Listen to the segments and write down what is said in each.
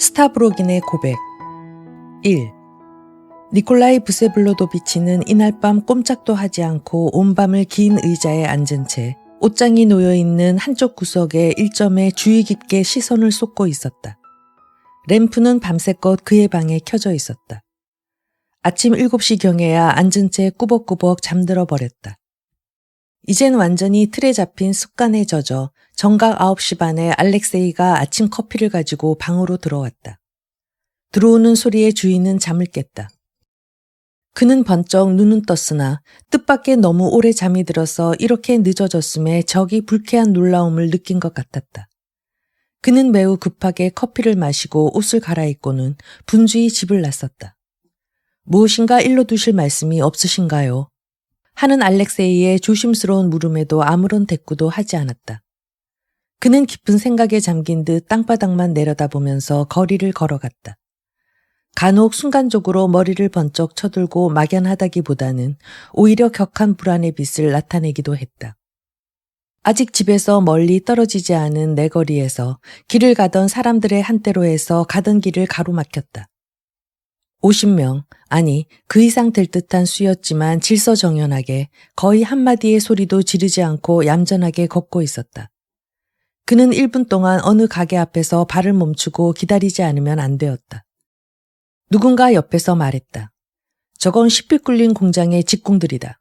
스타브로긴의 고백 1. 니콜라이 부세블로도비치는 이날 밤 꼼짝도 하지 않고 온 밤을 긴 의자에 앉은 채 옷장이 놓여있는 한쪽 구석에 일점에 주의 깊게 시선을 쏟고 있었다. 램프는 밤새껏 그의 방에 켜져 있었다. 아침 7시경에야 앉은 채 꾸벅꾸벅 잠들어 버렸다. 이젠 완전히 틀에 잡힌 습관에 젖어 정각 9시 반에 알렉세이가 아침 커피를 가지고 방으로 들어왔다. 들어오는 소리에 주인은 잠을 깼다. 그는 번쩍 눈은 떴으나 뜻밖의 너무 오래 잠이 들어서 이렇게 늦어졌음에 적이 불쾌한 놀라움을 느낀 것 같았다. 그는 매우 급하게 커피를 마시고 옷을 갈아입고는 분주히 집을 나섰다. 무엇인가 일러두실 말씀이 없으신가요? 하는 알렉세이의 조심스러운 물음에도 아무런 대꾸도 하지 않았다. 그는 깊은 생각에 잠긴 듯 땅바닥만 내려다보면서 거리를 걸어갔다. 간혹 순간적으로 머리를 번쩍 쳐들고 막연하다기보다는 오히려 격한 불안의 빛을 나타내기도 했다. 아직 집에서 멀리 떨어지지 않은 내거리에서 길을 가던 사람들의 한때로해서 가던 길을 가로막혔다. 50명, 아니 그 이상 될 듯한 수였지만 질서정연하게 거의 한마디의 소리도 지르지 않고 얌전하게 걷고 있었다. 그는 1분 동안 어느 가게 앞에서 발을 멈추고 기다리지 않으면 안 되었다. 누군가 옆에서 말했다. 저건 시핏 굴린 공장의 직공들이다.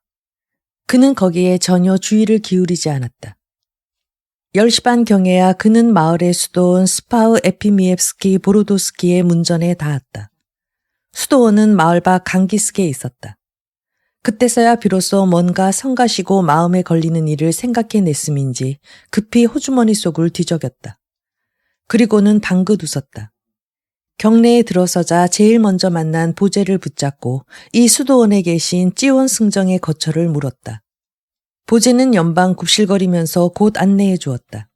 그는 거기에 전혀 주의를 기울이지 않았다. 10시 반 경에야 그는 마을의 수도원 스파우 에피미엡스키 보로도스키의 문전에 닿았다. 수도원은 마을 밖 강기슭에 있었다. 그때서야 비로소 뭔가 성가시고 마음에 걸리는 일을 생각해냈음인지 급히 호주머니 속을 뒤적였다. 그리고는 방긋 웃었다. 경내에 들어서자 제일 먼저 만난 보제를 붙잡고 이 수도원에 계신 찌원 승정의 거처를 물었다. 보제는 연방 굽실거리면서 곧 안내해 주었다.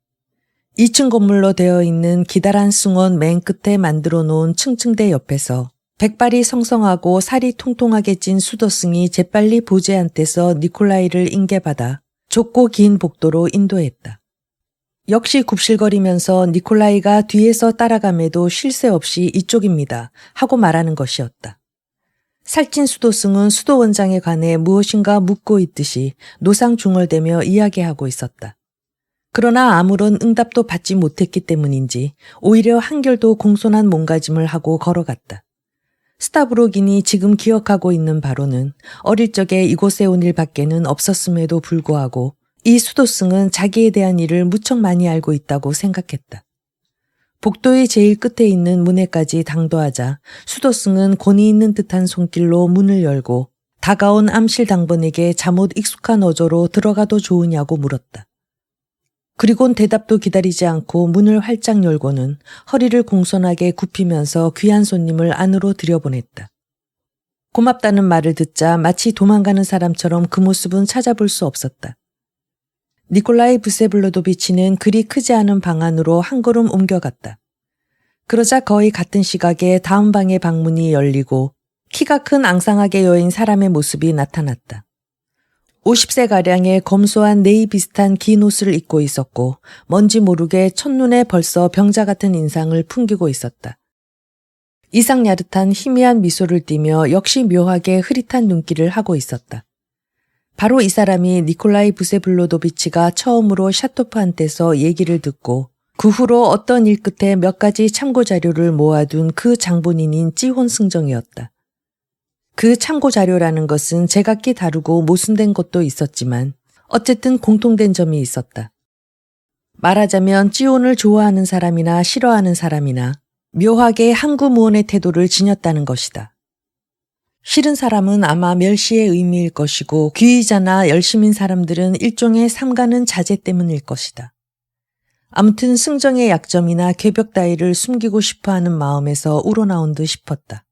2층 건물로 되어 있는 기다란 숭원 맨 끝에 만들어 놓은 층층대 옆에서 백발이 성성하고 살이 통통하게 찐 수도승이 재빨리 보제한테서 니콜라이를 인계받아 좁고 긴 복도로 인도했다. 역시 굽실거리면서 니콜라이가 뒤에서 따라감에도 쉴 새 없이 이쪽입니다 하고 말하는 것이었다. 살찐 수도승은 수도원장에 관해 무엇인가 묻고 있듯이 노상중얼대며 이야기하고 있었다. 그러나 아무런 응답도 받지 못했기 때문인지 오히려 한결도 공손한 몸가짐을 하고 걸어갔다. 스타브로긴이 지금 기억하고 있는 바로는 어릴 적에 이곳에 온 일밖에는 없었음에도 불구하고 이 수도승은 자기에 대한 일을 무척 많이 알고 있다고 생각했다. 복도의 제일 끝에 있는 문에까지 당도하자 수도승은 권위 있는 듯한 손길로 문을 열고 다가온 암실당번에게 잠옷 익숙한 어조로 들어가도 좋으냐고 물었다. 그리곤 대답도 기다리지 않고 문을 활짝 열고는 허리를 공손하게 굽히면서 귀한 손님을 안으로 들여보냈다. 고맙다는 말을 듣자 마치 도망가는 사람처럼 그 모습은 찾아볼 수 없었다. 니콜라이 부세블로도비치는 그리 크지 않은 방 안으로 한 걸음 옮겨갔다. 그러자 거의 같은 시각에 다음 방의 방문이 열리고 키가 큰 앙상하게 여인 사람의 모습이 나타났다. 50세가량의 검소한 네이 비슷한 긴 옷을 입고 있었고 뭔지 모르게 첫눈에 벌써 병자 같은 인상을 풍기고 있었다. 이상야릇한 희미한 미소를 띠며 역시 묘하게 흐릿한 눈길을 하고 있었다. 바로 이 사람이 니콜라이 부세블로도비치가 처음으로 샤토프한테서 얘기를 듣고 그 후로 어떤 일 끝에 몇 가지 참고 자료를 모아둔 그 장본인인 찌혼 승정이었다. 그 참고 자료라는 것은 제각기 다르고 모순된 것도 있었지만 어쨌든 공통된 점이 있었다. 말하자면 찌혼을 좋아하는 사람이나 싫어하는 사람이나 묘하게 항구무원의 태도를 지녔다는 것이다. 싫은 사람은 아마 멸시의 의미일 것이고 귀의자나 열심인 사람들은 일종의 삼가는 자제 때문일 것이다. 아무튼 승정의 약점이나 궤벽 따위를 숨기고 싶어하는 마음에서 우러나온 듯 싶었다.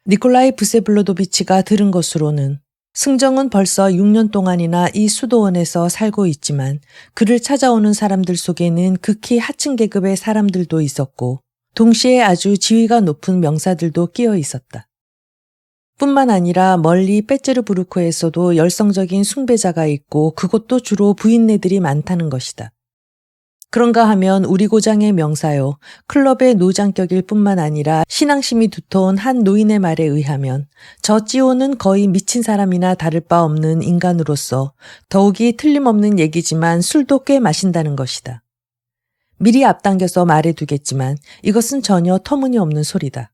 니콜라이 부세블로도비치가 들은 것으로는 승정은 벌써 6년 동안이나 이 수도원에서 살고 있지만 그를 찾아오는 사람들 속에는 극히 하층 계급의 사람들도 있었고 동시에 아주 지위가 높은 명사들도 끼어 있었다. 뿐만 아니라 멀리 빼츠르부르크에서도 열성적인 숭배자가 있고 그곳도 주로 부인네들이 많다는 것이다. 그런가 하면 우리 고장의 명사요. 클럽의 노장격일 뿐만 아니라 신앙심이 두터운 한 노인의 말에 의하면 저 찌오는 거의 미친 사람이나 다를 바 없는 인간으로서 더욱이 틀림없는 얘기지만 술도 꽤 마신다는 것이다. 미리 앞당겨서 말해두겠지만 이것은 전혀 터무니없는 소리다.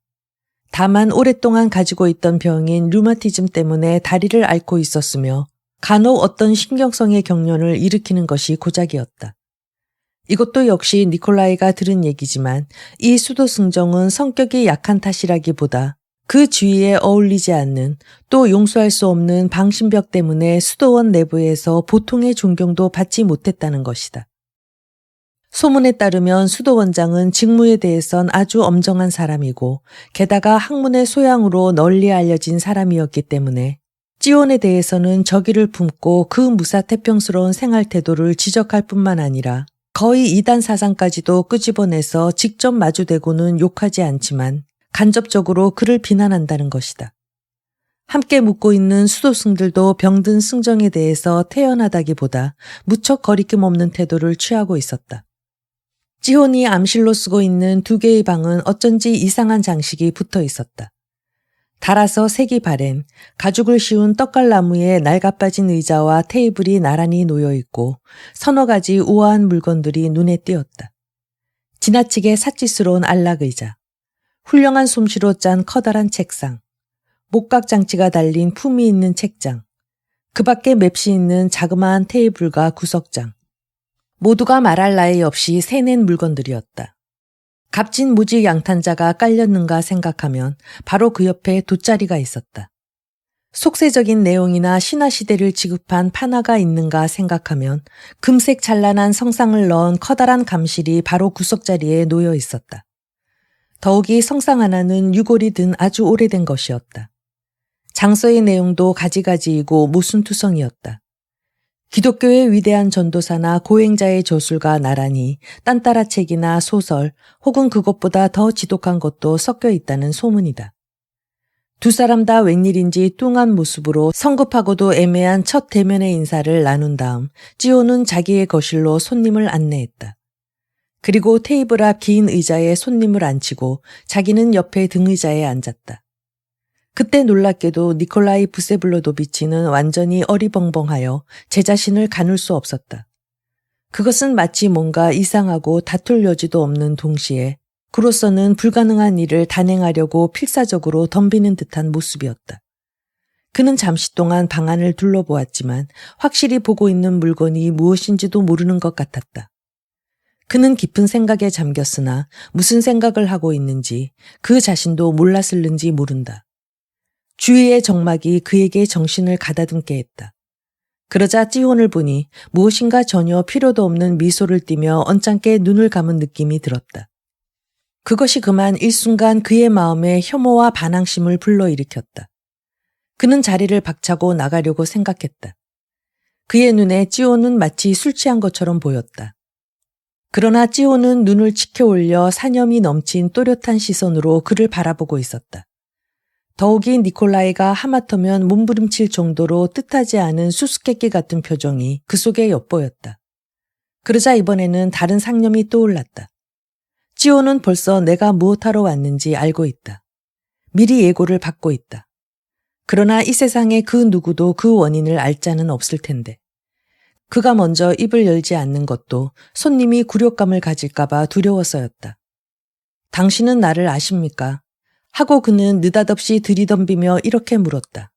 다만 오랫동안 가지고 있던 병인 류마티즘 때문에 다리를 앓고 있었으며 간혹 어떤 신경성의 경련을 일으키는 것이 고작이었다. 이것도 역시 니콜라이가 들은 얘기지만 이 수도승정은 성격이 약한 탓이라기보다 그 주위에 어울리지 않는 또 용서할 수 없는 방심벽 때문에 수도원 내부에서 보통의 존경도 받지 못했다는 것이다. 소문에 따르면 수도원장은 직무에 대해선 아주 엄정한 사람이고 게다가 학문의 소양으로 널리 알려진 사람이었기 때문에 찌온에 대해서는 적의를 품고 그 무사태평스러운 생활 태도를 지적할 뿐만 아니라 거의 이단 사상까지도 끄집어내서 직접 마주대고는 욕하지 않지만 간접적으로 그를 비난한다는 것이다. 함께 묵고 있는 수도승들도 병든 승정에 대해서 태연하다기보다 무척 거리낌 없는 태도를 취하고 있었다. 찌온이 암실로 쓰고 있는 2개의 방은 어쩐지 이상한 장식이 붙어 있었다. 달아서 색이 바랜 가죽을 씌운 떡갈나무에 낡아빠진 의자와 테이블이 나란히 놓여있고 서너 가지 우아한 물건들이 눈에 띄었다. 지나치게 삿짓스러운 안락의자, 훌륭한 솜씨로 짠 커다란 책상, 목각장치가 달린 품위 있는 책장, 그 밖에 맵시 있는 자그마한 테이블과 구석장, 모두가 말할 나위 없이 새낸 물건들이었다. 값진 무지 양탄자가 깔렸는가 생각하면 바로 그 옆에 돗자리가 있었다. 속세적인 내용이나 신화시대를 지급한 판화가 있는가 생각하면 금색 찬란한 성상을 넣은 커다란 감실이 바로 구석자리에 놓여 있었다. 더욱이 성상 하나는 유골이 든 아주 오래된 것이었다. 장서의 내용도 가지가지이고 모순투성이었다. 기독교의 위대한 전도사나 고행자의 저술과 나란히 딴따라 책이나 소설 혹은 그것보다 더 지독한 것도 섞여 있다는 소문이다. 두 사람 다 웬일인지 뚱한 모습으로 성급하고도 애매한 첫 대면의 인사를 나눈 다음 찌오는 자기의 거실로 손님을 안내했다. 그리고 테이블 앞 긴 의자에 손님을 앉히고 자기는 옆에 등의자에 앉았다. 그때 놀랍게도 니콜라이 부세블로도비치는 완전히 어리벙벙하여 제 자신을 가눌 수 없었다. 그것은 마치 뭔가 이상하고 다툴 여지도 없는 동시에 그로서는 불가능한 일을 단행하려고 필사적으로 덤비는 듯한 모습이었다. 그는 잠시 동안 방 안을 둘러보았지만 확실히 보고 있는 물건이 무엇인지도 모르는 것 같았다. 그는 깊은 생각에 잠겼으나 무슨 생각을 하고 있는지 그 자신도 몰랐을는지 모른다. 주위의 정막이 그에게 정신을 가다듬게 했다. 그러자 찌온을 보니 무엇인가 전혀 필요도 없는 미소를 띠며 언짢게 눈을 감은 느낌이 들었다. 그것이 그만 일순간 그의 마음에 혐오와 반항심을 불러일으켰다. 그는 자리를 박차고 나가려고 생각했다. 그의 눈에 찌온은 마치 술 취한 것처럼 보였다. 그러나 찌온은 눈을 치켜 올려 사념이 넘친 또렷한 시선으로 그를 바라보고 있었다. 더욱이 니콜라이가 하마터면 몸부림칠 정도로 뜻하지 않은 수수께끼 같은 표정이 그 속에 엿보였다. 그러자 이번에는 다른 상념이 떠올랐다. 찌오는 벌써 내가 무엇하러 왔는지 알고 있다. 미리 예고를 받고 있다. 그러나 이 세상에 그 누구도 그 원인을 알 자는 없을 텐데. 그가 먼저 입을 열지 않는 것도 손님이 굴욕감을 가질까봐 두려워서였다. 당신은 나를 아십니까? 하고 그는 느닷없이 들이덤비며 이렇게 물었다.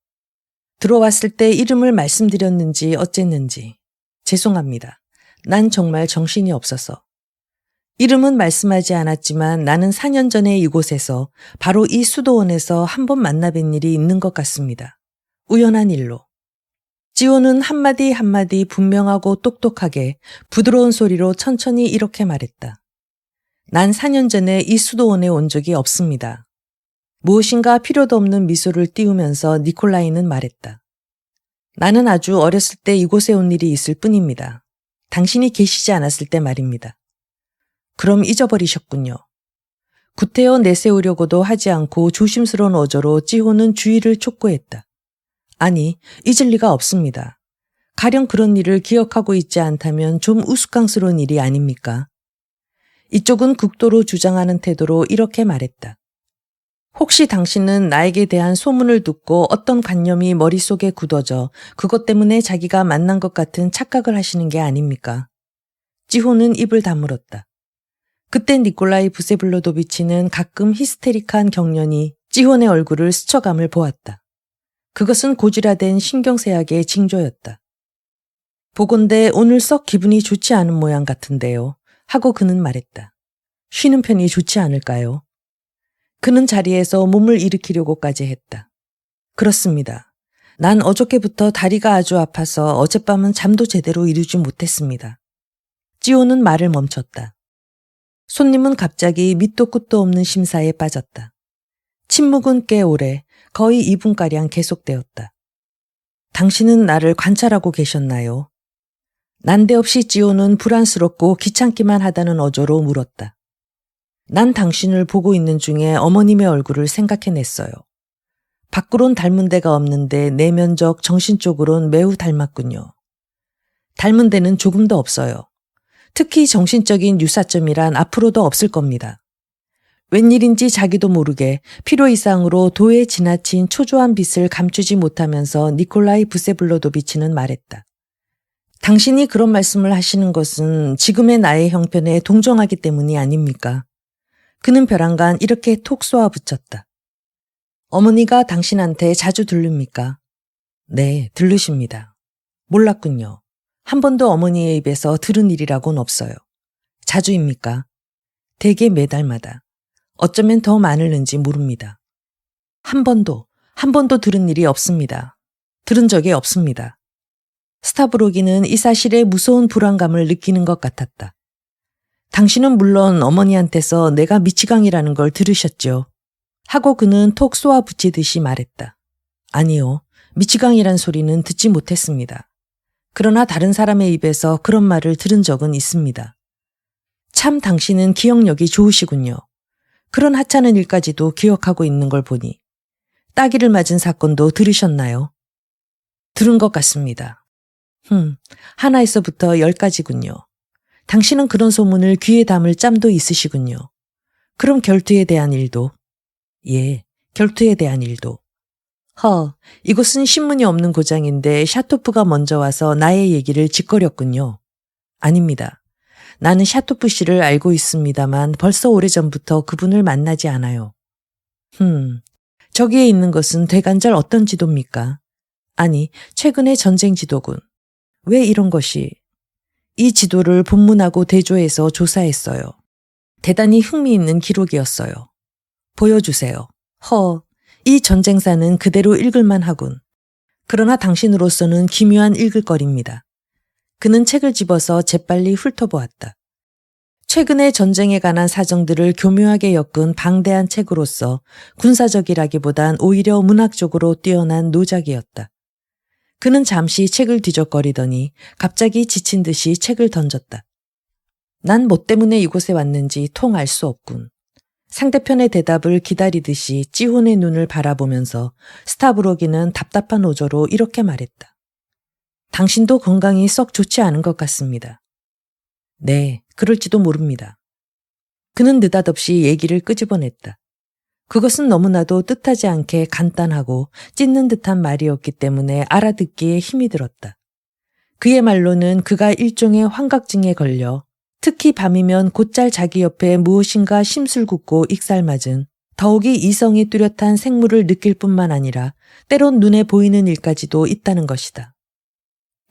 들어왔을 때 이름을 말씀드렸는지 어쨌는지. 죄송합니다. 난 정말 정신이 없어서. 이름은 말씀하지 않았지만 나는 4년 전에 이곳에서 바로 이 수도원에서 한 번 만나뵌 일이 있는 것 같습니다. 우연한 일로. 찌오는 한마디 한마디 분명하고 똑똑하게 부드러운 소리로 천천히 이렇게 말했다. 난 4년 전에 이 수도원에 온 적이 없습니다. 무엇인가 필요도 없는 미소를 띄우면서 니콜라이는 말했다. 나는 아주 어렸을 때 이곳에 온 일이 있을 뿐입니다. 당신이 계시지 않았을 때 말입니다. 그럼 잊어버리셨군요. 구태여 내세우려고도 하지 않고 조심스러운 어조로 찌호는 주의를 촉구했다. 아니, 잊을 리가 없습니다. 가령 그런 일을 기억하고 있지 않다면 좀 우스꽝스러운 일이 아닙니까? 이쪽은 극도로 주장하는 태도로 이렇게 말했다. 혹시 당신은 나에게 대한 소문을 듣고 어떤 관념이 머릿속에 굳어져 그것 때문에 자기가 만난 것 같은 착각을 하시는 게 아닙니까? 지호는 입을 다물었다. 그때 니콜라이 부세블로도비치는 가끔 히스테릭한 경련이 지혼의 얼굴을 스쳐감을 보았다. 그것은 고질화된 신경쇠약의 징조였다. 보건대 오늘 썩 기분이 좋지 않은 모양 같은데요. 하고 그는 말했다. 쉬는 편이 좋지 않을까요? 그는 자리에서 몸을 일으키려고까지 했다. 그렇습니다. 난 어저께부터 다리가 아주 아파서 어젯밤은 잠도 제대로 이루지 못했습니다. 지호는 말을 멈췄다. 손님은 갑자기 밑도 끝도 없는 심사에 빠졌다. 침묵은 꽤 오래, 거의 2분가량 계속되었다. 당신은 나를 관찰하고 계셨나요? 난데없이 지호는 불안스럽고 귀찮기만 하다는 어조로 물었다. 난 당신을 보고 있는 중에 어머님의 얼굴을 생각해냈어요. 밖으론 닮은 데가 없는데 내면적 정신적으론 매우 닮았군요. 닮은 데는 조금 더 없어요. 특히 정신적인 유사점이란 앞으로도 없을 겁니다. 웬일인지 자기도 모르게 필요 이상으로 도에 지나친 초조한 빛을 감추지 못하면서 니콜라이 부세블로도비치는 말했다. 당신이 그런 말씀을 하시는 것은 지금의 나의 형편에 동정하기 때문이 아닙니까? 그는 벼랑간 이렇게 톡 쏘아 붙였다. 어머니가 당신한테 자주 들릅니까? 네, 들르십니다. 몰랐군요. 한 번도 어머니의 입에서 들은 일이라고는 없어요. 자주입니까? 대개 매달마다. 어쩌면 더 많을는지 모릅니다. 한 번도 들은 일이 없습니다. 들은 적이 없습니다. 스타브로기는 이 사실에 무서운 불안감을 느끼는 것 같았다. 당신은 물론 어머니한테서 내가 미치광이라는 걸 들으셨죠. 하고 그는 톡 쏘아 붙이듯이 말했다. 아니요, 미치광이란 소리는 듣지 못했습니다. 그러나 다른 사람의 입에서 그런 말을 들은 적은 있습니다. 참 당신은 기억력이 좋으시군요. 그런 하찮은 일까지도 기억하고 있는 걸 보니. 따기를 맞은 사건도 들으셨나요? 들은 것 같습니다. 하나에서부터 10가지군요. 당신은 그런 소문을 귀에 담을 짬도 있으시군요. 그럼 결투에 대한 일도? 예, 결투에 대한 일도. 이곳은 신문이 없는 고장인데 샤토프가 먼저 와서 나의 얘기를 짓거렸군요. 아닙니다. 나는 샤토프 씨를 알고 있습니다만 벌써 오래전부터 그분을 만나지 않아요. 저기에 있는 것은 되간절 어떤 지도입니까? 아니, 최근의 전쟁 지도군. 왜 이런 것이? 이 지도를 본문하고 대조해서 조사했어요. 대단히 흥미있는 기록이었어요. 보여주세요. 이 전쟁사는 그대로 읽을만 하군. 그러나 당신으로서는 기묘한 읽을거리입니다. 그는 책을 집어서 재빨리 훑어보았다. 최근의 전쟁에 관한 사정들을 교묘하게 엮은 방대한 책으로서 군사적이라기보단 오히려 문학적으로 뛰어난 노작이었다. 그는 잠시 책을 뒤적거리더니 갑자기 지친 듯이 책을 던졌다. 난 뭐 때문에 이곳에 왔는지 통 알 수 없군. 상대편의 대답을 기다리듯이 찌혼의 눈을 바라보면서 스타브로기는 답답한 어조로 이렇게 말했다. 당신도 건강이 썩 좋지 않은 것 같습니다. 네, 그럴지도 모릅니다. 그는 느닷없이 얘기를 끄집어냈다. 그것은 너무나도 뜻하지 않게 간단하고 찢는 듯한 말이었기 때문에 알아듣기에 힘이 들었다. 그의 말로는 그가 일종의 환각증에 걸려 특히 밤이면 곧잘 자기 옆에 무엇인가 심술궂고 익살맞은 더욱이 이성이 뚜렷한 생물을 느낄 뿐만 아니라 때론 눈에 보이는 일까지도 있다는 것이다.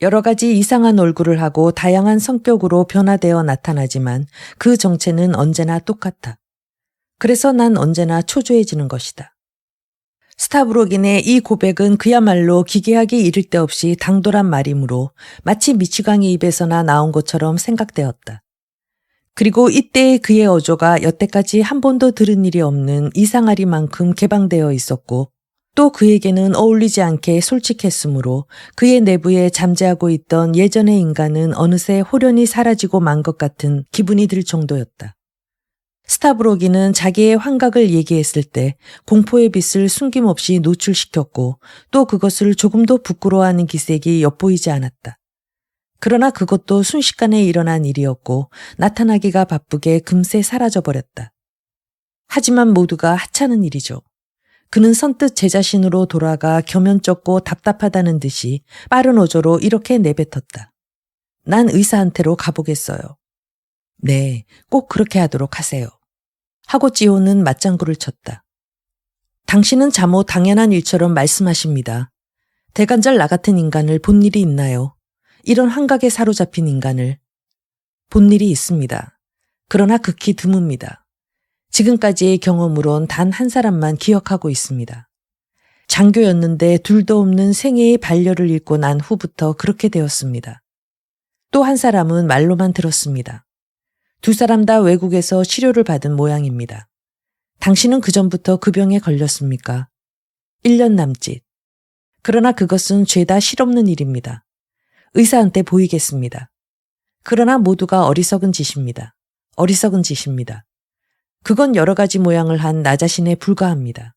여러 가지 이상한 얼굴을 하고 다양한 성격으로 변화되어 나타나지만 그 정체는 언제나 똑같아. 그래서 난 언제나 초조해지는 것이다. 스타브로긴의 이 고백은 그야말로 기괴하기 이를 데 없이 당돌한 말이므로 마치 미치광이 입에서나 나온 것처럼 생각되었다. 그리고 이때의 그의 어조가 여태까지 한 번도 들은 일이 없는 이상하리만큼 개방되어 있었고 또 그에게는 어울리지 않게 솔직했으므로 그의 내부에 잠재하고 있던 예전의 인간은 어느새 호련히 사라지고 만 것 같은 기분이 들 정도였다. 스타브로기는 자기의 환각을 얘기했을 때 공포의 빛을 숨김없이 노출시켰고 또 그것을 조금도 부끄러워하는 기색이 엿보이지 않았다. 그러나 그것도 순식간에 일어난 일이었고 나타나기가 바쁘게 금세 사라져버렸다. 하지만 모두가 하찮은 일이죠. 그는 선뜻 제 자신으로 돌아가 겸연쩍고 답답하다는 듯이 빠른 어조로 이렇게 내뱉었다. 난 의사한테로 가보겠어요. 네, 꼭 그렇게 하도록 하세요. 하고 찌오는 맞장구를 쳤다. 당신은 자모 당연한 일처럼 말씀하십니다. 대간절 나 같은 인간을 본 일이 있나요? 이런 환각에 사로잡힌 인간을. 본 일이 있습니다. 그러나 극히 드뭅니다. 지금까지의 경험으론 단 한 사람만 기억하고 있습니다. 장교였는데 둘도 없는 생애의 반려를 잃고 난 후부터 그렇게 되었습니다. 또 한 사람은 말로만 들었습니다. 두 사람 다 외국에서 치료를 받은 모양입니다. 당신은 그전부터 그 병에 걸렸습니까? 1년 남짓. 그러나 그것은 죄다 실없는 일입니다. 의사한테 보이겠습니다. 그러나 모두가 어리석은 짓입니다. 어리석은 짓입니다. 그건 여러 가지 모양을 한 나 자신에 불과합니다.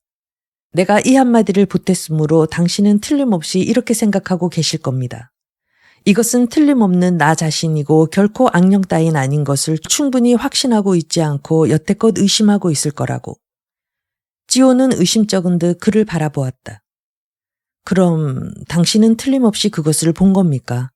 내가 이 한마디를 보탰으므로 당신은 틀림없이 이렇게 생각하고 계실 겁니다. 이것은 틀림없는 나 자신이고 결코 악령 따윈 아닌 것을 충분히 확신하고 있지 않고 여태껏 의심하고 있을 거라고. 찌오는 의심쩍은 듯 그를 바라보았다. 그럼 당신은 틀림없이 그것을 본 겁니까?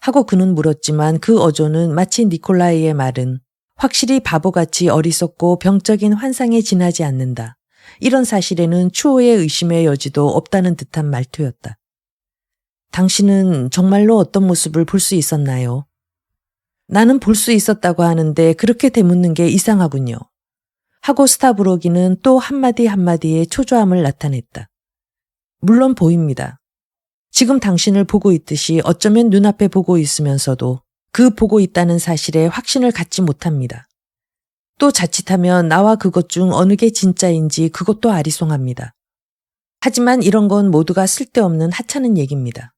하고 그는 물었지만 그 어조는 마치 니콜라이의 말은 확실히 바보같이 어리석고 병적인 환상에 지나지 않는다. 이런 사실에는 추호의 의심의 여지도 없다는 듯한 말투였다. 당신은 정말로 어떤 모습을 볼 수 있었나요? 나는 볼 수 있었다고 하는데 그렇게 되묻는 게 이상하군요. 하고 스타브로기는 또 한마디 한마디에 초조함을 나타냈다. 물론 보입니다. 지금 당신을 보고 있듯이 어쩌면 눈앞에 보고 있으면서도 그 보고 있다는 사실에 확신을 갖지 못합니다. 또 자칫하면 나와 그것 중 어느 게 진짜인지 그것도 아리송합니다. 하지만 이런 건 모두가 쓸데없는 하찮은 얘기입니다.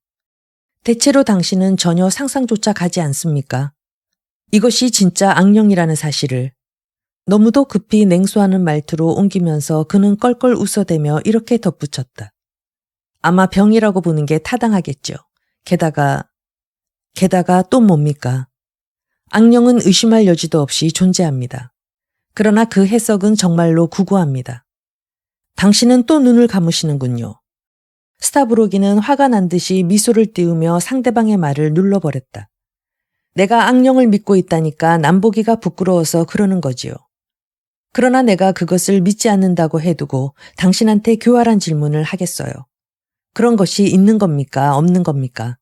대체로 당신은 전혀 상상조차 가지 않습니까? 이것이 진짜 악령이라는 사실을. 너무도 급히 냉소하는 말투로 옮기면서 그는 껄껄 웃어대며 이렇게 덧붙였다. 아마 병이라고 보는 게 타당하겠죠. 게다가 또 뭡니까? 악령은 의심할 여지도 없이 존재합니다. 그러나 그 해석은 정말로 구구합니다. 당신은 또 눈을 감으시는군요. 스타브로기는 화가 난 듯이 미소를 띄우며 상대방의 말을 눌러버렸다. 내가 악령을 믿고 있다니까 남보기가 부끄러워서 그러는 거지요. 그러나 내가 그것을 믿지 않는다고 해두고 당신한테 교활한 질문을 하겠어요. 그런 것이 있는 겁니까? 없는 겁니까?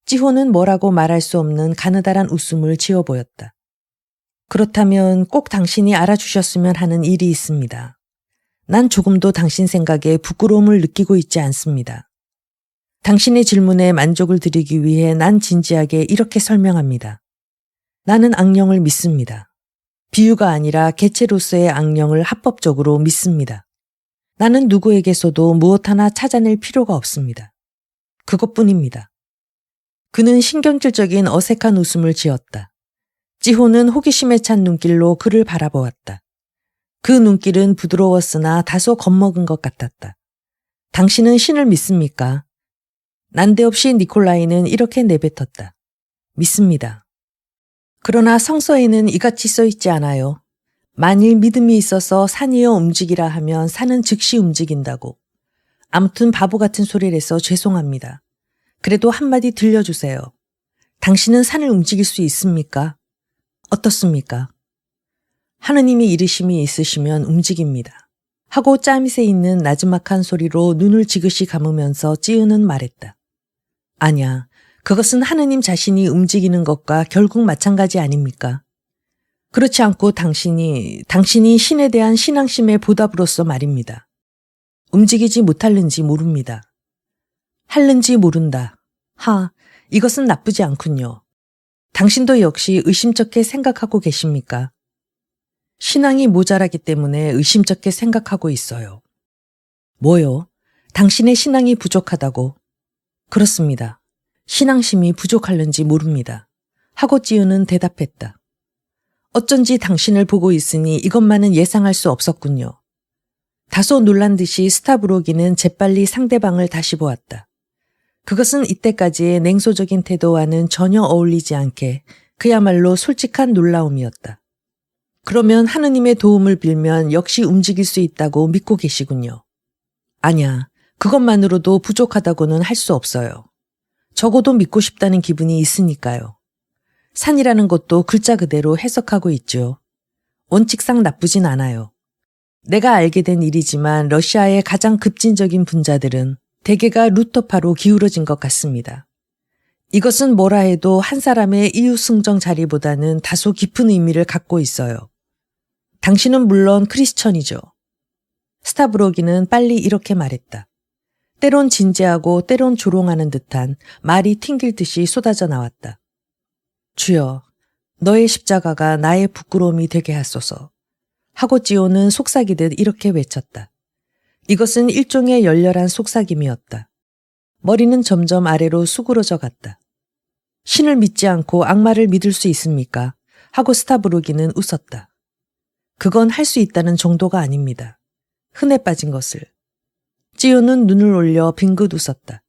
찌호는 뭐라고 말할 수 없는 가느다란 웃음을 지어 보였다. 그렇다면 꼭 당신이 알아주셨으면 하는 일이 있습니다. 난 조금도 당신 생각에 부끄러움을 느끼고 있지 않습니다. 당신의 질문에 만족을 드리기 위해 난 진지하게 이렇게 설명합니다. 나는 악령을 믿습니다. 비유가 아니라 개체로서의 악령을 합법적으로 믿습니다. 나는 누구에게서도 무엇 하나 찾아낼 필요가 없습니다. 그것뿐입니다. 그는 신경질적인 어색한 웃음을 지었다. 찌호는 호기심에 찬 눈길로 그를 바라보았다. 그 눈길은 부드러웠으나 다소 겁먹은 것 같았다. 당신은 신을 믿습니까? 난데없이 니콜라이는 이렇게 내뱉었다. 믿습니다. 그러나 성서에는 이같이 써있지 않아요. 만일 믿음이 있어서 산이여 움직이라 하면 산은 즉시 움직인다고. 아무튼 바보 같은 소리를 해서 죄송합니다. 그래도 한마디 들려주세요. 당신은 산을 움직일 수 있습니까? 어떻습니까? 하느님이 이르심이 있으시면 움직입니다. 하고 짜밋에 있는 나지막한 소리로 눈을 지그시 감으면서 찌으는 말했다. 아냐, 그것은 하느님 자신이 움직이는 것과 결국 마찬가지 아닙니까? 그렇지 않고 당신이 신에 대한 신앙심의 보답으로서 말입니다. 움직이지 못할는지 모릅니다. 할는지 모른다. 이것은 나쁘지 않군요. 당신도 역시 의심쩍게 생각하고 계십니까? 신앙이 모자라기 때문에 의심쩍게 생각하고 있어요. 뭐요? 당신의 신앙이 부족하다고? 그렇습니다. 신앙심이 부족할는지 모릅니다. 하고 찌우는 대답했다. 어쩐지 당신을 보고 있으니 이것만은 예상할 수 없었군요. 다소 놀란 듯이 스타브로기는 재빨리 상대방을 다시 보았다. 그것은 이때까지의 냉소적인 태도와는 전혀 어울리지 않게 그야말로 솔직한 놀라움이었다. 그러면 하느님의 도움을 빌면 역시 움직일 수 있다고 믿고 계시군요. 아냐, 그것만으로도 부족하다고는 할 수 없어요. 적어도 믿고 싶다는 기분이 있으니까요. 산이라는 것도 글자 그대로 해석하고 있죠. 원칙상 나쁘진 않아요. 내가 알게 된 일이지만 러시아의 가장 급진적인 분자들은 대개가 루터파로 기울어진 것 같습니다. 이것은 뭐라 해도 한 사람의 이유승정 자리보다는 다소 깊은 의미를 갖고 있어요. 당신은 물론 크리스천이죠. 스타브로기는 빨리 이렇게 말했다. 때론 진지하고 때론 조롱하는 듯한 말이 튕길 듯이 쏟아져 나왔다. 주여, 너의 십자가가 나의 부끄러움이 되게 하소서. 하고 찌오는 속삭이듯 이렇게 외쳤다. 이것은 일종의 열렬한 속삭임이었다. 머리는 점점 아래로 수그러져 갔다. 신을 믿지 않고 악마를 믿을 수 있습니까? 하고 스타브로기는 웃었다. 그건 할 수 있다는 정도가 아닙니다. 흔해 빠진 것을. 찌오는 눈을 올려 빙긋 웃었다.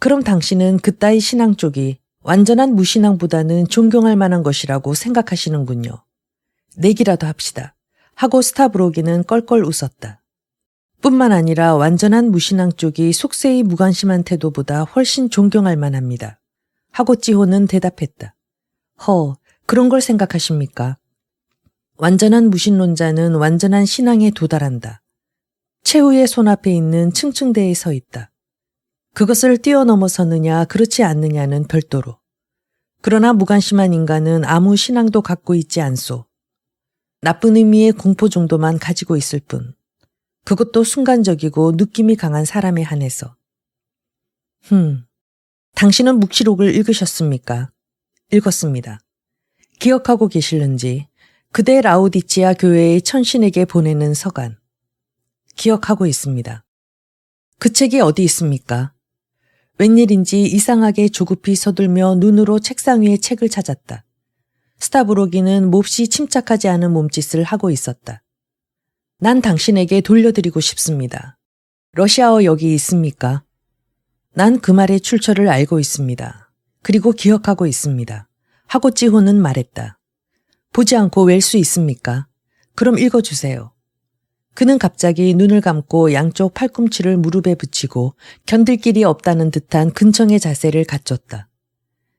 그럼 당신은 그따위 신앙 쪽이 완전한 무신앙보다는 존경할 만한 것이라고 생각하시는군요. 내기라도 합시다. 하고 스타브로기는 껄껄 웃었다. 뿐만 아니라 완전한 무신앙 쪽이 속세히 무관심한 태도보다 훨씬 존경할 만합니다. 하고 찌호는 대답했다. 그런 걸 생각하십니까? 완전한 무신론자는 완전한 신앙에 도달한다. 최후의 손앞에 있는 층층대에 서 있다. 그것을 뛰어넘어서느냐 그렇지 않느냐는 별도로. 그러나 무관심한 인간은 아무 신앙도 갖고 있지 않소. 나쁜 의미의 공포 정도만 가지고 있을 뿐. 그것도 순간적이고 느낌이 강한 사람에 한해서. 당신은 묵시록을 읽으셨습니까? 읽었습니다. 기억하고 계실는지 그대 라우디치아 교회의 천신에게 보내는 서간. 기억하고 있습니다. 그 책이 어디 있습니까? 웬일인지 이상하게 조급히 서둘며 눈으로 책상 위에 책을 찾았다. 스타브로기는 몹시 침착하지 않은 몸짓을 하고 있었다. 난 당신에게 돌려드리고 싶습니다. 러시아어 여기 있습니까? 난 그 말의 출처를 알고 있습니다. 그리고 기억하고 있습니다. 하고 찌호는 말했다. 보지 않고 웰 수 있습니까? 그럼 읽어주세요. 그는 갑자기 눈을 감고 양쪽 팔꿈치를 무릎에 붙이고 견딜 길이 없다는 듯한 근청의 자세를 갖췄다.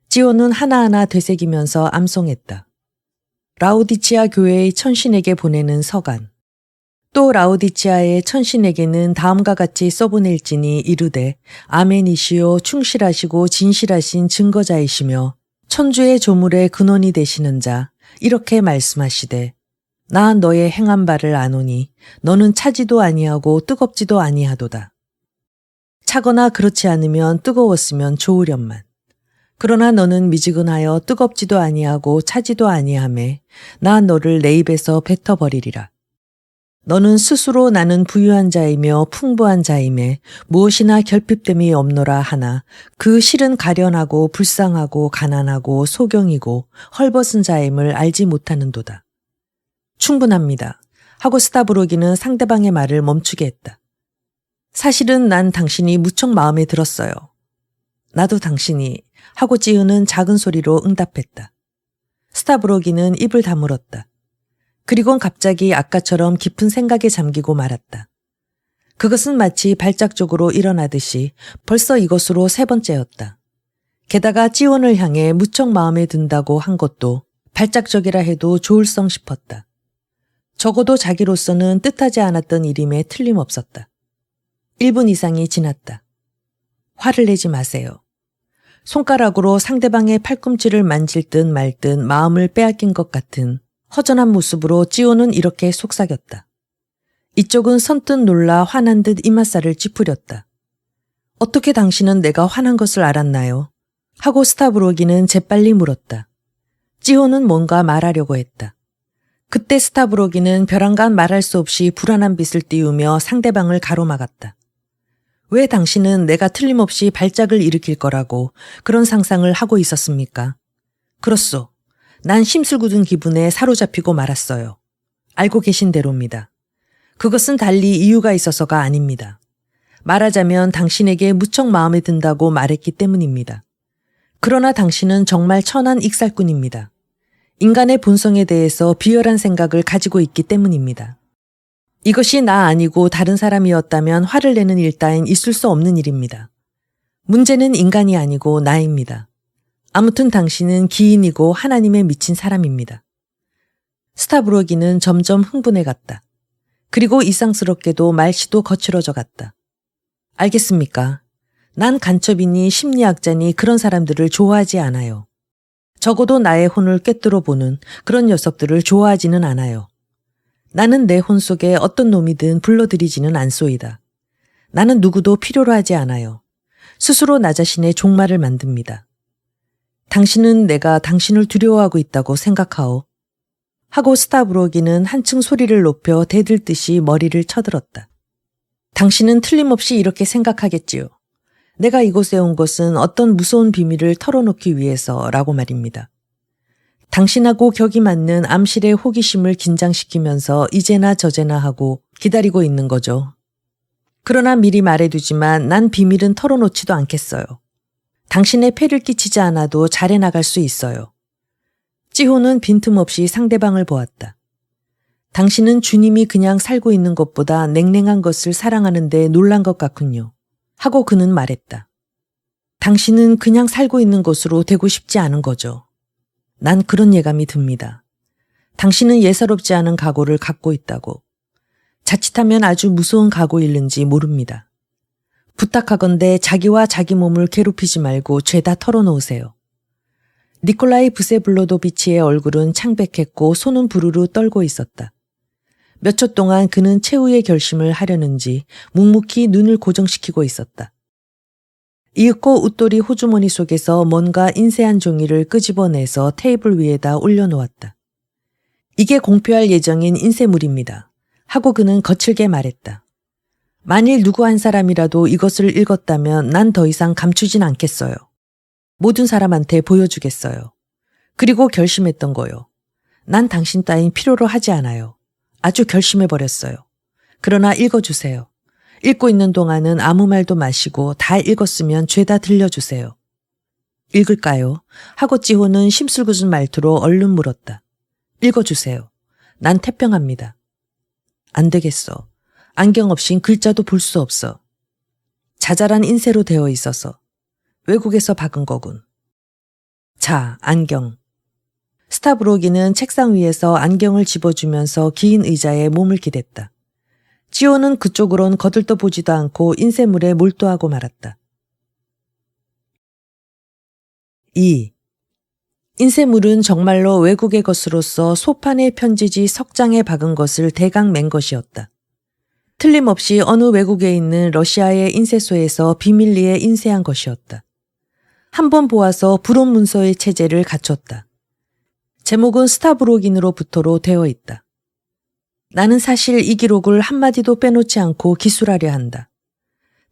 찌오는 하나하나 되새기면서 암송했다. 라우디치아 교회의 천신에게 보내는 서간. 또 라우디치아의 천신에게는 다음과 같이 써보낼지니 이르되 아멘이시오 충실하시고 진실하신 증거자이시며 천주의 조물의 근원이 되시는 자 이렇게 말씀하시되 나 너의 행한 바를 아노니 너는 차지도 아니하고 뜨겁지도 아니하도다. 차거나 그렇지 않으면 뜨거웠으면 좋으련만. 그러나 너는 미지근하여 뜨겁지도 아니하고 차지도 아니하매 나 너를 내 입에서 뱉어버리리라. 너는 스스로 나는 부유한 자이며 풍부한 자임에 무엇이나 결핍됨이 없노라 하나 그 실은 가련하고 불쌍하고 가난하고 소경이고 헐벗은 자임을 알지 못하는도다. 충분합니다. 하고 스타브로기는 상대방의 말을 멈추게 했다. 사실은 난 당신이 무척 마음에 들었어요. 나도 당신이 하고 찌우는 작은 소리로 응답했다. 스타브로기는 입을 다물었다. 그리곤 갑자기 아까처럼 깊은 생각에 잠기고 말았다. 그것은 마치 발작적으로 일어나듯이 벌써 이것으로 3번째였다. 게다가 찌원을 향해 무척 마음에 든다고 한 것도 발작적이라 해도 좋을성 싶었다. 적어도 자기로서는 뜻하지 않았던 일임에 틀림없었다. 1분 이상이 지났다. 화를 내지 마세요. 손가락으로 상대방의 팔꿈치를 만질 듯 말 듯 마음을 빼앗긴 것 같은 허전한 모습으로 찌오는 이렇게 속삭였다. 이쪽은 선뜻 놀라 화난 듯 이맛살을 찌푸렸다. 어떻게 당신은 내가 화난 것을 알았나요? 하고 스타브로기는 재빨리 물었다. 찌오는 뭔가 말하려고 했다. 그때 스타브로기는 벼랑간 말할 수 없이 불안한 빛을 띄우며 상대방을 가로막았다. 왜 당신은 내가 틀림없이 발작을 일으킬 거라고 그런 상상을 하고 있었습니까? 그렇소. 난 심술궂은 기분에 사로잡히고 말았어요. 알고 계신 대로입니다. 그것은 달리 이유가 있어서가 아닙니다. 말하자면 당신에게 무척 마음에 든다고 말했기 때문입니다. 그러나 당신은 정말 천한 익살꾼입니다. 인간의 본성에 대해서 비열한 생각을 가지고 있기 때문입니다. 이것이 나 아니고 다른 사람이었다면 화를 내는 일 따윈 있을 수 없는 일입니다. 문제는 인간이 아니고 나입니다. 아무튼 당신은 기인이고 하나님에 미친 사람입니다. 스타브로기는 점점 흥분해 갔다. 그리고 이상스럽게도 말씨도 거칠어져 갔다. 알겠습니까? 난 간첩이니 심리학자니 그런 사람들을 좋아하지 않아요. 적어도 나의 혼을 꿰뚫어 보는 그런 녀석들을 좋아하지는 않아요. 나는 내 혼 속에 어떤 놈이든 불러들이지는 않소이다. 나는 누구도 필요로 하지 않아요. 스스로 나 자신의 종말을 만듭니다. 당신은 내가 당신을 두려워하고 있다고 생각하오. 하고 스타브로기는 한층 소리를 높여 대들듯이 머리를 쳐들었다. 당신은 틀림없이 이렇게 생각하겠지요. 내가 이곳에 온 것은 어떤 무서운 비밀을 털어놓기 위해서라고 말입니다. 당신하고 격이 맞는 암실의 호기심을 긴장시키면서 이제나 저제나 하고 기다리고 있는 거죠. 그러나 미리 말해두지만 난 비밀은 털어놓지도 않겠어요. 당신의 폐를 끼치지 않아도 잘해 나갈 수 있어요. 찌호는 빈틈없이 상대방을 보았다. 당신은 주님이 그냥 살고 있는 것보다 냉랭한 것을 사랑하는데 놀란 것 같군요. 하고 그는 말했다. 당신은 그냥 살고 있는 것으로 되고 싶지 않은 거죠. 난 그런 예감이 듭니다. 당신은 예사롭지 않은 각오를 갖고 있다고. 자칫하면 아주 무서운 각오일는지 모릅니다. 부탁하건대 자기와 자기 몸을 괴롭히지 말고 죄다 털어놓으세요. 니콜라이 부세블로도비치의 얼굴은 창백했고 손은 부르르 떨고 있었다. 몇 초 동안 그는 최후의 결심을 하려는지 묵묵히 눈을 고정시키고 있었다. 이윽고 웃돌이 호주머니 속에서 뭔가 인쇄한 종이를 끄집어내서 테이블 위에다 올려놓았다. 이게 공표할 예정인 인쇄물입니다. 하고 그는 거칠게 말했다. 만일 누구 한 사람이라도 이것을 읽었다면 난 더 이상 감추진 않겠어요. 모든 사람한테 보여주겠어요. 그리고 결심했던 거요. 난 당신 따윈 필요로 하지 않아요. 아주 결심해버렸어요. 그러나 읽어주세요. 읽고 있는 동안은 아무 말도 마시고 다 읽었으면 죄다 들려주세요. 읽을까요? 하고 찌호는 심술궂은 말투로 얼른 물었다. 읽어주세요. 난 태평합니다. 안 되겠어. 안경 없인 글자도 볼 수 없어. 자잘한 인쇄로 되어 있어서. 외국에서 박은 거군. 자, 안경. 스타브로기는 책상 위에서 안경을 집어주면서 긴 의자에 몸을 기댔다. 지호는 그쪽으론 거들떠 보지도 않고 인쇄물에 몰두하고 말았다. 2. 인쇄물은 정말로 외국의 것으로서 소판의 편지지 석장에 박은 것을 대강 맨 것이었다. 틀림없이 어느 외국에 있는 러시아의 인쇄소에서 비밀리에 인쇄한 것이었다. 한번 보아서 불온 문서의 체제를 갖췄다. 제목은 스타브로긴으로부터로 되어 있다. 나는 사실 이 기록을 한마디도 빼놓지 않고 기술하려 한다.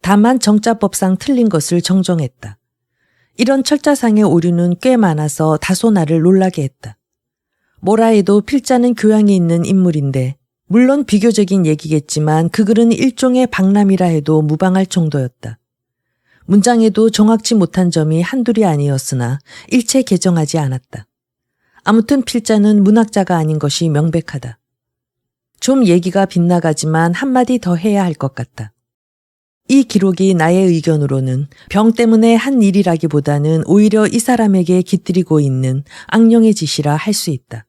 다만 정자법상 틀린 것을 정정했다. 이런 철자상의 오류는 꽤 많아서 다소 나를 놀라게 했다. 뭐라 해도 필자는 교양이 있는 인물인데 물론 비교적인 얘기겠지만 그 글은 일종의 박람이라 해도 무방할 정도였다. 문장에도 정확치 못한 점이 한둘이 아니었으나 일체 개정하지 않았다. 아무튼 필자는 문학자가 아닌 것이 명백하다. 좀 얘기가 빗나가지만 한마디 더 해야 할 것 같다. 이 기록이 나의 의견으로는 병 때문에 한 일이라기보다는 오히려 이 사람에게 깃들이고 있는 악령의 짓이라 할 수 있다.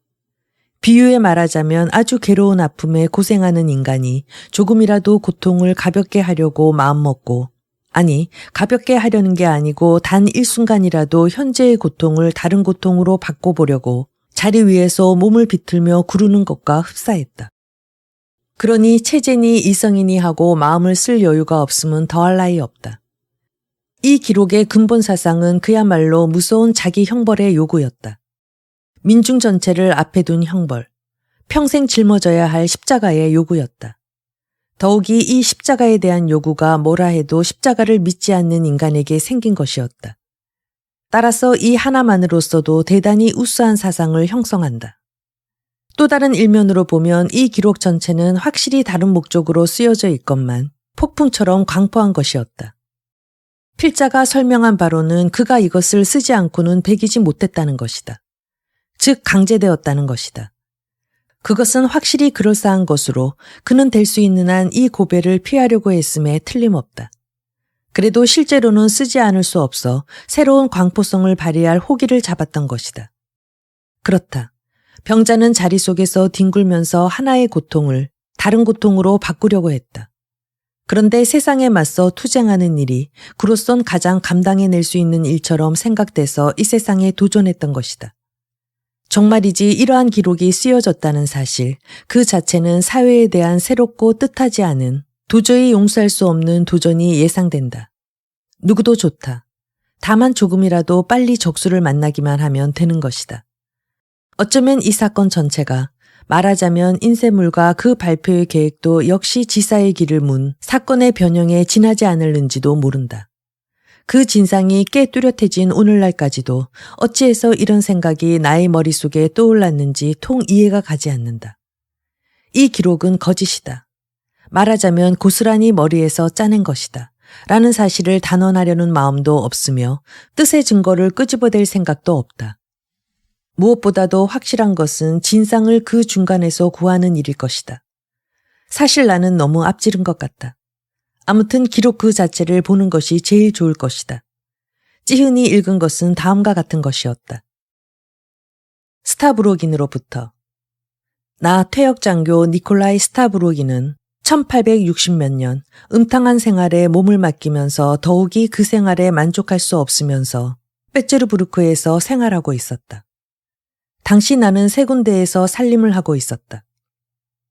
비유에 말하자면 아주 괴로운 아픔에 고생하는 인간이 조금이라도 고통을 가볍게 하려고 마음먹고, 아니 가볍게 하려는 게 아니고 단 일순간이라도 현재의 고통을 다른 고통으로 바꿔보려고 자리 위에서 몸을 비틀며 구르는 것과 흡사했다. 그러니 체제니 이성이니 하고 마음을 쓸 여유가 없음은 더할 나위 없다. 이 기록의 근본 사상은 그야말로 무서운 자기 형벌의 요구였다. 민중 전체를 앞에 둔 형벌, 평생 짊어져야 할 십자가의 요구였다. 더욱이 이 십자가에 대한 요구가 뭐라 해도 십자가를 믿지 않는 인간에게 생긴 것이었다. 따라서 이 하나만으로서도 대단히 우수한 사상을 형성한다. 또 다른 일면으로 보면 이 기록 전체는 확실히 다른 목적으로 쓰여져 있건만 폭풍처럼 광포한 것이었다. 필자가 설명한 바로는 그가 이것을 쓰지 않고는 배기지 못했다는 것이다. 즉 강제되었다는 것이다. 그것은 확실히 그럴싸한 것으로 그는 될 수 있는 한 이 고배를 피하려고 했음에 틀림없다. 그래도 실제로는 쓰지 않을 수 없어 새로운 광포성을 발휘할 호기를 잡았던 것이다. 그렇다. 병자는 자리 속에서 뒹굴면서 하나의 고통을 다른 고통으로 바꾸려고 했다. 그런데 세상에 맞서 투쟁하는 일이 그로선 가장 감당해낼 수 있는 일처럼 생각돼서 이 세상에 도전했던 것이다. 정말이지 이러한 기록이 쓰여졌다는 사실, 그 자체는 사회에 대한 새롭고 뜻하지 않은 도저히 용서할 수 없는 도전이 예상된다. 누구도 좋다. 다만 조금이라도 빨리 적수를 만나기만 하면 되는 것이다. 어쩌면 이 사건 전체가 말하자면 인쇄물과 그 발표의 계획도 역시 지사의 길을 문 사건의 변형에 지나지 않을는지도 모른다. 그 진상이 꽤 뚜렷해진 오늘날까지도 어찌해서 이런 생각이 나의 머릿속에 떠올랐는지 통 이해가 가지 않는다. 이 기록은 거짓이다. 말하자면 고스란히 머리에서 짜낸 것이다. 라는 사실을 단언하려는 마음도 없으며 뜻의 증거를 끄집어댈 생각도 없다. 무엇보다도 확실한 것은 진상을 그 중간에서 구하는 일일 것이다. 사실 나는 너무 앞지른 것 같다. 아무튼 기록 그 자체를 보는 것이 제일 좋을 것이다. 찌흔히 읽은 것은 다음과 같은 것이었다. 스타브로긴으로부터. 나 퇴역장교 니콜라이 스타브로긴은 1860몇 년 음탕한 생활에 몸을 맡기면서 더욱이 그 생활에 만족할 수 없으면서 빼츠르부르크에서 생활하고 있었다. 당시 나는 세 군데에서 살림을 하고 있었다.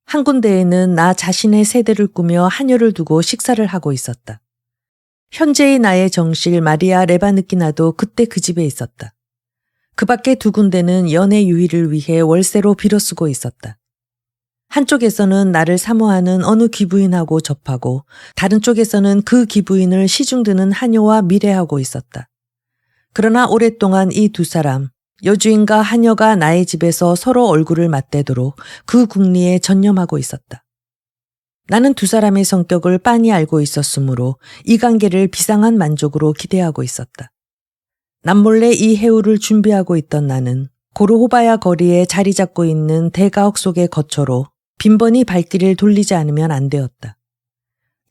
한 군데에는 나 자신의 세대를 꾸며 한여를 두고 식사를 하고 있었다. 현재의 나의 정실 마리아 레바느키나도 그때 그 집에 있었다. 그 밖에 두 군데는 연애 유희를 위해 월세로 빌어 쓰고 있었다. 한쪽에서는 나를 사모하는 어느 귀부인하고 접하고 다른 쪽에서는 그 귀부인을 시중드는 하녀와 미래하고 있었다. 그러나 오랫동안 이 두 사람, 여주인과 하녀가 나의 집에서 서로 얼굴을 맞대도록 그 궁리에 전념하고 있었다. 나는 두 사람의 성격을 빤히 알고 있었으므로 이 관계를 비상한 만족으로 기대하고 있었다. 남몰래 이 해우를 준비하고 있던 나는 고르호바야 거리에 자리 잡고 있는 대가옥 속의 거처로 빈번히 발길을 돌리지 않으면 안 되었다.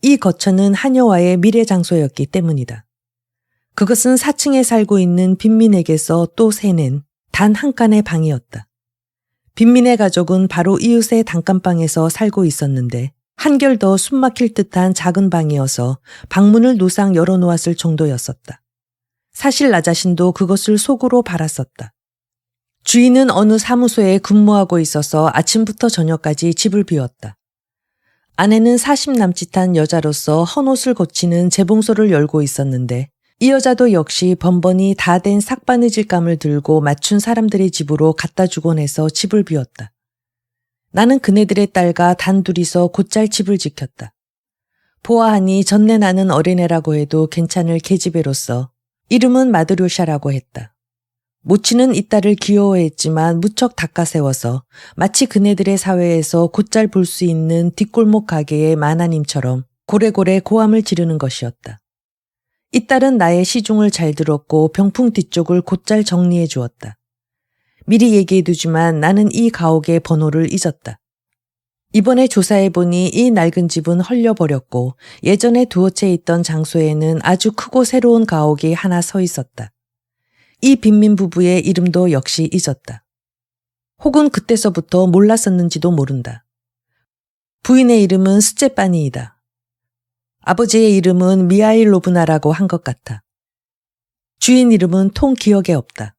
이 거처는 하녀와의 미래 장소였기 때문이다. 그것은 4층에 살고 있는 빈민에게서 또 세낸 단 한 칸의 방이었다. 빈민의 가족은 바로 이웃의 단칸방에서 살고 있었는데 한결 더 숨막힐 듯한 작은 방이어서 방문을 노상 열어놓았을 정도였었다. 사실 나 자신도 그것을 속으로 바랐었다. 주인은 어느 사무소에 근무하고 있어서 아침부터 저녁까지 집을 비웠다. 아내는 40 남짓한 여자로서 헌옷을 고치는 재봉소를 열고 있었는데 이 여자도 역시 번번이 다 된 삭바느질감을 들고 맞춘 사람들의 집으로 갖다 주곤 해서 집을 비웠다. 나는 그네들의 딸과 단둘이서 곧잘 집을 지켰다. 보아하니 전내 나는 어린애라고 해도 괜찮을 계집애로서 이름은 마드료샤라고 했다. 모치는 이 딸을 귀여워했지만 무척 닦아세워서 마치 그네들의 사회에서 곧잘 볼 수 있는 뒷골목 가게의 마나님처럼 고래고래 고함을 지르는 것이었다. 이 딸은 나의 시중을 잘 들었고 병풍 뒤쪽을 곧잘 정리해 주었다. 미리 얘기해두지만 나는 이 가옥의 번호를 잊었다. 이번에 조사해보니 이 낡은 집은 헐려버렸고 예전에 두어 채 있던 장소에는 아주 크고 새로운 가옥이 하나 서 있었다. 이 빈민 부부의 이름도 역시 잊었다. 혹은 그때서부터 몰랐었는지도 모른다. 부인의 이름은 스제빠니이다. 아버지의 이름은 미하일로브나라고 한 것 같아. 주인 이름은 통 기억에 없다.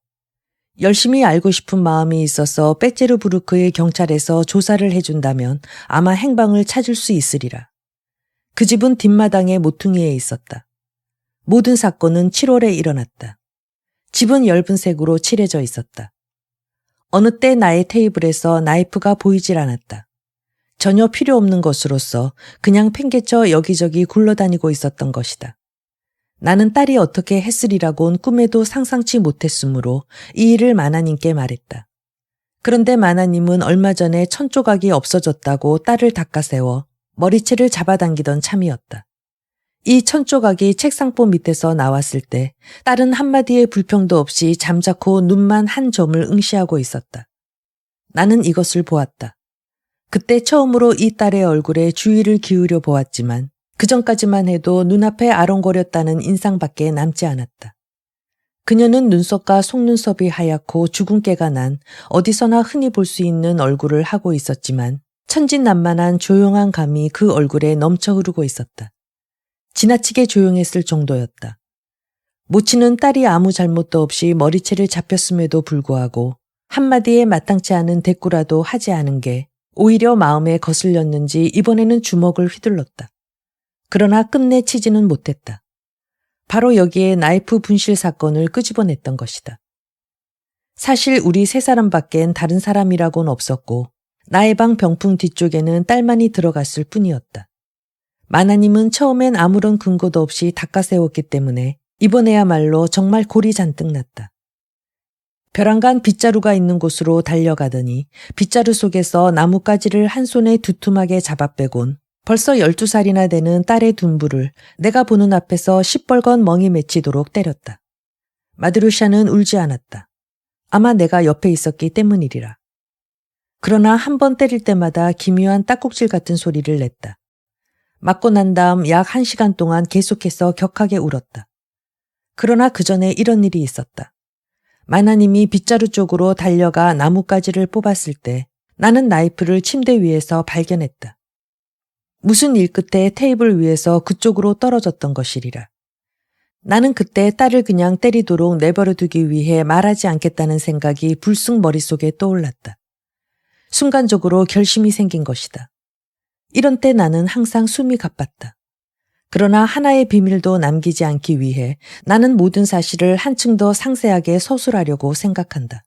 열심히 알고 싶은 마음이 있어서 빼제르부르크의 경찰에서 조사를 해준다면 아마 행방을 찾을 수 있으리라. 그 집은 뒷마당의 모퉁이에 있었다. 모든 사건은 7월에 일어났다. 집은 엷은 색으로 칠해져 있었다. 어느 때 나의 테이블에서 나이프가 보이질 않았다. 전혀 필요 없는 것으로서 그냥 팽개쳐 여기저기 굴러다니고 있었던 것이다. 나는 딸이 어떻게 했으리라곤 꿈에도 상상치 못했으므로 이 일을 마나님께 말했다. 그런데 마나님은 얼마 전에 천조각이 없어졌다고 딸을 닦아세워 머리채를 잡아당기던 참이었다. 이 천조각이 책상보 밑에서 나왔을 때 딸은 한마디의 불평도 없이 잠자코 눈만 한 점을 응시하고 있었다. 나는 이것을 보았다. 그때 처음으로 이 딸의 얼굴에 주의를 기울여 보았지만 그전까지만 해도 눈앞에 아롱거렸다는 인상밖에 남지 않았다. 그녀는 눈썹과 속눈썹이 하얗고 주근깨가 난 어디서나 흔히 볼 수 있는 얼굴을 하고 있었지만 천진난만한 조용한 감이 그 얼굴에 넘쳐 흐르고 있었다. 지나치게 조용했을 정도였다. 모치는 딸이 아무 잘못도 없이 머리채를 잡혔음에도 불구하고 한마디에 마땅치 않은 대꾸라도 하지 않은 게 오히려 마음에 거슬렸는지 이번에는 주먹을 휘둘렀다. 그러나 끝내 치지는 못했다. 바로 여기에 나이프 분실 사건을 끄집어냈던 것이다. 사실 우리 세 사람밖엔 다른 사람이라고는 없었고 나의 방 병풍 뒤쪽에는 딸만이 들어갔을 뿐이었다. 마나님은 처음엔 아무런 근거도 없이 닦아세웠기 때문에 이번에야말로 정말 골이 잔뜩 났다. 벼랑간 빗자루가 있는 곳으로 달려가더니 빗자루 속에서 나뭇가지를 한 손에 두툼하게 잡아빼곤 벌써 12살이나 되는 딸의 둔부를 내가 보는 앞에서 시뻘건 멍이 맺히도록 때렸다. 마드루샤는 울지 않았다. 아마 내가 옆에 있었기 때문이리라. 그러나 한 번 때릴 때마다 기묘한 딱꼭질 같은 소리를 냈다. 맞고 난 다음 약 1시간 동안 계속해서 격하게 울었다. 그러나 그 전에 이런 일이 있었다. 마나님이 빗자루 쪽으로 달려가 나뭇가지를 뽑았을 때 나는 나이프를 침대 위에서 발견했다. 무슨 일 끝에 테이블 위에서 그쪽으로 떨어졌던 것이리라. 나는 그때 딸을 그냥 때리도록 내버려두기 위해 말하지 않겠다는 생각이 불쑥 머릿속에 떠올랐다. 순간적으로 결심이 생긴 것이다. 이런 때 나는 항상 숨이 가빴다. 그러나 하나의 비밀도 남기지 않기 위해 나는 모든 사실을 한층 더 상세하게 서술하려고 생각한다.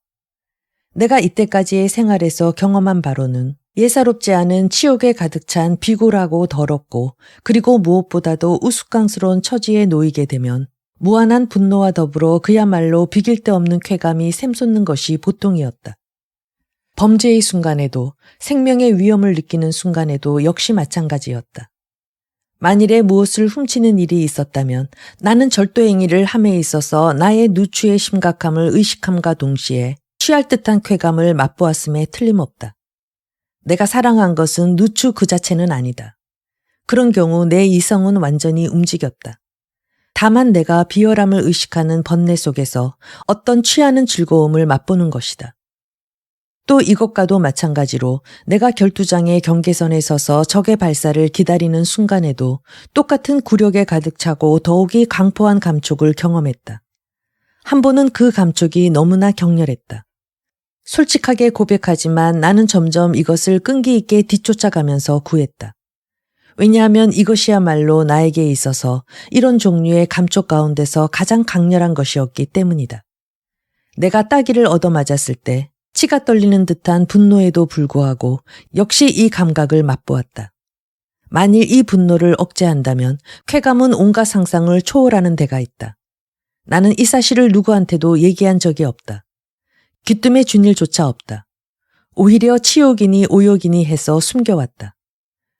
내가 이때까지의 생활에서 경험한 바로는 예사롭지 않은 치욕에 가득 찬 비굴하고 더럽고 그리고 무엇보다도 우스꽝스러운 처지에 놓이게 되면 무한한 분노와 더불어 그야말로 비길 데 없는 쾌감이 샘솟는 것이 보통이었다. 범죄의 순간에도 생명의 위험을 느끼는 순간에도 역시 마찬가지였다. 만일에 무엇을 훔치는 일이 있었다면 나는 절도행위를 함에 있어서 나의 누추의 심각함을 의식함과 동시에 취할 듯한 쾌감을 맛보았음에 틀림없다. 내가 사랑한 것은 누추 그 자체는 아니다. 그런 경우 내 이성은 완전히 움직였다. 다만 내가 비열함을 의식하는 번뇌 속에서 어떤 취하는 즐거움을 맛보는 것이다. 또 이것과도 마찬가지로 내가 결투장의 경계선에 서서 적의 발사를 기다리는 순간에도 똑같은 굴욕에 가득 차고 더욱이 강포한 감촉을 경험했다. 한 번은 그 감촉이 너무나 격렬했다. 솔직하게 고백하지만 나는 점점 이것을 끈기 있게 뒤쫓아가면서 구했다. 왜냐하면 이것이야말로 나에게 있어서 이런 종류의 감촉 가운데서 가장 강렬한 것이었기 때문이다. 내가 따기를 얻어맞았을 때 치가 떨리는 듯한 분노에도 불구하고 역시 이 감각을 맛보았다. 만일 이 분노를 억제한다면 쾌감은 온갖 상상을 초월하는 데가 있다. 나는 이 사실을 누구한테도 얘기한 적이 없다. 귀뜸에 준 일조차 없다. 오히려 치욕이니 오욕이니 해서 숨겨왔다.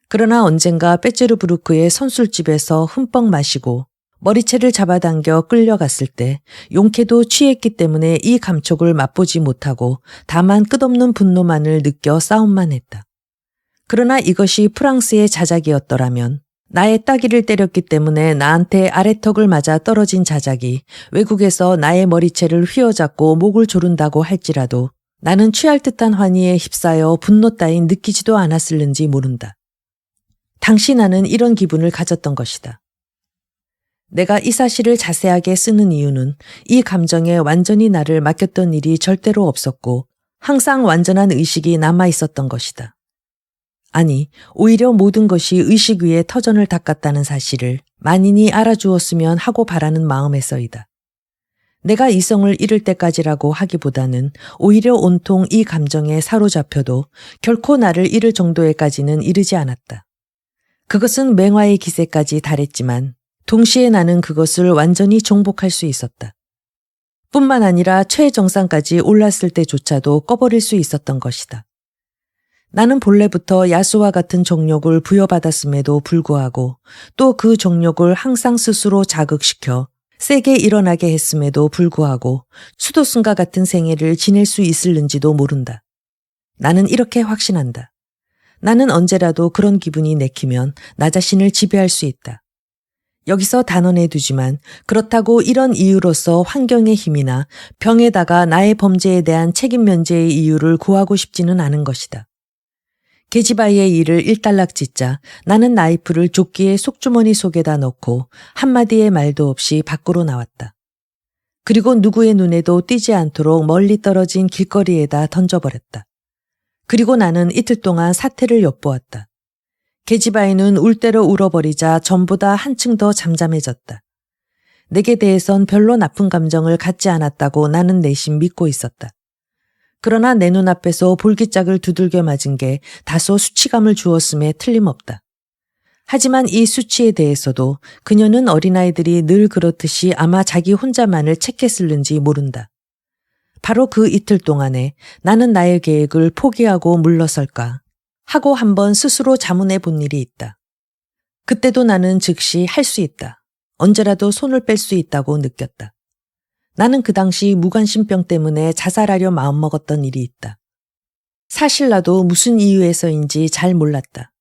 그러나 언젠가 빼제르부르크의 선술집에서 흠뻑 마시고 머리채를 잡아당겨 끌려갔을 때 용케도 취했기 때문에 이 감촉을 맛보지 못하고 다만 끝없는 분노만을 느껴 싸움만 했다. 그러나 이것이 프랑스의 자작이었더라면 나의 따귀를 때렸기 때문에 나한테 아래턱을 맞아 떨어진 자작이 외국에서 나의 머리채를 휘어잡고 목을 조른다고 할지라도 나는 취할 듯한 환희에 휩싸여 분노 따윈 느끼지도 않았을는지 모른다. 당시 나는 이런 기분을 가졌던 것이다. 내가 이 사실을 자세하게 쓰는 이유는 이 감정에 완전히 나를 맡겼던 일이 절대로 없었고 항상 완전한 의식이 남아 있었던 것이다. 아니, 오히려 모든 것이 의식 위에 터전을 닦았다는 사실을 만인이 알아주었으면 하고 바라는 마음에서이다. 내가 이성을 잃을 때까지라고 하기보다는 오히려 온통 이 감정에 사로잡혀도 결코 나를 잃을 정도에까지는 이르지 않았다. 그것은 맹화의 기세까지 달했지만 동시에 나는 그것을 완전히 정복할 수 있었다. 뿐만 아니라 최정상까지 올랐을 때조차도 꺼버릴 수 있었던 것이다. 나는 본래부터 야수와 같은 정욕을 부여받았음에도 불구하고 또 그 정욕을 항상 스스로 자극시켜 세게 일어나게 했음에도 불구하고 수도승과 같은 생애를 지낼 수 있을는지도 모른다. 나는 이렇게 확신한다. 나는 언제라도 그런 기분이 내키면 나 자신을 지배할 수 있다. 여기서 단언해 두지만 그렇다고 이런 이유로서 환경의 힘이나 병에다가 나의 범죄에 대한 책임 면제의 이유를 구하고 싶지는 않은 것이다. 계지바이의 일을 일단락 짓자 나는 나이프를 조끼의 속주머니 속에다 넣고 한마디의 말도 없이 밖으로 나왔다. 그리고 누구의 눈에도 띄지 않도록 멀리 떨어진 길거리에다 던져버렸다. 그리고 나는 이틀 동안 사태를 엿보았다. 계지바이는 울 대로 울어버리자 전보다 한층 더 잠잠해졌다. 내게 대해선 별로 나쁜 감정을 갖지 않았다고 나는 내심 믿고 있었다. 그러나 내 눈앞에서 볼기짝을 두들겨 맞은 게 다소 수치감을 주었음에 틀림없다. 하지만 이 수치에 대해서도 그녀는 어린아이들이 늘 그렇듯이 아마 자기 혼자만을 책했을는지 모른다. 바로 그 이틀 동안에 나는 나의 계획을 포기하고 물러설까 하고 한번 스스로 자문해 본 일이 있다. 그때도 나는 즉시 할 수 있다. 언제라도 손을 뺄 수 있다고 느꼈다. 나는 그 당시 무관심병 때문에 자살하려 마음먹었던 일이 있다. 사실 나도 무슨 이유에서인지 잘 몰랐다.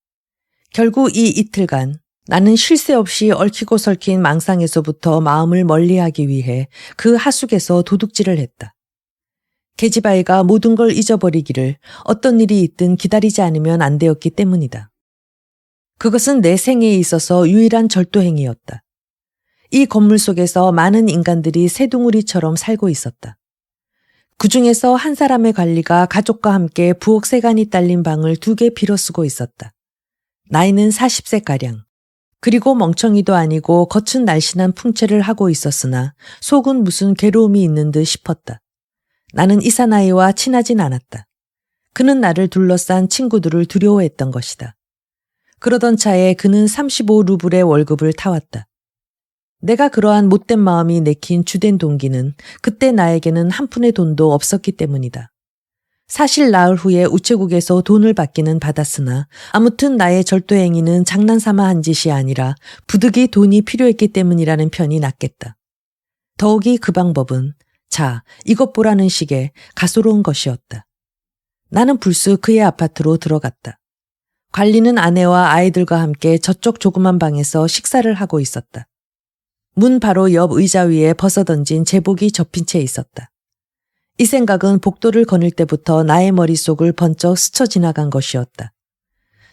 결국 이 이틀간 나는 쉴 새 없이 얽히고 설킨 망상에서부터 마음을 멀리하기 위해 그 하숙에서 도둑질을 했다. 계지바이가 모든 걸 잊어버리기를 어떤 일이 있든 기다리지 않으면 안 되었기 때문이다. 그것은 내 생애에 있어서 유일한 절도행위였다. 이 건물 속에서 많은 인간들이 새둥우리처럼 살고 있었다. 그 중에서 한 사람의 관리가 가족과 함께 부엌 세간이 딸린 방을 2개 빌어 쓰고 있었다. 나이는 40세가량. 그리고 멍청이도 아니고 겉은 날씬한 풍채를 하고 있었으나 속은 무슨 괴로움이 있는 듯 싶었다. 나는 이 사나이와 친하진 않았다. 그는 나를 둘러싼 친구들을 두려워했던 것이다. 그러던 차에 그는 35루블의 월급을 타왔다. 내가 그러한 못된 마음이 내킨 주된 동기는 그때 나에게는 한 푼의 돈도 없었기 때문이다. 사실 나흘 후에 우체국에서 돈을 받기는 받았으나 아무튼 나의 절도행위는 장난삼아 한 짓이 아니라 부득이 돈이 필요했기 때문이라는 편이 낫겠다. 더욱이 그 방법은 자, 이것 보라는 식의 가소로운 것이었다. 나는 불쑥 그의 아파트로 들어갔다. 관리는 아내와 아이들과 함께 저쪽 조그만 방에서 식사를 하고 있었다. 문 바로 옆 의자 위에 벗어던진 제복이 접힌 채 있었다. 이 생각은 복도를 거닐 때부터 나의 머릿속을 번쩍 스쳐 지나간 것이었다.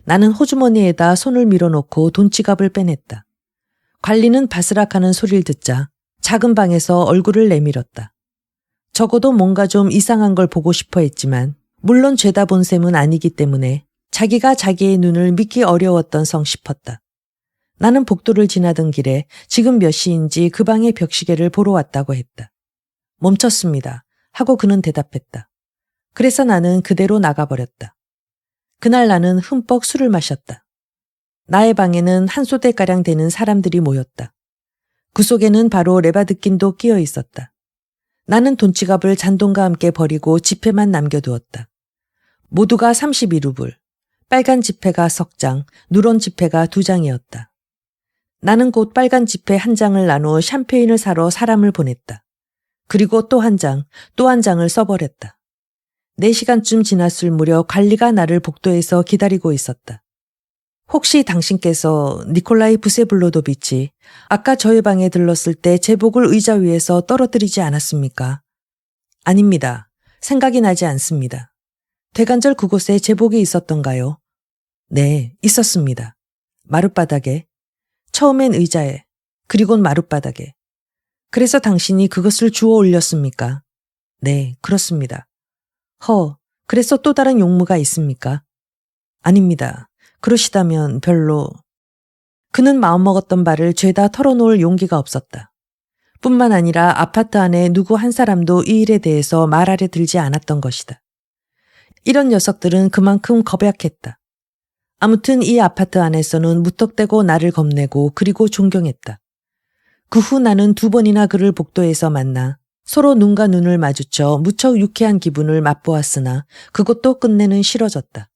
나는 호주머니에다 손을 밀어넣고 돈지갑을 빼냈다. 관리는 바스락하는 소리를 듣자 작은 방에서 얼굴을 내밀었다. 적어도 뭔가 좀 이상한 걸 보고 싶어 했지만 물론 죄다 본 셈은 아니기 때문에 자기가 자기의 눈을 믿기 어려웠던 성 싶었다. 나는 복도를 지나던 길에 지금 몇 시인지 그 방의 벽시계를 보러 왔다고 했다. 멈췄습니다. 하고 그는 대답했다. 그래서 나는 그대로 나가버렸다. 그날 나는 흠뻑 술을 마셨다. 나의 방에는 한 소대가량 되는 사람들이 모였다. 그 속에는 바로 레바드킨도 끼어 있었다. 나는 돈지갑을 잔돈과 함께 버리고 지폐만 남겨두었다. 모두가 32루블, 빨간 지폐가 석 장, 누런 지폐가 2장이었다. 나는 곧 빨간 지폐 1장을 나누어 샴페인을 사러 사람을 보냈다. 그리고 또 한 장을 써버렸다. 4시간쯤 지났을 무렵 관리가 나를 복도에서 기다리고 있었다. 혹시 당신께서 니콜라이 부세블로도비치 아까 저희 방에 들렀을 때 제복을 의자 위에서 떨어뜨리지 않았습니까? 아닙니다. 생각이 나지 않습니다. 대관절 그곳에 제복이 있었던가요? 네, 있었습니다. 마룻바닥에. 처음엔 의자에, 그리곤 마룻바닥에. 그래서 당신이 그것을 주워 올렸습니까? 네, 그렇습니다. 그래서 또 다른 용무가 있습니까? 아닙니다. 그러시다면 별로. 그는 마음먹었던 바를 죄다 털어놓을 용기가 없었다. 뿐만 아니라 아파트 안에 누구 한 사람도 이 일에 대해서 말하려 들지 않았던 것이다. 이런 녀석들은 그만큼 겁약했다. 아무튼 이 아파트 안에서는 무턱대고 나를 겁내고 그리고 존경했다. 그 후 나는 2번이나 그를 복도에서 만나 서로 눈과 눈을 마주쳐 무척 유쾌한 기분을 맛보았으나 그것도 끝내는 싫어졌다.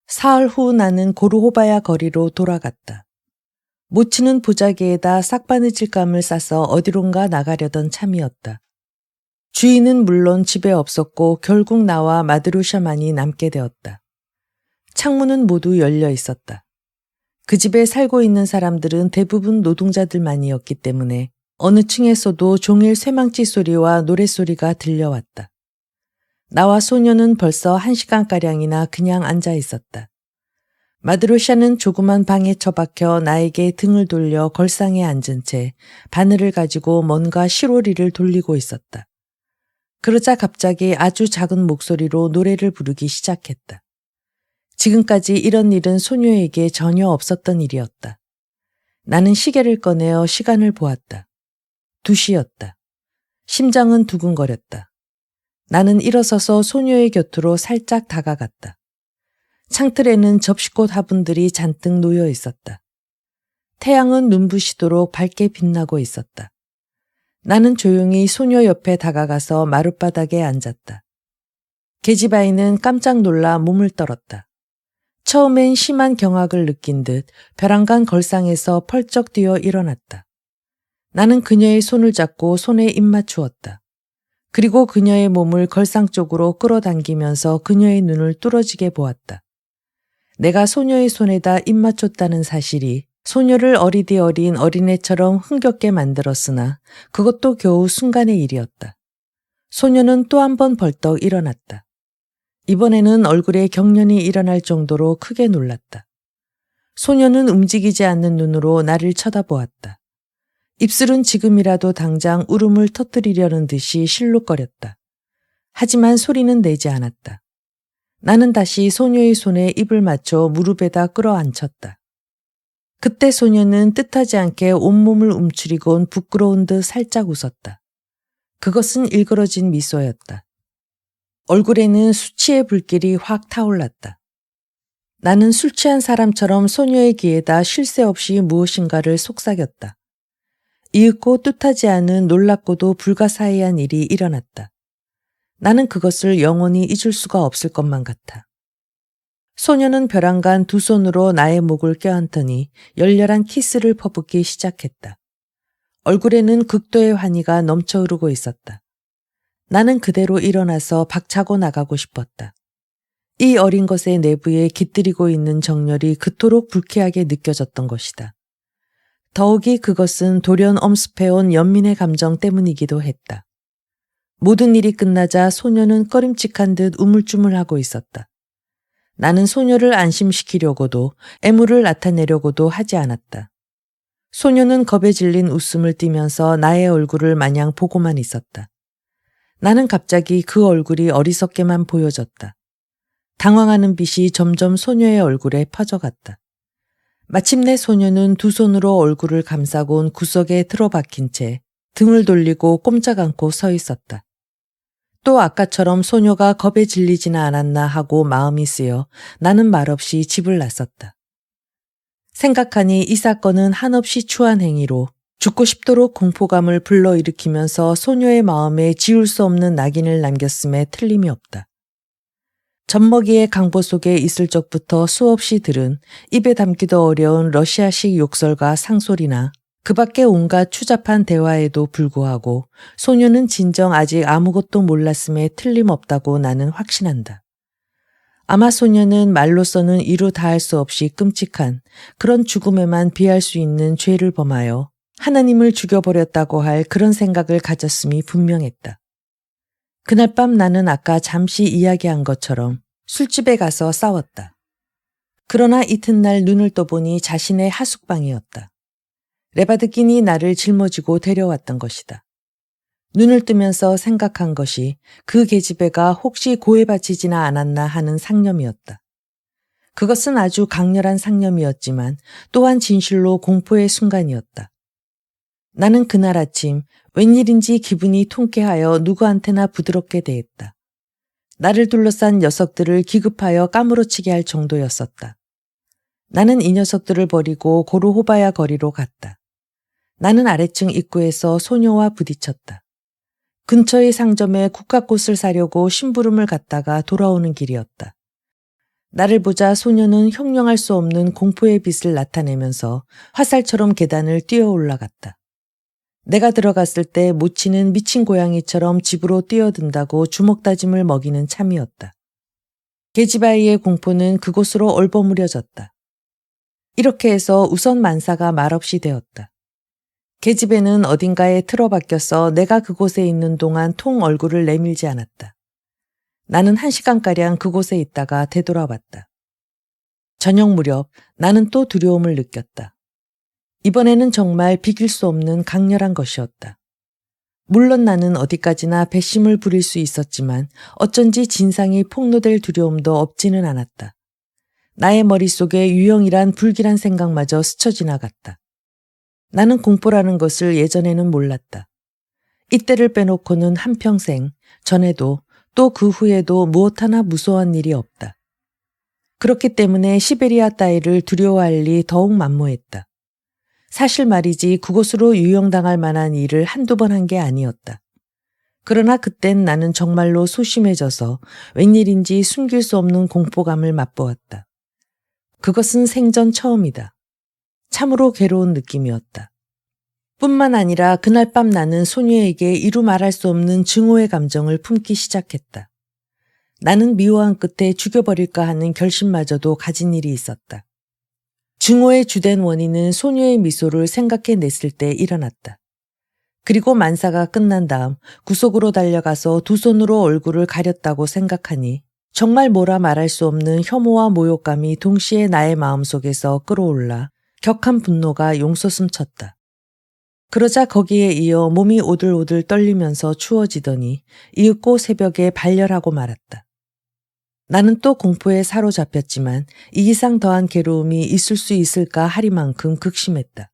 사흘 후 나는 고루호바야 거리로 돌아갔다. 모치는 보자기에다 싹바느질감을 싸서 어디론가 나가려던 참이었다. 주인은 물론 집에 없었고 결국 나와 마드루샤만이 남게 되었다. 창문은 모두 열려 있었다. 그 집에 살고 있는 사람들은 대부분 노동자들만이었기 때문에 어느 층에서도 종일 쇠망치 소리와 노랫소리가 들려왔다. 나와 소녀는 벌써 1시간가량이나 그냥 앉아 있었다. 마드루샤는 조그만 방에 처박혀 나에게 등을 돌려 걸상에 앉은 채 바늘을 가지고 뭔가 시로리를 돌리고 있었다. 그러자 갑자기 아주 작은 목소리로 노래를 부르기 시작했다. 지금까지 이런 일은 소녀에게 전혀 없었던 일이었다. 나는 시계를 꺼내어 시간을 보았다. 2시였다. 심장은 두근거렸다. 나는 일어서서 소녀의 곁으로 살짝 다가갔다. 창틀에는 접시꽃 화분들이 잔뜩 놓여 있었다. 태양은 눈부시도록 밝게 빛나고 있었다. 나는 조용히 소녀 옆에 다가가서 마룻바닥에 앉았다. 계집아이는 깜짝 놀라 몸을 떨었다. 처음엔 심한 경악을 느낀 듯 벼랑간 걸상에서 펄쩍 뛰어 일어났다. 나는 그녀의 손을 잡고 손에 입맞추었다. 그리고 그녀의 몸을 걸상 쪽으로 끌어당기면서 그녀의 눈을 뚫어지게 보았다. 내가 소녀의 손에다 입맞췄다는 사실이 소녀를 어리디 어린 어린애처럼 흥겹게 만들었으나 그것도 겨우 순간의 일이었다. 소녀는 또 한 번 벌떡 일어났다. 이번에는 얼굴에 경련이 일어날 정도로 크게 놀랐다. 소녀는 움직이지 않는 눈으로 나를 쳐다보았다. 입술은 지금이라도 당장 울음을 터뜨리려는 듯이 실룩거렸다. 하지만 소리는 내지 않았다. 나는 다시 소녀의 손에 입을 맞춰 무릎에다 끌어앉혔다. 그때 소녀는 뜻하지 않게 온몸을 움츠리곤 부끄러운 듯 살짝 웃었다. 그것은 일그러진 미소였다. 얼굴에는 수치의 불길이 확 타올랐다. 나는 술 취한 사람처럼 소녀의 귀에다 쉴 새 없이 무엇인가를 속삭였다. 이윽고 뜻하지 않은 놀랍고도 불가사의한 일이 일어났다. 나는 그것을 영원히 잊을 수가 없을 것만 같아. 소녀는 벼랑간 2 손으로 나의 목을 껴안더니 열렬한 키스를 퍼붓기 시작했다. 얼굴에는 극도의 환희가 넘쳐 흐르고 있었다. 나는 그대로 일어나서 박차고 나가고 싶었다. 이 어린 것의 내부에 깃들이고 있는 정열이 그토록 불쾌하게 느껴졌던 것이다. 더욱이 그것은 돌연 엄습해온 연민의 감정 때문이기도 했다. 모든 일이 끝나자 소녀는 꺼림칙한 듯 우물쭈물하고 있었다. 나는 소녀를 안심시키려고도 애무를 나타내려고도 하지 않았다. 소녀는 겁에 질린 웃음을 띠면서 나의 얼굴을 마냥 보고만 있었다. 나는 갑자기 그 얼굴이 어리석게만 보여졌다. 당황하는 빛이 점점 소녀의 얼굴에 퍼져갔다. 마침내 소녀는 2 손으로 얼굴을 감싸곤 구석에 틀어박힌 채 등을 돌리고 꼼짝 않고 서 있었다. 또 아까처럼 소녀가 겁에 질리지는 않았나 하고 마음이 쓰여 나는 말없이 집을 나섰다. 생각하니 이 사건은 한없이 추한 행위로 죽고 싶도록 공포감을 불러일으키면서 소녀의 마음에 지울 수 없는 낙인을 남겼음에 틀림이 없다. 젖먹이의 강보 속에 있을 적부터 수없이 들은 입에 담기도 어려운 러시아식 욕설과 상소리나 그 밖에 온갖 추잡한 대화에도 불구하고 소녀는 진정 아직 아무것도 몰랐음에 틀림없다고 나는 확신한다. 아마 소녀는 말로서는 이루 다할 수 없이 끔찍한 그런 죽음에만 비할 수 있는 죄를 범하여 하나님을 죽여버렸다고 할 그런 생각을 가졌음이 분명했다. 그날 밤 나는 아까 잠시 이야기한 것처럼 술집에 가서 싸웠다. 그러나 이튿날 눈을 떠보니 자신의 하숙방이었다. 레바드킨이 나를 짊어지고 데려왔던 것이다. 눈을 뜨면서 생각한 것이 그 계집애가 혹시 고해바치지나 않았나 하는 상념이었다. 그것은 아주 강렬한 상념이었지만 또한 진실로 공포의 순간이었다. 나는 그날 아침 웬일인지 기분이 통쾌하여 누구한테나 부드럽게 대했다. 나를 둘러싼 녀석들을 기급하여 까무러치게 할 정도였었다. 나는 이 녀석들을 버리고 고루호바야 거리로 갔다. 나는 아래층 입구에서 소녀와 부딪혔다. 근처의 상점에 국화꽃을 사려고 심부름을 갔다가 돌아오는 길이었다. 나를 보자 소녀는 형용할 수 없는 공포의 빛을 나타내면서 화살처럼 계단을 뛰어 올라갔다. 내가 들어갔을 때 모치는 미친 고양이처럼 집으로 뛰어든다고 주먹다짐을 먹이는 참이었다. 계집아이의 공포는 그곳으로 얼버무려졌다. 이렇게 해서 우선 만사가 말없이 되었다. 계집애는 어딘가에 틀어박혀서 내가 그곳에 있는 동안 통 얼굴을 내밀지 않았다. 나는 1시간가량 그곳에 있다가 되돌아왔다. 저녁 무렵 나는 또 두려움을 느꼈다. 이번에는 정말 비길 수 없는 강렬한 것이었다. 물론 나는 어디까지나 배심을 부릴 수 있었지만 어쩐지 진상이 폭로될 두려움도 없지는 않았다. 나의 머릿속에 유형이란 불길한 생각마저 스쳐 지나갔다. 나는 공포라는 것을 예전에는 몰랐다. 이때를 빼놓고는 한평생, 전에도 또 그 후에도 무엇 하나 무서운 일이 없다. 그렇기 때문에 시베리아 따위를 두려워할 리 더욱 만무했다. 사실 말이지 그곳으로 유영당할 만한 일을 한두 번 한 게 아니었다. 그러나 그땐 나는 정말로 소심해져서 웬일인지 숨길 수 없는 공포감을 맛보았다. 그것은 생전 처음이다. 참으로 괴로운 느낌이었다. 뿐만 아니라 그날 밤 나는 소녀에게 이루 말할 수 없는 증오의 감정을 품기 시작했다. 나는 미워한 끝에 죽여버릴까 하는 결심마저도 가진 일이 있었다. 증오의 주된 원인은 소녀의 미소를 생각해냈을 때 일어났다. 그리고 만사가 끝난 다음 구석으로 달려가서 두 손으로 얼굴을 가렸다고 생각하니 정말 뭐라 말할 수 없는 혐오와 모욕감이 동시에 나의 마음속에서 끌어올라 격한 분노가 용솟음쳤다. 그러자 거기에 이어 몸이 오들오들 떨리면서 추워지더니 이윽고 새벽에 발열하고 말았다. 나는 또 공포에 사로잡혔지만 이 이상 더한 괴로움이 있을 수 있을까 하리만큼 극심했다.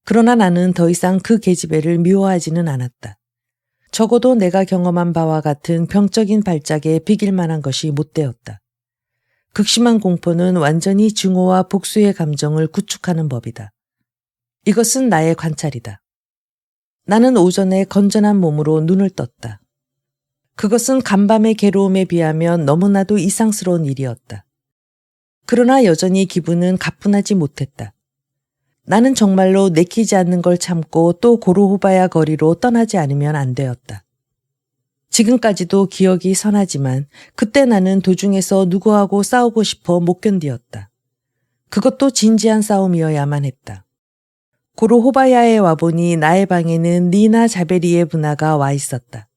그러나 나는 더 이상 그 계집애를 미워하지는 않았다. 적어도 내가 경험한 바와 같은 병적인 발작에 비길 만한 것이 못 되었다. 극심한 공포는 완전히 증오와 복수의 감정을 구축하는 법이다. 이것은 나의 관찰이다. 나는 오전에 건전한 몸으로 눈을 떴다. 그것은 간밤의 괴로움에 비하면 너무나도 이상스러운 일이었다. 그러나 여전히 기분은 가뿐하지 못했다. 나는 정말로 내키지 않는 걸 참고 또 고로호바야 거리로 떠나지 않으면 안 되었다. 지금까지도 기억이 선하지만 그때 나는 도중에서 누구하고 싸우고 싶어 못 견디었다. 그것도 진지한 싸움이어야만 했다. 고로호바야에 와보니 나의 방에는 니나 자베리의 분하가 와 있었다.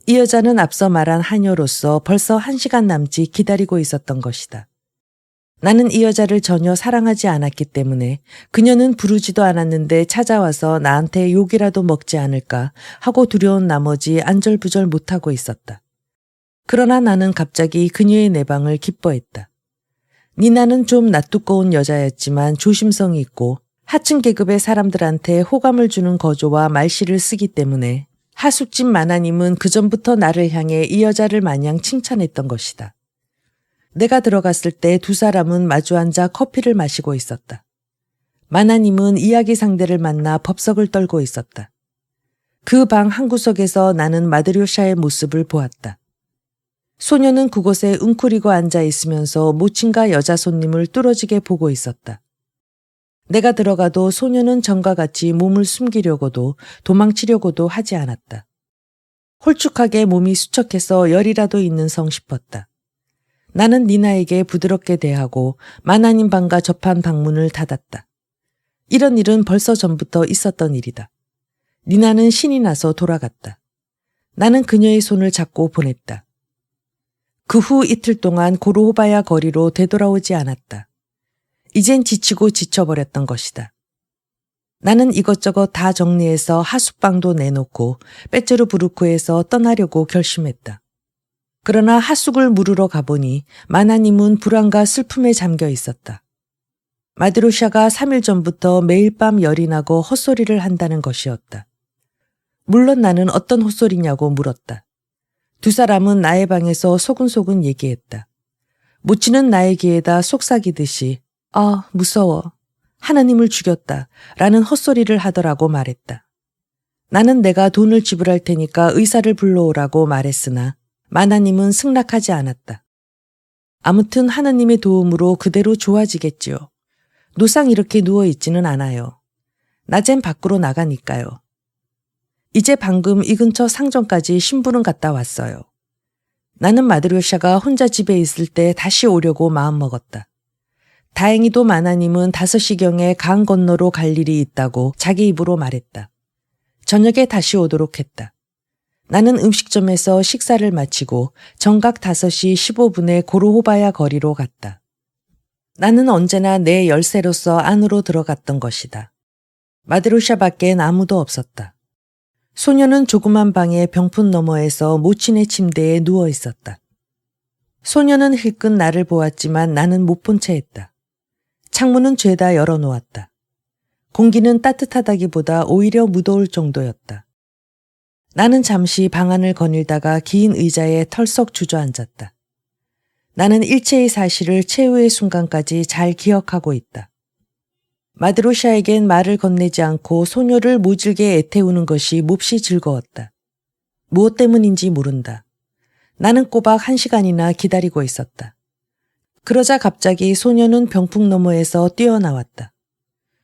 이 여자는 앞서 말한 하녀로서 벌써 1시간 남짓 기다리고 있었던 것이다. 나는 이 여자를 전혀 사랑하지 않았기 때문에 그녀는 부르지도 않았는데 찾아와서 나한테 욕이라도 먹지 않을까 하고 두려운 나머지 안절부절 못하고 있었다. 그러나 나는 갑자기 그녀의 내방을 기뻐했다. 니나는 좀 낯두꺼운 여자였지만 조심성이 있고 하층 계급의 사람들한테 호감을 주는 거조와 말씨를 쓰기 때문에 하숙집 마나님은 그전부터 나를 향해 이 여자를 마냥 칭찬했던 것이다. 내가 들어갔을 때 두 사람은 마주 앉아 커피를 마시고 있었다. 마나님은 이야기 상대를 만나 법석을 떨고 있었다. 그 방 한구석에서 나는 마드료샤의 모습을 보았다. 소녀는 그곳에 웅크리고 앉아 있으면서 모친과 여자 손님을 뚫어지게 보고 있었다. 내가 들어가도 소녀는 전과 같이 몸을 숨기려고도 도망치려고도 하지 않았다. 홀쭉하게 몸이 수척해서 열이라도 있는 성 싶었다. 나는 니나에게 부드럽게 대하고 마나님 방과 접한 방문을 닫았다. 이런 일은 벌써 전부터 있었던 일이다. 니나는 신이 나서 돌아갔다. 나는 그녀의 손을 잡고 보냈다. 그 후 이틀 동안 고로호바야 거리로 되돌아오지 않았다. 이젠 지치고 지쳐버렸던 것이다. 나는 이것저것 다 정리해서 하숙방도 내놓고 빼쩌르부르크에서 떠나려고 결심했다. 그러나 하숙을 물으러 가보니 마나님은 불안과 슬픔에 잠겨 있었다. 마드로샤가 3일 전부터 매일 밤 열이 나고 헛소리를 한다는 것이었다. 물론 나는 어떤 헛소리냐고 물었다. 두 사람은 나의 방에서 소근소근 얘기했다. 모치는 나의 귀에다 속삭이듯이 아, 무서워. 하나님을 죽였다 라는 헛소리를 하더라고 말했다. 나는 내가 돈을 지불할 테니까 의사를 불러오라고 말했으나 마나님은 승낙하지 않았다. 아무튼 하나님의 도움으로 그대로 좋아지겠지요. 노상 이렇게 누워있지는 않아요. 낮엔 밖으로 나가니까요. 이제 방금 이 근처 상점까지 심부름 갔다 왔어요. 나는 마드료샤가 혼자 집에 있을 때 다시 오려고 마음먹었다. 다행히도 마나님은 5시경에 강 건너로 갈 일이 있다고 자기 입으로 말했다. 저녁에 다시 오도록 했다. 나는 음식점에서 식사를 마치고 정각 5시 15분에 고로호바야 거리로 갔다. 나는 언제나 내 열쇠로서 안으로 들어갔던 것이다. 마드로샤 밖엔 아무도 없었다. 소녀는 조그만 방의 병풍 너머에서 모친의 침대에 누워 있었다. 소녀는 힐끗 나를 보았지만 나는 못 본 채 했다. 창문은 죄다 열어놓았다. 공기는 따뜻하다기보다 오히려 무더울 정도였다. 나는 잠시 방안을 거닐다가 긴 의자에 털썩 주저앉았다. 나는 일체의 사실을 최후의 순간까지 잘 기억하고 있다. 마드로샤에겐 말을 건네지 않고 소녀를 모질게 애태우는 것이 몹시 즐거웠다. 무엇 때문인지 모른다. 나는 꼬박 1시간이나 기다리고 있었다. 그러자 갑자기 소녀는 병풍 너머에서 뛰어나왔다.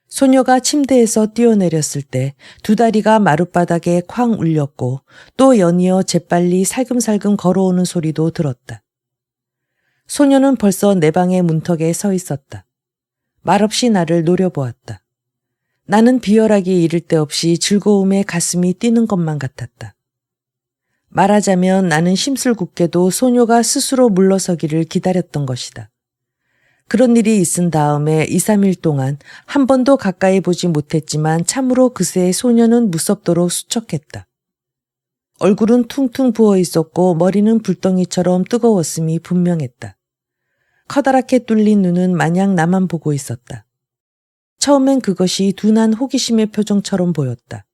소녀가 침대에서 뛰어내렸을 때 2다리가 마룻바닥에 쾅 울렸고 또 연이어 재빨리 살금살금 걸어오는 소리도 들었다. 소녀는 벌써 내 방의 문턱에 서 있었다. 말없이 나를 노려보았다. 나는 비열하기 이를 데 없이 즐거움에 가슴이 뛰는 것만 같았다. 말하자면 나는 심술궂게도 소녀가 스스로 물러서기를 기다렸던 것이다. 그런 일이 있은 다음에 2, 3일 동안 한 번도 가까이 보지 못했지만 참으로 그새 소녀는 무섭도록 수척했다. 얼굴은 퉁퉁 부어 있었고 머리는 불덩이처럼 뜨거웠음이 분명했다. 커다랗게 뚫린 눈은 마냥 나만 보고 있었다. 처음엔 그것이 둔한 호기심의 표정처럼 보였다.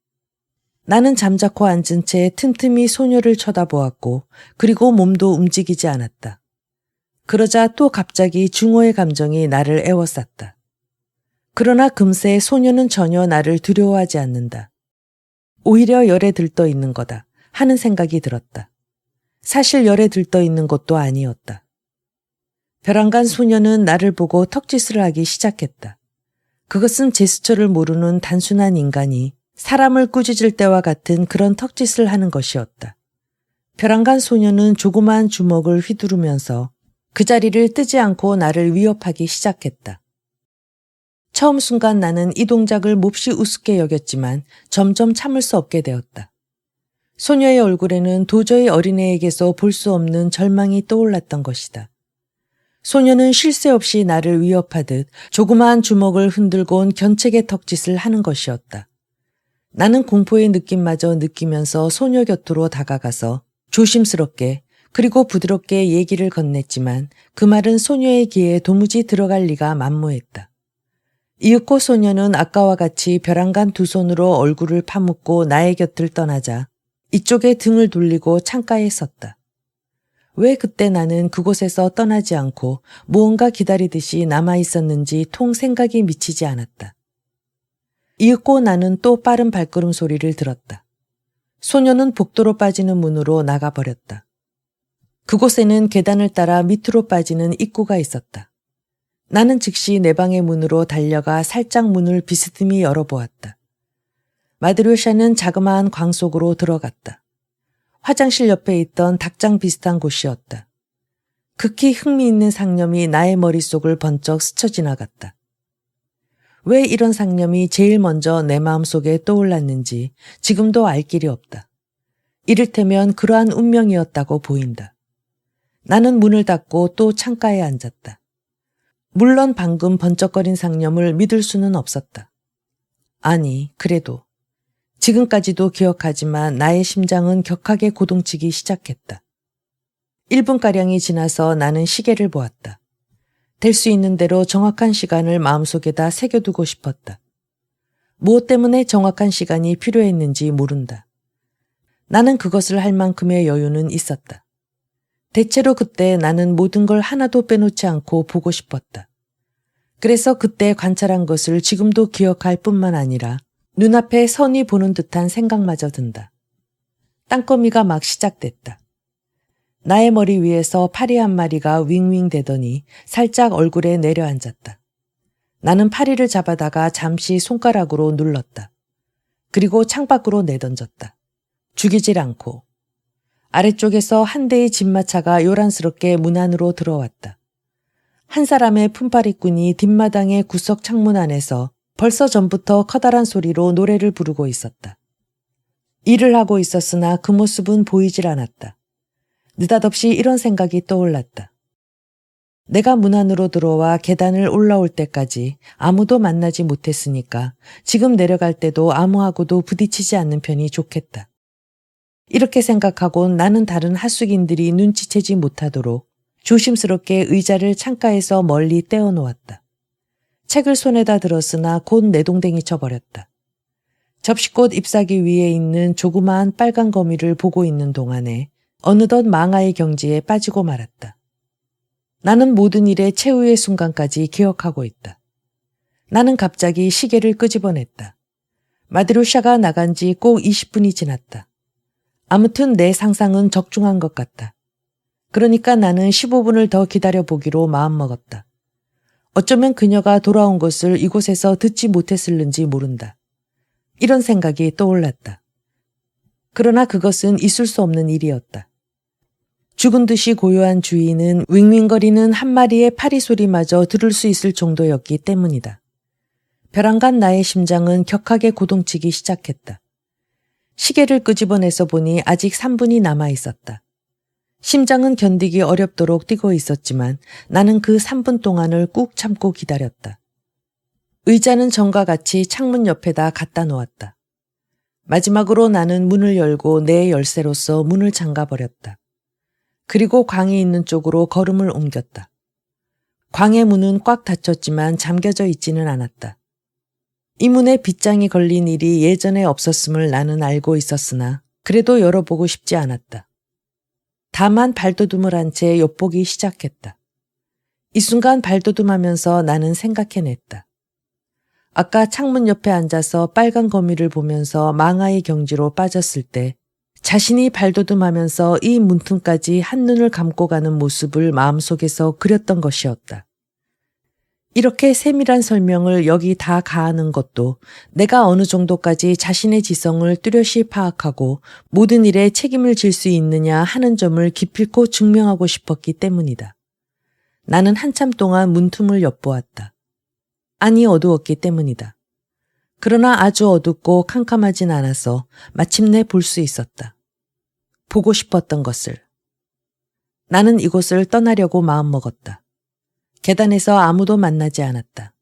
나는 잠자코 앉은 채 틈틈이 소녀를 쳐다보았고 그리고 몸도 움직이지 않았다. 그러자 또 갑자기 중호의 감정이 나를 에워쌌다. 그러나 금세 소녀는 전혀 나를 두려워하지 않는다. 오히려 열에 들떠 있는 거다 하는 생각이 들었다. 사실 열에 들떠 있는 것도 아니었다. 벼랑간 소녀는 나를 보고 턱짓을 하기 시작했다. 그것은 제스처를 모르는 단순한 인간이 사람을 꾸짖을 때와 같은 그런 턱짓을 하는 것이었다. 벼랑간 소녀는 조그마한 주먹을 휘두르면서 그 자리를 뜨지 않고 나를 위협하기 시작했다. 처음 순간 나는 이 동작을 몹시 우습게 여겼지만 점점 참을 수 없게 되었다. 소녀의 얼굴에는 도저히 어린애에게서 볼 수 없는 절망이 떠올랐던 것이다. 소녀는 쉴 새 없이 나를 위협하듯 조그마한 주먹을 흔들곤 견책의 턱짓을 하는 것이었다. 나는 공포의 느낌마저 느끼면서 소녀 곁으로 다가가서 조심스럽게 그리고 부드럽게 얘기를 건넸지만 그 말은 소녀의 귀에 도무지 들어갈 리가 만무했다. 이윽고 소녀는 아까와 같이 벼랑간 2 손으로 얼굴을 파묻고 나의 곁을 떠나자 이쪽에 등을 돌리고 창가에 섰다. 왜 그때 나는 그곳에서 떠나지 않고 무언가 기다리듯이 남아있었는지 통 생각이 미치지 않았다. 이윽고 나는 또 빠른 발걸음 소리를 들었다. 소녀는 복도로 빠지는 문으로 나가버렸다. 그곳에는 계단을 따라 밑으로 빠지는 입구가 있었다. 나는 즉시 내 방의 문으로 달려가 살짝 문을 비스듬히 열어보았다. 마드료샤는 자그마한 광 속으로 들어갔다. 화장실 옆에 있던 닭장 비슷한 곳이었다. 극히 흥미있는 상념이 나의 머릿속을 번쩍 스쳐 지나갔다. 왜 이런 상념이 제일 먼저 내 마음속에 떠올랐는지 지금도 알 길이 없다. 이를테면 그러한 운명이었다고 보인다. 나는 문을 닫고 또 창가에 앉았다. 물론 방금 번쩍거린 상념을 믿을 수는 없었다. 아니, 그래도 지금까지도 기억하지만 나의 심장은 격하게 고동치기 시작했다. 1분가량이 지나서 나는 시계를 보았다. 될 수 있는 대로 정확한 시간을 마음속에다 새겨두고 싶었다. 무엇 때문에 정확한 시간이 필요했는지 모른다. 나는 그것을 할 만큼의 여유는 있었다. 대체로 그때 나는 모든 걸 하나도 빼놓지 않고 보고 싶었다. 그래서 그때 관찰한 것을 지금도 기억할 뿐만 아니라 눈앞에 선이 보는 듯한 생각마저 든다. 땅거미가 막 시작됐다. 나의 머리 위에서 파리 한 마리가 윙윙 대더니 살짝 얼굴에 내려앉았다. 나는 파리를 잡아다가 잠시 손가락으로 눌렀다. 그리고 창밖으로 내던졌다. 죽이질 않고. 아래쪽에서 한 대의 집마차가 요란스럽게 문 안으로 들어왔다. 한 사람의 품팔이꾼이 뒷마당의 구석 창문 안에서 벌써 전부터 커다란 소리로 노래를 부르고 있었다. 일을 하고 있었으나 그 모습은 보이질 않았다. 느닷없이 이런 생각이 떠올랐다. 내가 문 안으로 들어와 계단을 올라올 때까지 아무도 만나지 못했으니까 지금 내려갈 때도 아무하고도 부딪히지 않는 편이 좋겠다. 이렇게 생각하곤 나는 다른 하숙인들이 눈치채지 못하도록 조심스럽게 의자를 창가에서 멀리 떼어놓았다. 책을 손에다 들었으나 곧 내동댕이 쳐버렸다. 접시꽃 잎사귀 위에 있는 조그마한 빨간 거미를 보고 있는 동안에 어느덧 망아의 경지에 빠지고 말았다. 나는 모든 일의 최후의 순간까지 기억하고 있다. 나는 갑자기 시계를 끄집어냈다. 마드로샤가 나간 지 꼭 20분이 지났다. 아무튼 내 상상은 적중한 것 같다. 그러니까 나는 15분을 더 기다려보기로 마음먹었다. 어쩌면 그녀가 돌아온 것을 이곳에서 듣지 못했을는지 모른다. 이런 생각이 떠올랐다. 그러나 그것은 있을 수 없는 일이었다. 죽은 듯이 고요한 주위는 윙윙거리는 한 마리의 파리 소리마저 들을 수 있을 정도였기 때문이다. 벼랑간 나의 심장은 격하게 고동치기 시작했다. 시계를 끄집어내서 보니 아직 3분이 남아 있었다. 심장은 견디기 어렵도록 뛰고 있었지만 나는 그 3분 동안을 꾹 참고 기다렸다. 의자는 전과 같이 창문 옆에다 갖다 놓았다. 마지막으로 나는 문을 열고 내 열쇠로서 문을 잠가버렸다. 그리고 광이 있는 쪽으로 걸음을 옮겼다. 광의 문은 꽉 닫혔지만 잠겨져 있지는 않았다. 이 문에 빗장이 걸린 일이 예전에 없었음을 나는 알고 있었으나 그래도 열어보고 싶지 않았다. 다만 발돋움을 한 채 엿보기 시작했다. 이 순간 발돋움하면서 나는 생각해냈다. 아까 창문 옆에 앉아서 빨간 거미를 보면서 망아의 경지로 빠졌을 때 자신이 발돋움하면서 이 문틈까지 한눈을 감고 가는 모습을 마음속에서 그렸던 것이었다. 이렇게 세밀한 설명을 여기 다 가하는 것도 내가 어느 정도까지 자신의 지성을 뚜렷이 파악하고 모든 일에 책임을 질 수 있느냐 하는 점을 기필코 증명하고 싶었기 때문이다. 나는 한참 동안 문틈을 엿보았다. 아니 어두웠기 때문이다. 그러나 아주 어둡고 캄캄하진 않아서 마침내 볼 수 있었다. 보고 싶었던 것을. 나는 이곳을 떠나려고 마음먹었다. 계단에서 아무도 만나지 않았다.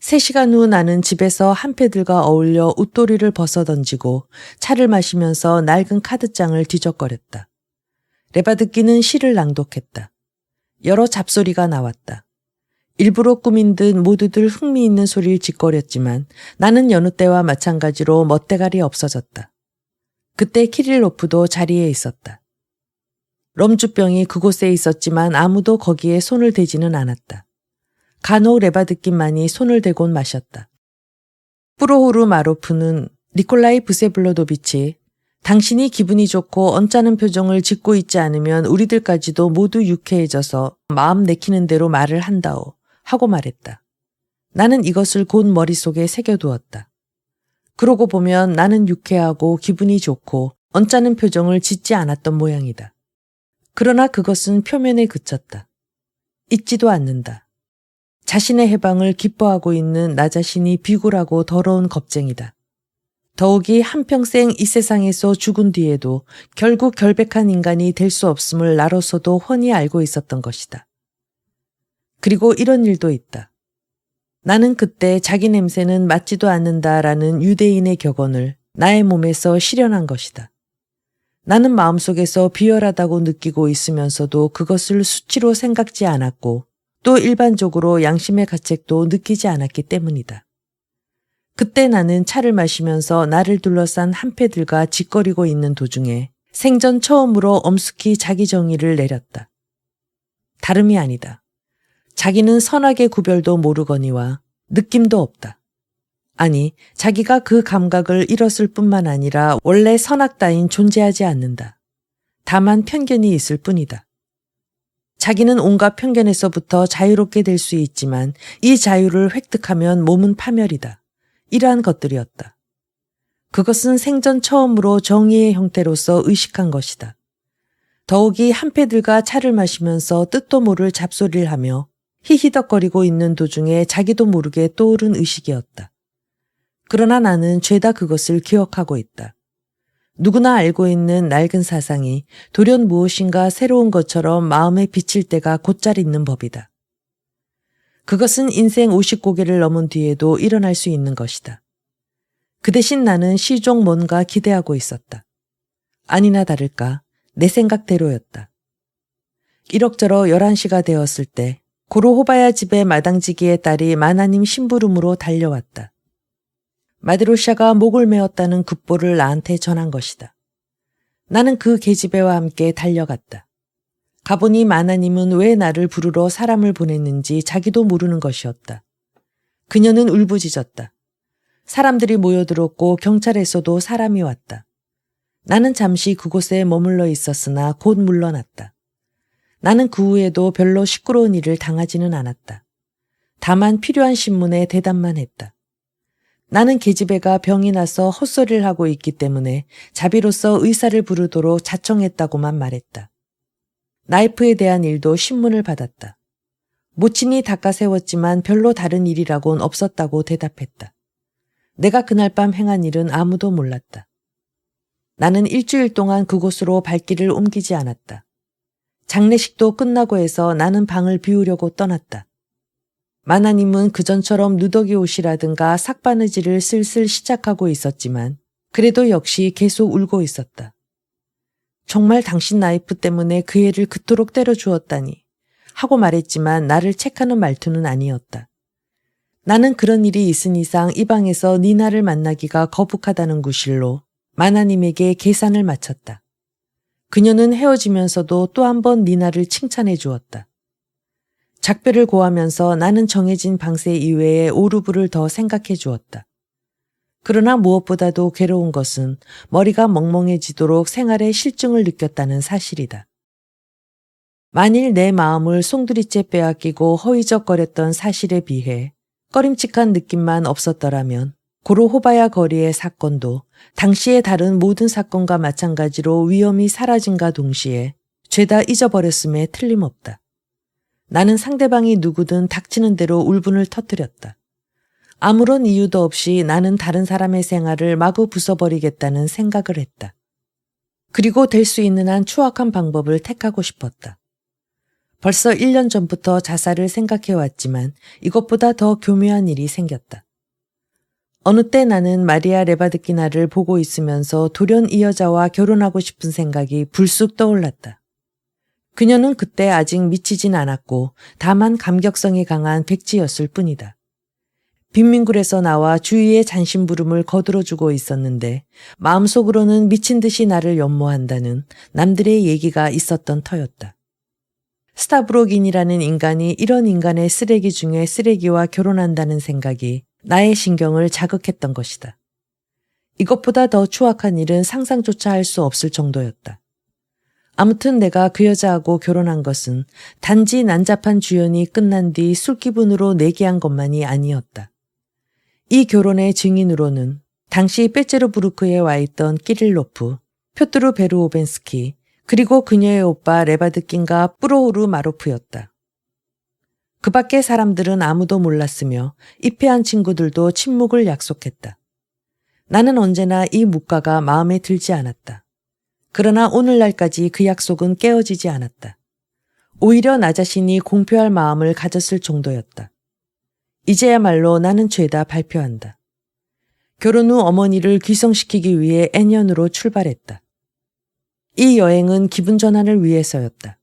3시간 후 나는 집에서 한패들과 어울려 웃도리를 벗어던지고 차를 마시면서 낡은 카드장을 뒤적거렸다. 레바드끼는 시를 낭독했다. 여러 잡소리가 나왔다. 일부러 꾸민 듯 모두들 흥미있는 소리를 짓거렸지만 나는 여느 때와 마찬가지로 멋대가리 없어졌다. 그때 키릴로프도 자리에 있었다. 럼주병이 그곳에 있었지만 아무도 거기에 손을 대지는 않았다. 간혹 레바드킨만이 손을 대곤 마셨다. 프로호르 마로프는 니콜라이 부세블로도비치, 당신이 기분이 좋고 언짢은 표정을 짓고 있지 않으면 우리들까지도 모두 유쾌해져서 마음 내키는 대로 말을 한다오 하고 말했다. 나는 이것을 곧 머릿속에 새겨두었다. 그러고 보면 나는 유쾌하고 기분이 좋고 언짢은 표정을 짓지 않았던 모양이다. 그러나 그것은 표면에 그쳤다. 잊지도 않는다. 자신의 해방을 기뻐하고 있는 나 자신이 비굴하고 더러운 겁쟁이다. 더욱이 한평생 이 세상에서 죽은 뒤에도 결국 결백한 인간이 될 수 없음을 나로서도 훤히 알고 있었던 것이다. 그리고 이런 일도 있다. 나는 그때 자기 냄새는 맡지도 않는다라는 유대인의 격언을 나의 몸에서 실현한 것이다. 나는 마음속에서 비열하다고 느끼고 있으면서도 그것을 수치로 생각지 않았고 또 일반적으로 양심의 가책도 느끼지 않았기 때문이다. 그때 나는 차를 마시면서 나를 둘러싼 한패들과 짓거리고 있는 도중에 생전 처음으로 엄숙히 자기 정의를 내렸다. 다름이 아니다. 자기는 선악의 구별도 모르거니와 느낌도 없다. 아니, 자기가 그 감각을 잃었을 뿐만 아니라 원래 선악 따윈 존재하지 않는다. 다만 편견이 있을 뿐이다. 자기는 온갖 편견에서부터 자유롭게 될 수 있지만 이 자유를 획득하면 몸은 파멸이다. 이러한 것들이었다. 그것은 생전 처음으로 정의의 형태로서 의식한 것이다. 더욱이 한패들과 차를 마시면서 뜻도 모를 잡소리를 하며 히히덕거리고 있는 도중에 자기도 모르게 떠오른 의식이었다. 그러나 나는 죄다 그것을 기억하고 있다. 누구나 알고 있는 낡은 사상이 돌연 무엇인가 새로운 것처럼 마음에 비칠 때가 곧잘 있는 법이다. 그것은 인생 50고개를 넘은 뒤에도 일어날 수 있는 것이다. 그 대신 나는 시종 뭔가 기대하고 있었다. 아니나 다를까 내 생각대로였다. 이럭저럭 11시가 되었을 때 고로호바야 집의 마당지기의 딸이 마나님 심부름으로 달려왔다. 마드로샤가 목을 메었다는 급보를 나한테 전한 것이다. 나는 그 계집애와 함께 달려갔다. 가보니 마나님은 왜 나를 부르러 사람을 보냈는지 자기도 모르는 것이었다. 그녀는 울부짖었다. 사람들이 모여들었고 경찰에서도 사람이 왔다. 나는 잠시 그곳에 머물러 있었으나 곧 물러났다. 나는 그 후에도 별로 시끄러운 일을 당하지는 않았다. 다만 필요한 신문에 대답만 했다. 나는 계집애가 병이 나서 헛소리를 하고 있기 때문에 자비로서 의사를 부르도록 자청했다고만 말했다. 나이프에 대한 일도 신문을 받았다. 모친이 닦아 세웠지만 별로 다른 일이라곤 없었다고 대답했다. 내가 그날 밤 행한 일은 아무도 몰랐다. 나는 일주일 동안 그곳으로 발길을 옮기지 않았다. 장례식도 끝나고 해서 나는 방을 비우려고 떠났다. 마나님은 그전처럼 누더기 옷이라든가 삭바느질을 슬슬 시작하고 있었지만 그래도 역시 계속 울고 있었다. 정말 당신 나이프 때문에 그 애를 그토록 때려주었다니 하고 말했지만 나를 책하는 말투는 아니었다. 나는 그런 일이 있은 이상 이 방에서 니나를 만나기가 거북하다는 구실로 마나님에게 계산을 마쳤다. 그녀는 헤어지면서도 또 한 번 니나를 칭찬해 주었다. 작별을 고하면서 나는 정해진 방세 이외에 오르브를 더 생각해 주었다. 그러나 무엇보다도 괴로운 것은 머리가 멍멍해지도록 생활에 실증을 느꼈다는 사실이다. 만일 내 마음을 송두리째 빼앗기고 허위적거렸던 사실에 비해 꺼림칙한 느낌만 없었더라면 고로호바야 거리의 사건도 당시의 다른 모든 사건과 마찬가지로 위험이 사라진과 동시에 죄다 잊어버렸음에 틀림없다. 나는 상대방이 누구든 닥치는 대로 울분을 터뜨렸다. 아무런 이유도 없이 나는 다른 사람의 생활을 마구 부숴버리겠다는 생각을 했다. 그리고 될 수 있는 한 추악한 방법을 택하고 싶었다. 벌써 1년 전부터 자살을 생각해왔지만 이것보다 더 교묘한 일이 생겼다. 어느 때 나는 마리아 레바드키나를 보고 있으면서 돌연 이 여자와 결혼하고 싶은 생각이 불쑥 떠올랐다. 그녀는 그때 아직 미치진 않았고 다만 감격성이 강한 백지였을 뿐이다. 빈민굴에서 나와 주위의 잔심부름을 거들어주고 있었는데 마음속으로는 미친 듯이 나를 연모한다는 남들의 얘기가 있었던 터였다. 스타브로긴이라는 인간이 이런 인간의 쓰레기 중에 쓰레기와 결혼한다는 생각이 나의 신경을 자극했던 것이다. 이것보다 더 추악한 일은 상상조차 할 수 없을 정도였다. 아무튼 내가 그 여자하고 결혼한 것은 단지 난잡한 주연이 끝난 뒤 술기분으로 내기한 것만이 아니었다. 이 결혼의 증인으로는 당시 페체르부르크에 와 있던 끼릴로프, 표트르 베르오벤스키, 그리고 그녀의 오빠 레바드킨과 뿌로우르 마로프였다. 그 밖의 사람들은 아무도 몰랐으며 입회한 친구들도 침묵을 약속했다. 나는 언제나 이 묵가가 마음에 들지 않았다. 그러나 오늘날까지 그 약속은 깨어지지 않았다. 오히려 나 자신이 공표할 마음을 가졌을 정도였다. 이제야말로 나는 죄다 발표한다. 결혼 후 어머니를 귀성시키기 위해 애년으로 출발했다. 이 여행은 기분 전환을 위해서였다.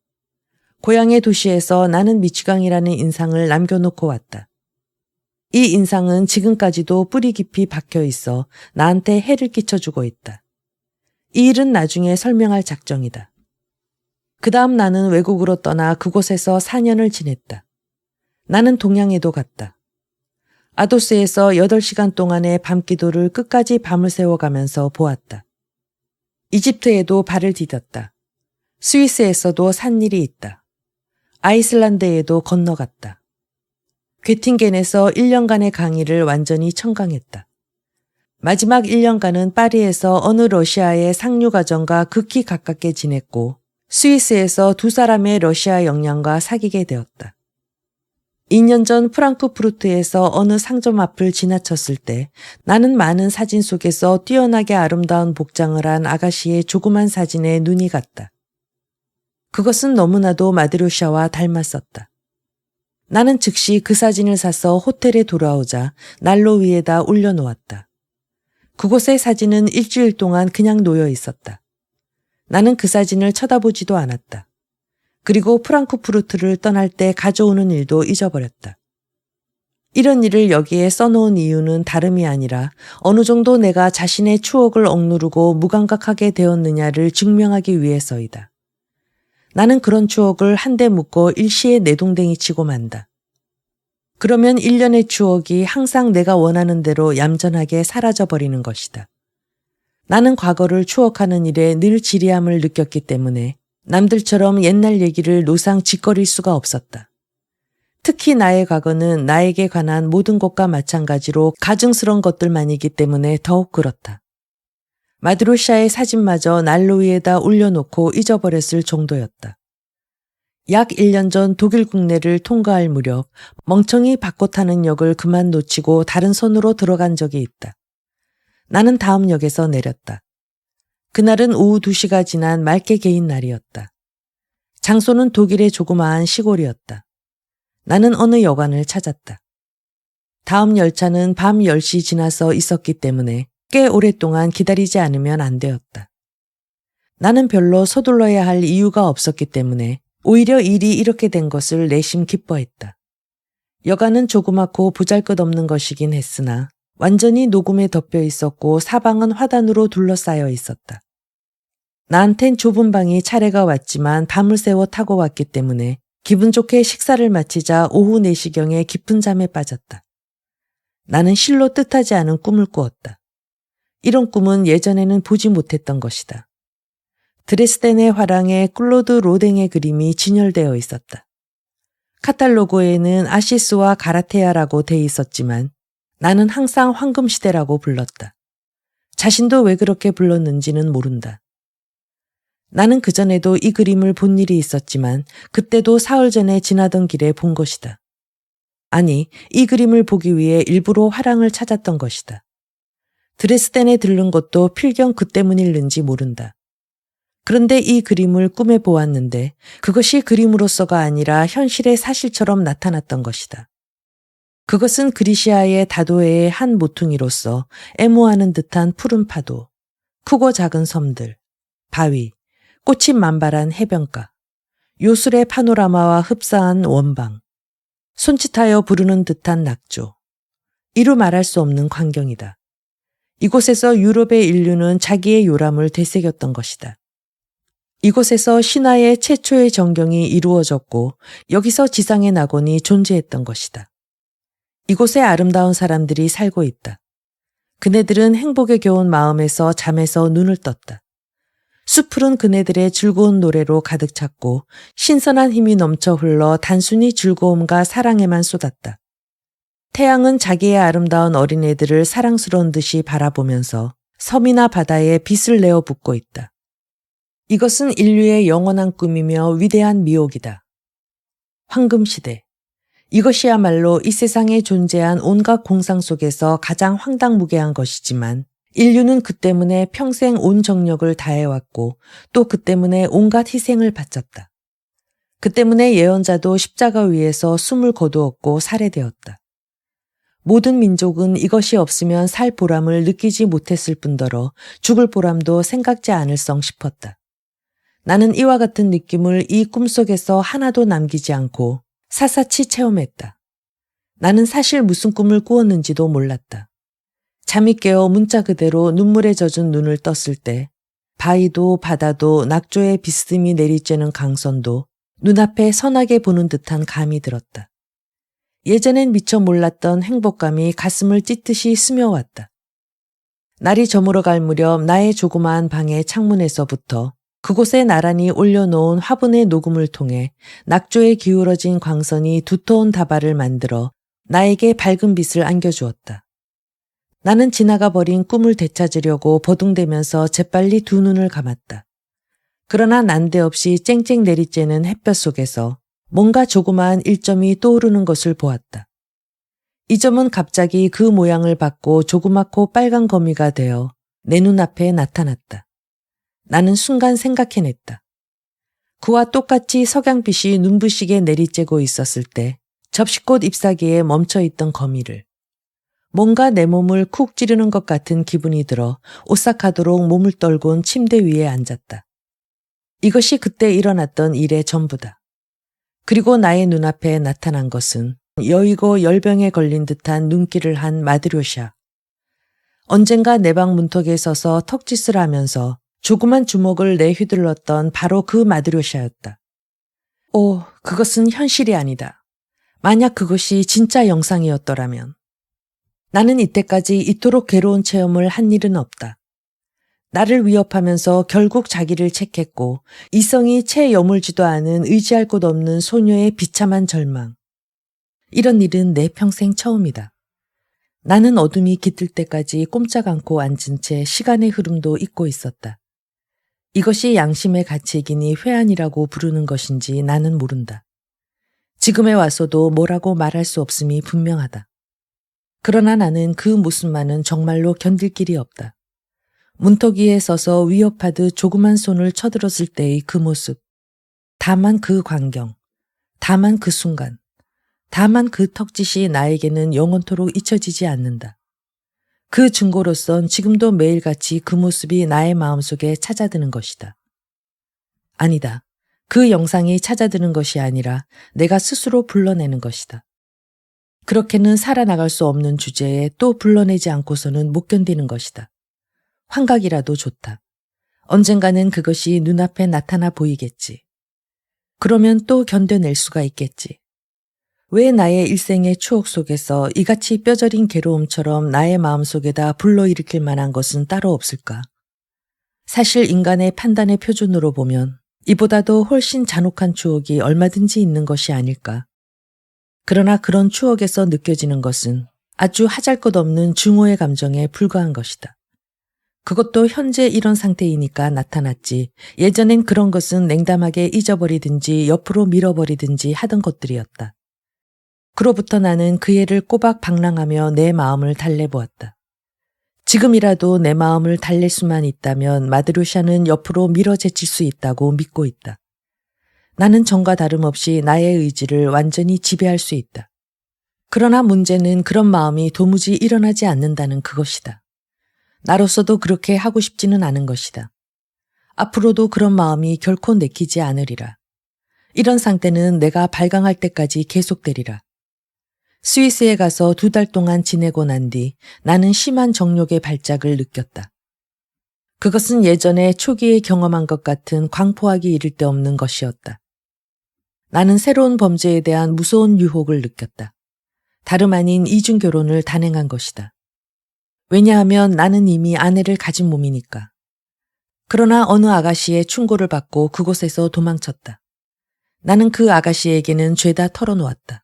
고향의 도시에서 나는 미치광이라는 인상을 남겨놓고 왔다. 이 인상은 지금까지도 뿌리 깊이 박혀 있어 나한테 해를 끼쳐주고 있다. 이 일은 나중에 설명할 작정이다. 그 다음 나는 외국으로 떠나 그곳에서 4년을 지냈다. 나는 동양에도 갔다. 아도스에서 8시간 동안의 밤기도를 끝까지 밤을 새워가면서 보았다. 이집트에도 발을 디뎠다. 스위스에서도 산 일이 있다. 아이슬란드에도 건너갔다. 괴팅겐에서 1년간의 강의를 완전히 청강했다. 마지막 1년간은 파리에서 어느 러시아의 상류가정과 극히 가깝게 지냈고 스위스에서 2사람의 러시아 영양과 사귀게 되었다. 2년 전 프랑크푸르트에서 어느 상점 앞을 지나쳤을 때 나는 많은 사진 속에서 뛰어나게 아름다운 복장을 한 아가씨의 조그만 사진에 눈이 갔다. 그것은 너무나도 마드료샤와 닮았었다. 나는 즉시 그 사진을 사서 호텔에 돌아오자 난로 위에다 올려놓았다. 그곳의 사진은 일주일 동안 그냥 놓여 있었다. 나는 그 사진을 쳐다보지도 않았다. 그리고 프랑크푸르트를 떠날 때 가져오는 일도 잊어버렸다. 이런 일을 여기에 써놓은 이유는 다름이 아니라 어느 정도 내가 자신의 추억을 억누르고 무감각하게 되었느냐를 증명하기 위해서이다. 나는 그런 추억을 한데 묶어 일시에 내동댕이 치고 만다. 그러면 1년의 추억이 항상 내가 원하는 대로 얌전하게 사라져버리는 것이다. 나는 과거를 추억하는 일에 늘 지리함을 느꼈기 때문에 남들처럼 옛날 얘기를 노상 짓거릴 수가 없었다. 특히 나의 과거는 나에게 관한 모든 것과 마찬가지로 가증스러운 것들만이기 때문에 더욱 그렇다. 마드로샤의 사진마저 난로 위에다 올려놓고 잊어버렸을 정도였다. 약 1년 전 독일 국내를 통과할 무렵 멍청이 바꿔 타는 역을 그만 놓치고 다른 선으로 들어간 적이 있다. 나는 다음 역에서 내렸다. 그날은 오후 2시가 지난 맑게 개인 날이었다. 장소는 독일의 조그마한 시골이었다. 나는 어느 여관을 찾았다. 다음 열차는 밤 10시 지나서 있었기 때문에 꽤 오랫동안 기다리지 않으면 안 되었다. 나는 별로 서둘러야 할 이유가 없었기 때문에 오히려 일이 이렇게 된 것을 내심 기뻐했다. 여관은 조그맣고 보잘것없는 것이긴 했으나 완전히 녹음에 덮여 있었고 사방은 화단으로 둘러싸여 있었다. 나한텐 좁은 방이 차례가 왔지만 밤을 새워 타고 왔기 때문에 기분 좋게 식사를 마치자 오후 4시경에 깊은 잠에 빠졌다. 나는 실로 뜻하지 않은 꿈을 꾸었다. 이런 꿈은 예전에는 보지 못했던 것이다. 드레스덴의 화랑에 클로드 로댕의 그림이 진열되어 있었다. 카탈로그에는 아시스와 가라테아라고 돼 있었지만 나는 항상 황금시대라고 불렀다. 자신도 왜 그렇게 불렀는지는 모른다. 나는 그전에도 이 그림을 본 일이 있었지만 그때도 사흘 전에 지나던 길에 본 것이다. 아니, 이 그림을 보기 위해 일부러 화랑을 찾았던 것이다. 드레스덴에 들른 것도 필경 그 때문일는지 모른다. 그런데 이 그림을 꿈에 보았는데 그것이 그림으로서가 아니라 현실의 사실처럼 나타났던 것이다. 그것은 그리시아의 다도해의 한 모퉁이로서 애무하는 듯한 푸른 파도, 크고 작은 섬들, 바위, 꽃이 만발한 해변가, 요술의 파노라마와 흡사한 원방, 손짓하여 부르는 듯한 낙조, 이루 말할 수 없는 광경이다. 이곳에서 유럽의 인류는 자기의 요람을 되새겼던 것이다. 이곳에서 신화의 최초의 정경이 이루어졌고 여기서 지상의 낙원이 존재했던 것이다. 이곳에 아름다운 사람들이 살고 있다. 그네들은 행복에 겨운 마음에서 잠에서 눈을 떴다. 숲풀은 그네들의 즐거운 노래로 가득 찼고 신선한 힘이 넘쳐 흘러 단순히 즐거움과 사랑에만 쏟았다. 태양은 자기의 아름다운 어린애들을 사랑스러운 듯이 바라보면서 섬이나 바다에 빛을 내어 붓고 있다. 이것은 인류의 영원한 꿈이며 위대한 미혹이다. 황금시대. 이것이야말로 이 세상에 존재한 온갖 공상 속에서 가장 황당무계한 것이지만 인류는 그 때문에 평생 온 정력을 다해왔고 또 그 때문에 온갖 희생을 바쳤다. 그 때문에 예언자도 십자가 위에서 숨을 거두었고 살해되었다. 모든 민족은 이것이 없으면 살 보람을 느끼지 못했을 뿐더러 죽을 보람도 생각지 않을성 싶었다. 나는 이와 같은 느낌을 이 꿈속에서 하나도 남기지 않고 사사치 체험했다. 나는 사실 무슨 꿈을 꾸었는지도 몰랐다. 잠이 깨어 문자 그대로 눈물에 젖은 눈을 떴을 때 바위도 바다도 낙조의 비스듬히 내리쬐는 강선도 눈앞에 선하게 보는 듯한 감이 들었다. 예전엔 미처 몰랐던 행복감이 가슴을 찢듯이 스며왔다. 날이 저물어갈 무렵 나의 조그마한 방의 창문에서부터 그곳에 나란히 올려놓은 화분의 녹음을 통해 낙조에 기울어진 광선이 두터운 다발을 만들어 나에게 밝은 빛을 안겨주었다. 나는 지나가 버린 꿈을 되찾으려고 버둥대면서 재빨리 두 눈을 감았다. 그러나 난데없이 쨍쨍 내리쬐는 햇볕 속에서 뭔가 조그마한 일점이 떠오르는 것을 보았다. 이 점은 갑자기 그 모양을 받고 조그맣고 빨간 거미가 되어 내 눈앞에 나타났다. 나는 순간 생각해냈다. 그와 똑같이 석양빛이 눈부시게 내리쬐고 있었을 때 접시꽃 잎사귀에 멈춰있던 거미를. 뭔가 내 몸을 쿡 찌르는 것 같은 기분이 들어 오싹하도록 몸을 떨곤 침대 위에 앉았다. 이것이 그때 일어났던 일의 전부다. 그리고 나의 눈앞에 나타난 것은 여의고 열병에 걸린 듯한 눈길을 한 마드료샤. 언젠가 내 방 문턱에 서서 턱짓을 하면서 조그만 주먹을 내휘둘렀던 바로 그 마드료샤였다. 오, 그것은 현실이 아니다. 만약 그것이 진짜 영상이었더라면. 나는 이때까지 이토록 괴로운 체험을 한 일은 없다. 나를 위협하면서 결국 자기를 책했고 이성이 채 여물지도 않은 의지할 곳 없는 소녀의 비참한 절망. 이런 일은 내 평생 처음이다. 나는 어둠이 깃들 때까지 꼼짝 않고 앉은 채 시간의 흐름도 잊고 있었다. 이것이 양심의 가책이니 회한이라고 부르는 것인지 나는 모른다. 지금에 와서도 뭐라고 말할 수 없음이 분명하다. 그러나 나는 그 모습만은 정말로 견딜 길이 없다. 문턱 위에 서서 위협하듯 조그만 손을 쳐들었을 때의 그 모습. 다만 그 광경. 다만 그 순간. 다만 그 턱짓이 나에게는 영원토록 잊혀지지 않는다. 그 증거로선 지금도 매일같이 그 모습이 나의 마음속에 찾아드는 것이다. 아니다. 그 영상이 찾아드는 것이 아니라 내가 스스로 불러내는 것이다. 그렇게는 살아나갈 수 없는 주제에 또 불러내지 않고서는 못 견디는 것이다. 환각이라도 좋다. 언젠가는 그것이 눈앞에 나타나 보이겠지. 그러면 또 견뎌낼 수가 있겠지. 왜 나의 일생의 추억 속에서 이같이 뼈저린 괴로움처럼 나의 마음속에다 불러일으킬 만한 것은 따로 없을까? 사실 인간의 판단의 표준으로 보면 이보다도 훨씬 잔혹한 추억이 얼마든지 있는 것이 아닐까? 그러나 그런 추억에서 느껴지는 것은 아주 하잘것없는 증오의 감정에 불과한 것이다. 그것도 현재 이런 상태이니까 나타났지 예전엔 그런 것은 냉담하게 잊어버리든지 옆으로 밀어버리든지 하던 것들이었다. 그로부터 나는 그 애를 꼬박 방랑하며 내 마음을 달래보았다. 지금이라도 내 마음을 달랠 수만 있다면 마드료샤는 옆으로 밀어제칠 수 있다고 믿고 있다. 나는 전과 다름없이 나의 의지를 완전히 지배할 수 있다. 그러나 문제는 그런 마음이 도무지 일어나지 않는다는 그것이다. 나로서도 그렇게 하고 싶지는 않은 것이다. 앞으로도 그런 마음이 결코 내키지 않으리라. 이런 상태는 내가 발광할 때까지 계속되리라. 스위스에 가서 2달 동안 지내고 난 뒤 나는 심한 정욕의 발작을 느꼈다. 그것은 예전에 초기에 경험한 것 같은 광포하기 이를 데 없는 것이었다. 나는 새로운 범죄에 대한 무서운 유혹을 느꼈다. 다름 아닌 이중결혼을 단행한 것이다. 왜냐하면 나는 이미 아내를 가진 몸이니까. 그러나 어느 아가씨의 충고를 받고 그곳에서 도망쳤다. 나는 그 아가씨에게는 죄다 털어놓았다.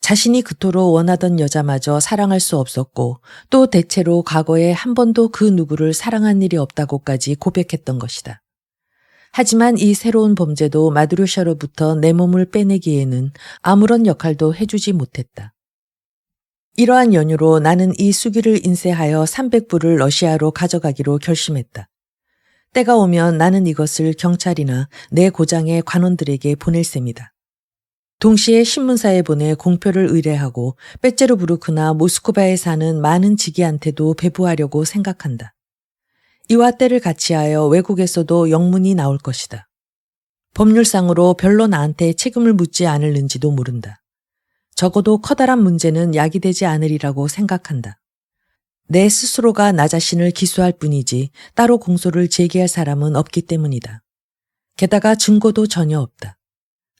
자신이 그토록 원하던 여자마저 사랑할 수 없었고 또 대체로 과거에 한 번도 그 누구를 사랑한 일이 없다고까지 고백했던 것이다. 하지만 이 새로운 범죄도 마드료샤로부터 내 몸을 빼내기에는 아무런 역할도 해주지 못했다. 이러한 연유로 나는 이 수기를 인쇄하여 300불을 러시아로 가져가기로 결심했다. 때가 오면 나는 이것을 경찰이나 내 고장의 관원들에게 보낼 셈이다. 동시에 신문사에 보내 공표를 의뢰하고 빼제르부르크나 모스크바에 사는 많은 직위한테도 배부하려고 생각한다. 이와 때를 같이하여 외국에서도 영문이 나올 것이다. 법률상으로 별로 나한테 책임을 묻지 않을는지도 모른다. 적어도 커다란 문제는 야기되지 않으리라고 생각한다. 내 스스로가 나 자신을 기소할 뿐이지 따로 공소를 제기할 사람은 없기 때문이다. 게다가 증거도 전혀 없다.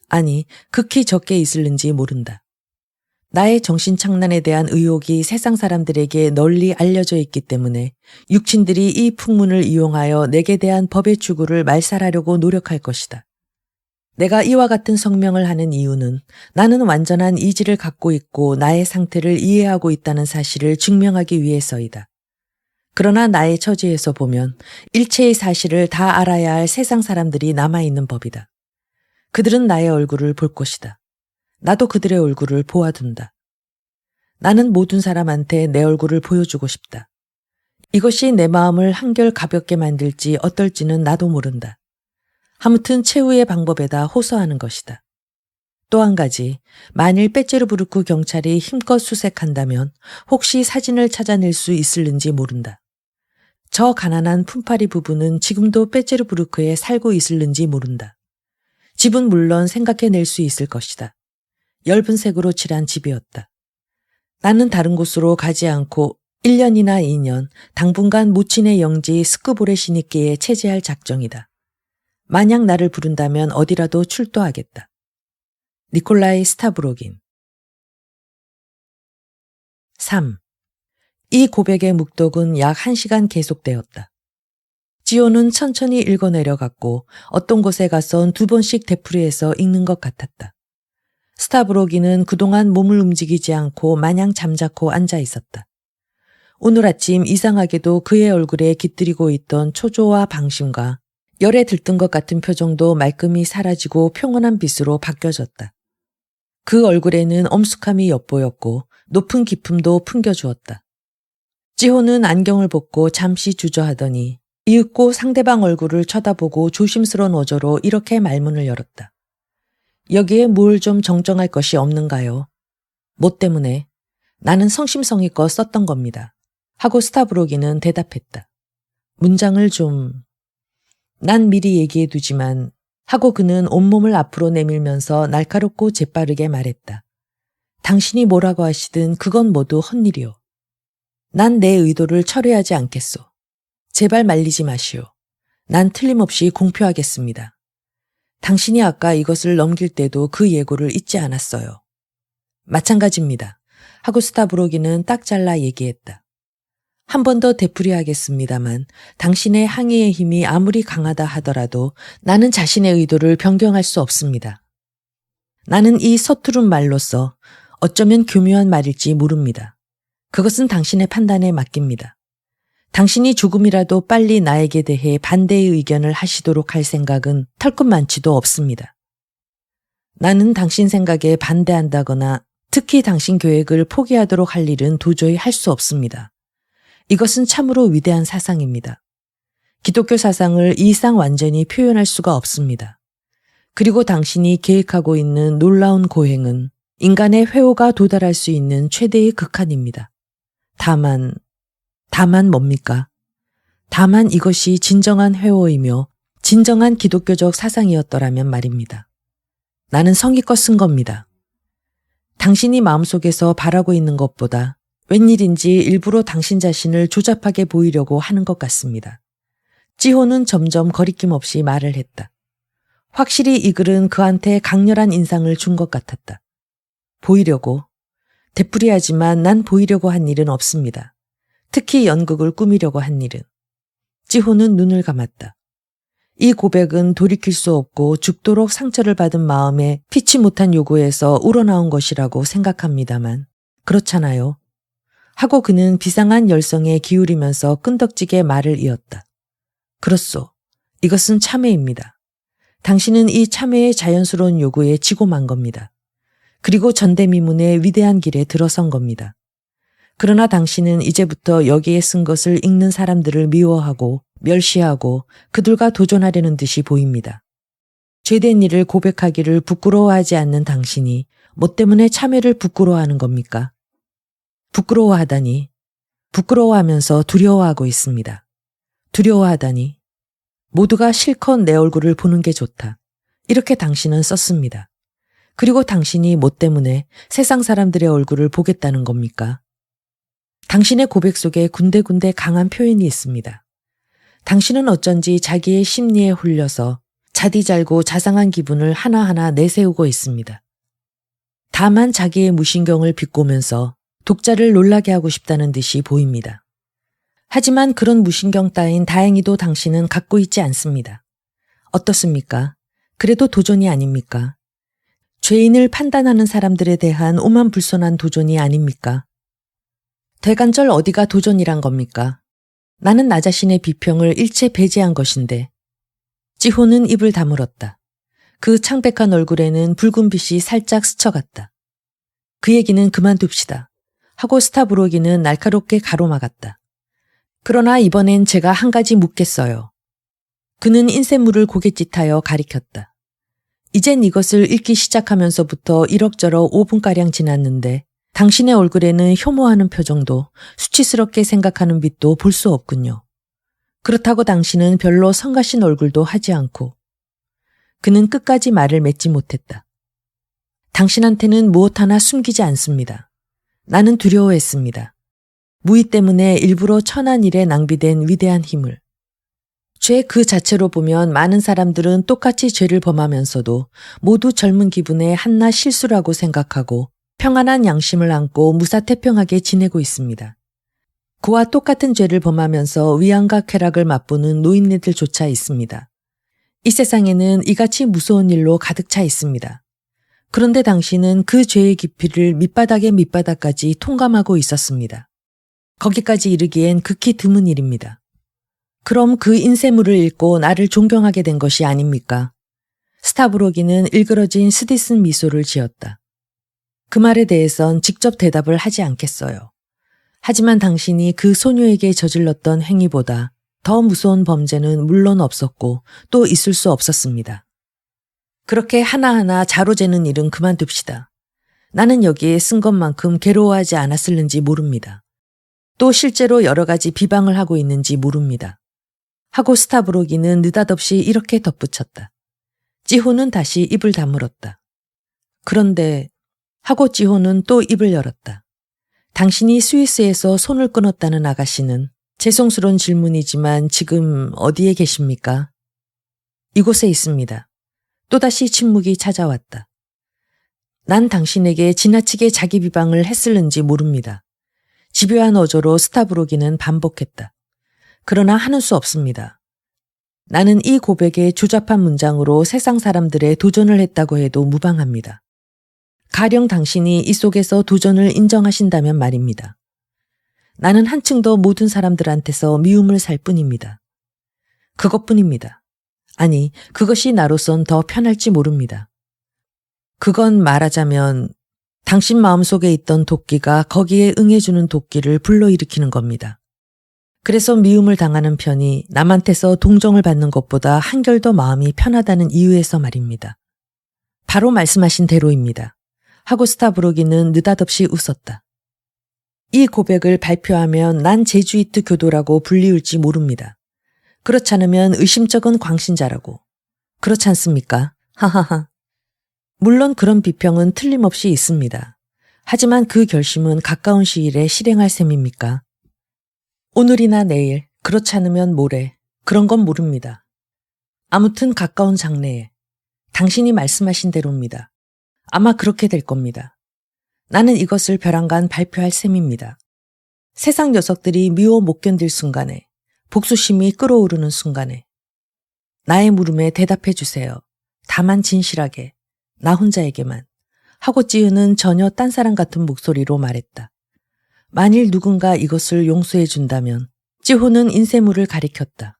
아니, 극히 적게 있을는지 모른다. 나의 정신착란에 대한 의혹이 세상 사람들에게 널리 알려져 있기 때문에 육친들이 이 풍문을 이용하여 내게 대한 법의 추구를 말살하려고 노력할 것이다. 내가 이와 같은 성명을 하는 이유는 나는 완전한 이지를 갖고 있고 나의 상태를 이해하고 있다는 사실을 증명하기 위해서이다. 그러나 나의 처지에서 보면 일체의 사실을 다 알아야 할 세상 사람들이 남아있는 법이다. 그들은 나의 얼굴을 볼 것이다. 나도 그들의 얼굴을 보아둔다. 나는 모든 사람한테 내 얼굴을 보여주고 싶다. 이것이 내 마음을 한결 가볍게 만들지 어떨지는 나도 모른다. 아무튼 최후의 방법에다 호소하는 것이다. 또 한 가지, 만일 빼째르부르크 경찰이 힘껏 수색한다면 혹시 사진을 찾아낼 수 있을는지 모른다. 저 가난한 푼파리 부부는 지금도 빼째르부르크에 살고 있을는지 모른다. 집은 물론 생각해낼 수 있을 것이다. 엷은 색으로 칠한 집이었다. 나는 다른 곳으로 가지 않고 1년이나 2년 당분간 모친의 영지 스크보레시니께에 체제할 작정이다. 만약 나를 부른다면 어디라도 출두하겠다. 니콜라이 스타브로긴. 3. 이 고백의 묵독은 약 1시간 계속되었다. 지호는 천천히 읽어내려갔고 어떤 곳에 가선 2번씩 되풀이해서 읽는 것 같았다. 스타브로긴은 그동안 몸을 움직이지 않고 마냥 잠자코 앉아 있었다. 오늘 아침 이상하게도 그의 얼굴에 깃들이고 있던 초조와 방심과 열에 들뜬 것 같은 표정도 말끔히 사라지고 평온한 빛으로 바뀌어졌다. 그 얼굴에는 엄숙함이 엿보였고 높은 기품도 풍겨주었다. 지호는 안경을 벗고 잠시 주저하더니 이윽고 상대방 얼굴을 쳐다보고 조심스러운 어조로 이렇게 말문을 열었다. 여기에 뭘 좀 정정할 것이 없는가요? 뭐 때문에? 나는 성심성의껏 썼던 겁니다. 하고 스타브로기는 대답했다. 문장을 좀... 난 미리 얘기해두지만 하고 그는 온몸을 앞으로 내밀면서 날카롭고 재빠르게 말했다. 당신이 뭐라고 하시든 그건 모두 헛일이오. 난 내 의도를 철회하지 않겠소. 제발 말리지 마시오. 난 틀림없이 공표하겠습니다. 당신이 아까 이것을 넘길 때도 그 예고를 잊지 않았어요. 마찬가지입니다. 하고 스타브로기는 딱 잘라 얘기했다. 한 번 더 되풀이하겠습니다만 당신의 항의의 힘이 아무리 강하다 하더라도 나는 자신의 의도를 변경할 수 없습니다. 나는 이 서투른 말로써 어쩌면 교묘한 말일지 모릅니다. 그것은 당신의 판단에 맡깁니다. 당신이 조금이라도 빨리 나에게 대해 반대의 의견을 하시도록 할 생각은 털끝만치도 없습니다. 나는 당신 생각에 반대한다거나 특히 당신 계획을 포기하도록 할 일은 도저히 할 수 없습니다. 이것은 참으로 위대한 사상입니다. 기독교 사상을 이 이상 완전히 표현할 수가 없습니다. 그리고 당신이 계획하고 있는 놀라운 고행은 인간의 회오가 도달할 수 있는 최대의 극한입니다. 다만 뭡니까? 다만 이것이 진정한 회오이며 진정한 기독교적 사상이었더라면 말입니다. 나는 성의껏 쓴 겁니다. 당신이 마음속에서 바라고 있는 것보다 웬일인지 일부러 당신 자신을 조잡하게 보이려고 하는 것 같습니다. 지호는 점점 거리낌 없이 말을 했다. 확실히 이 글은 그한테 강렬한 인상을 준 것 같았다. 보이려고? 되풀이하지만 난 보이려고 한 일은 없습니다. 특히 연극을 꾸미려고 한 일은. 지호는 눈을 감았다. 이 고백은 돌이킬 수 없고 죽도록 상처를 받은 마음에 피치 못한 요구에서 우러나온 것이라고 생각합니다만 그렇잖아요. 하고 그는 비상한 열성에 기울이면서 끈덕지게 말을 이었다. 그렇소. 이것은 참회입니다. 당신은 이 참회의 자연스러운 요구에 지고 만 겁니다. 그리고 전대미문의 위대한 길에 들어선 겁니다. 그러나 당신은 이제부터 여기에 쓴 것을 읽는 사람들을 미워하고 멸시하고 그들과 도전하려는 듯이 보입니다. 죄된 일을 고백하기를 부끄러워하지 않는 당신이 뭐 때문에 참회를 부끄러워하는 겁니까? 부끄러워하다니. 부끄러워하면서 두려워하고 있습니다. 두려워하다니. 모두가 실컷 내 얼굴을 보는 게 좋다. 이렇게 당신은 썼습니다. 그리고 당신이 뭐 때문에 세상 사람들의 얼굴을 보겠다는 겁니까? 당신의 고백 속에 군데군데 강한 표현이 있습니다. 당신은 어쩐지 자기의 심리에 홀려서 자디잘고 자상한 기분을 하나하나 내세우고 있습니다. 다만 자기의 무신경을 비꼬면서 독자를 놀라게 하고 싶다는 듯이 보입니다. 하지만 그런 무신경 따윈 다행히도 당신은 갖고 있지 않습니다. 어떻습니까? 그래도 도전이 아닙니까? 죄인을 판단하는 사람들에 대한 오만불손한 도전이 아닙니까? 대간절 어디가 도전이란 겁니까? 나는 나 자신의 비평을 일체 배제한 것인데. 지호는 입을 다물었다. 그 창백한 얼굴에는 붉은 빛이 살짝 스쳐갔다. 그 얘기는 그만둡시다. 하고 스타브로기는 날카롭게 가로막았다. 그러나 이번엔 제가 한 가지 묻겠어요. 그는 인쇄물을 고갯짓하여 가리켰다. 이젠 이것을 읽기 시작하면서부터 이럭저럭 5분가량 지났는데 당신의 얼굴에는 혐오하는 표정도 수치스럽게 생각하는 빛도 볼 수 없군요. 그렇다고 당신은 별로 성가신 얼굴도 하지 않고. 그는 끝까지 말을 맺지 못했다. 당신한테는 무엇 하나 숨기지 않습니다. 나는 두려워했습니다. 무의 때문에 일부러 천한 일에 낭비된 위대한 힘을. 죄 그 자체로 보면 많은 사람들은 똑같이 죄를 범하면서도 모두 젊은 기분에 한낱 실수라고 생각하고 평안한 양심을 안고 무사태평하게 지내고 있습니다. 그와 똑같은 죄를 범하면서 위안과 쾌락을 맛보는 노인네들조차 있습니다. 이 세상에는 이같이 무서운 일로 가득 차 있습니다. 그런데 당신은 그 죄의 깊이를 밑바닥의 밑바닥까지 통감하고 있었습니다. 거기까지 이르기엔 극히 드문 일입니다. 그럼 그 인쇄물을 읽고 나를 존경하게 된 것이 아닙니까? 스타브로기는 일그러진 스디슨 미소를 지었다. 그 말에 대해선 직접 대답을 하지 않겠어요. 하지만 당신이 그 소녀에게 저질렀던 행위보다 더 무서운 범죄는 물론 없었고 또 있을 수 없었습니다. 그렇게 하나하나 자로재는 일은 그만둡시다. 나는 여기에 쓴 것만큼 괴로워하지 않았을는지 모릅니다. 또 실제로 여러 가지 비방을 하고 있는지 모릅니다. 하고 스타브로기는 느닷없이 이렇게 덧붙였다. 지호는 다시 입을 다물었다. 그런데 하고 지호는 또 입을 열었다. 당신이 스위스에서 손을 끊었다는 아가씨는 죄송스러운 질문이지만 지금 어디에 계십니까? 이곳에 있습니다. 또다시 침묵이 찾아왔다. 난 당신에게 지나치게 자기 비방을 했을는지 모릅니다. 집요한 어조로 스타브로기는 반복했다. 그러나 하는 수 없습니다. 나는 이 고백에 조잡한 문장으로 세상 사람들의 도전을 했다고 해도 무방합니다. 가령 당신이 이 속에서 도전을 인정하신다면 말입니다. 나는 한층 더 모든 사람들한테서 미움을 살 뿐입니다. 그것뿐입니다. 아니, 그것이 나로선 더 편할지 모릅니다. 그건 말하자면 당신 마음속에 있던 도끼가 거기에 응해주는 도끼를 불러일으키는 겁니다. 그래서 미움을 당하는 편이 남한테서 동정을 받는 것보다 한결 더 마음이 편하다는 이유에서 말입니다. 바로 말씀하신 대로입니다. 하고 스타브로기는 느닷없이 웃었다. 이 고백을 발표하면 난 제주이트 교도라고 불리울지 모릅니다. 그렇지 않으면 의심쩍은 광신자라고. 그렇지 않습니까? 하하하. 물론 그런 비평은 틀림없이 있습니다. 하지만 그 결심은 가까운 시일에 실행할 셈입니까? 오늘이나 내일, 그렇지 않으면 모레, 그런 건 모릅니다. 아무튼 가까운 장래에, 당신이 말씀하신 대로입니다. 아마 그렇게 될 겁니다. 나는 이것을 벼랑간 발표할 셈입니다. 세상 녀석들이 미워 못 견딜 순간에, 복수심이 끓어오르는 순간에 나의 물음에 대답해 주세요. 다만 진실하게, 나 혼자에게만. 하고 찌우는 전혀 딴 사람 같은 목소리로 말했다. 만일 누군가 이것을 용서해 준다면 찌호는 인쇄물을 가리켰다.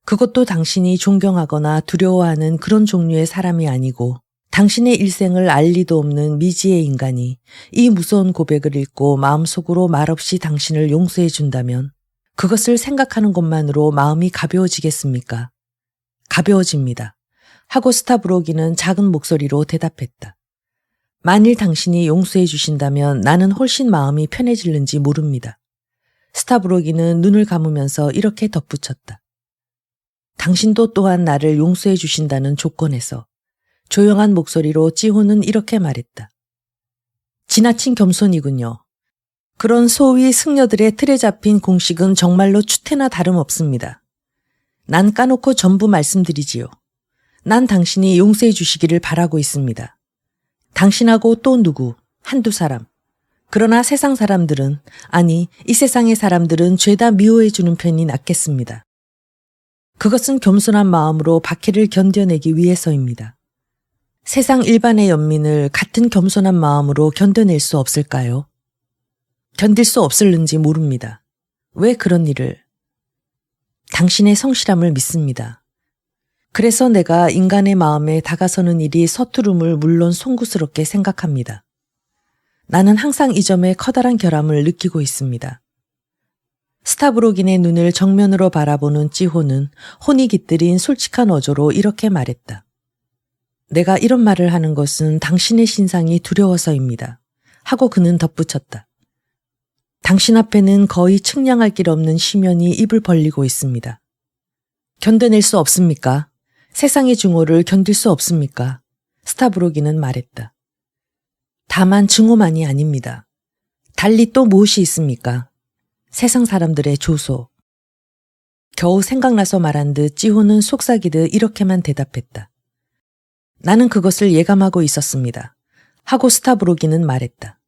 그것도 당신이 존경하거나 두려워하는 그런 종류의 사람이 아니고 당신의 일생을 알 리도 없는 미지의 인간이 이 무서운 고백을 읽고 마음속으로 말없이 당신을 용서해 준다면 그것을 생각하는 것만으로 마음이 가벼워지겠습니까? 가벼워집니다. 하고 스타브로기는 작은 목소리로 대답했다. 만일 당신이 용서해 주신다면 나는 훨씬 마음이 편해질는지 모릅니다. 스타브로기는 눈을 감으면서 이렇게 덧붙였다. 당신도 또한 나를 용서해 주신다는 조건에서. 조용한 목소리로 찌호는 이렇게 말했다. 지나친 겸손이군요. 그런 소위 승려들의 틀에 잡힌 공식은 정말로 추태나 다름없습니다. 난 까놓고 전부 말씀드리지요. 난 당신이 용서해 주시기를 바라고 있습니다. 당신하고 또 누구, 한두 사람. 그러나 세상 사람들은, 아니, 이 세상의 사람들은 죄다 미워해주는 편이 낫겠습니다. 그것은 겸손한 마음으로 박해를 견뎌내기 위해서입니다. 세상 일반의 연민을 같은 겸손한 마음으로 견뎌낼 수 없을까요? 견딜 수 없을는지 모릅니다. 왜 그런 일을? 당신의 성실함을 믿습니다. 그래서 내가 인간의 마음에 다가서는 일이 서투름을 물론 송구스럽게 생각합니다. 나는 항상 이 점에 커다란 결함을 느끼고 있습니다. 스타브로긴의 눈을 정면으로 바라보는 찌호는 혼이 깃들인 솔직한 어조로 이렇게 말했다. 내가 이런 말을 하는 것은 당신의 신상이 두려워서입니다. 하고 그는 덧붙였다. 당신 앞에는 거의 측량할 길 없는 심연이 입을 벌리고 있습니다. 견뎌낼 수 없습니까? 세상의 증오를 견딜 수 없습니까? 스타브로긴은 말했다. 다만 증오만이 아닙니다. 달리 또 무엇이 있습니까? 세상 사람들의 조소. 겨우 생각나서 말한 듯 찌호는 속삭이듯 이렇게만 대답했다. 나는 그것을 예감하고 있었습니다. 하고 스타브로긴은 말했다.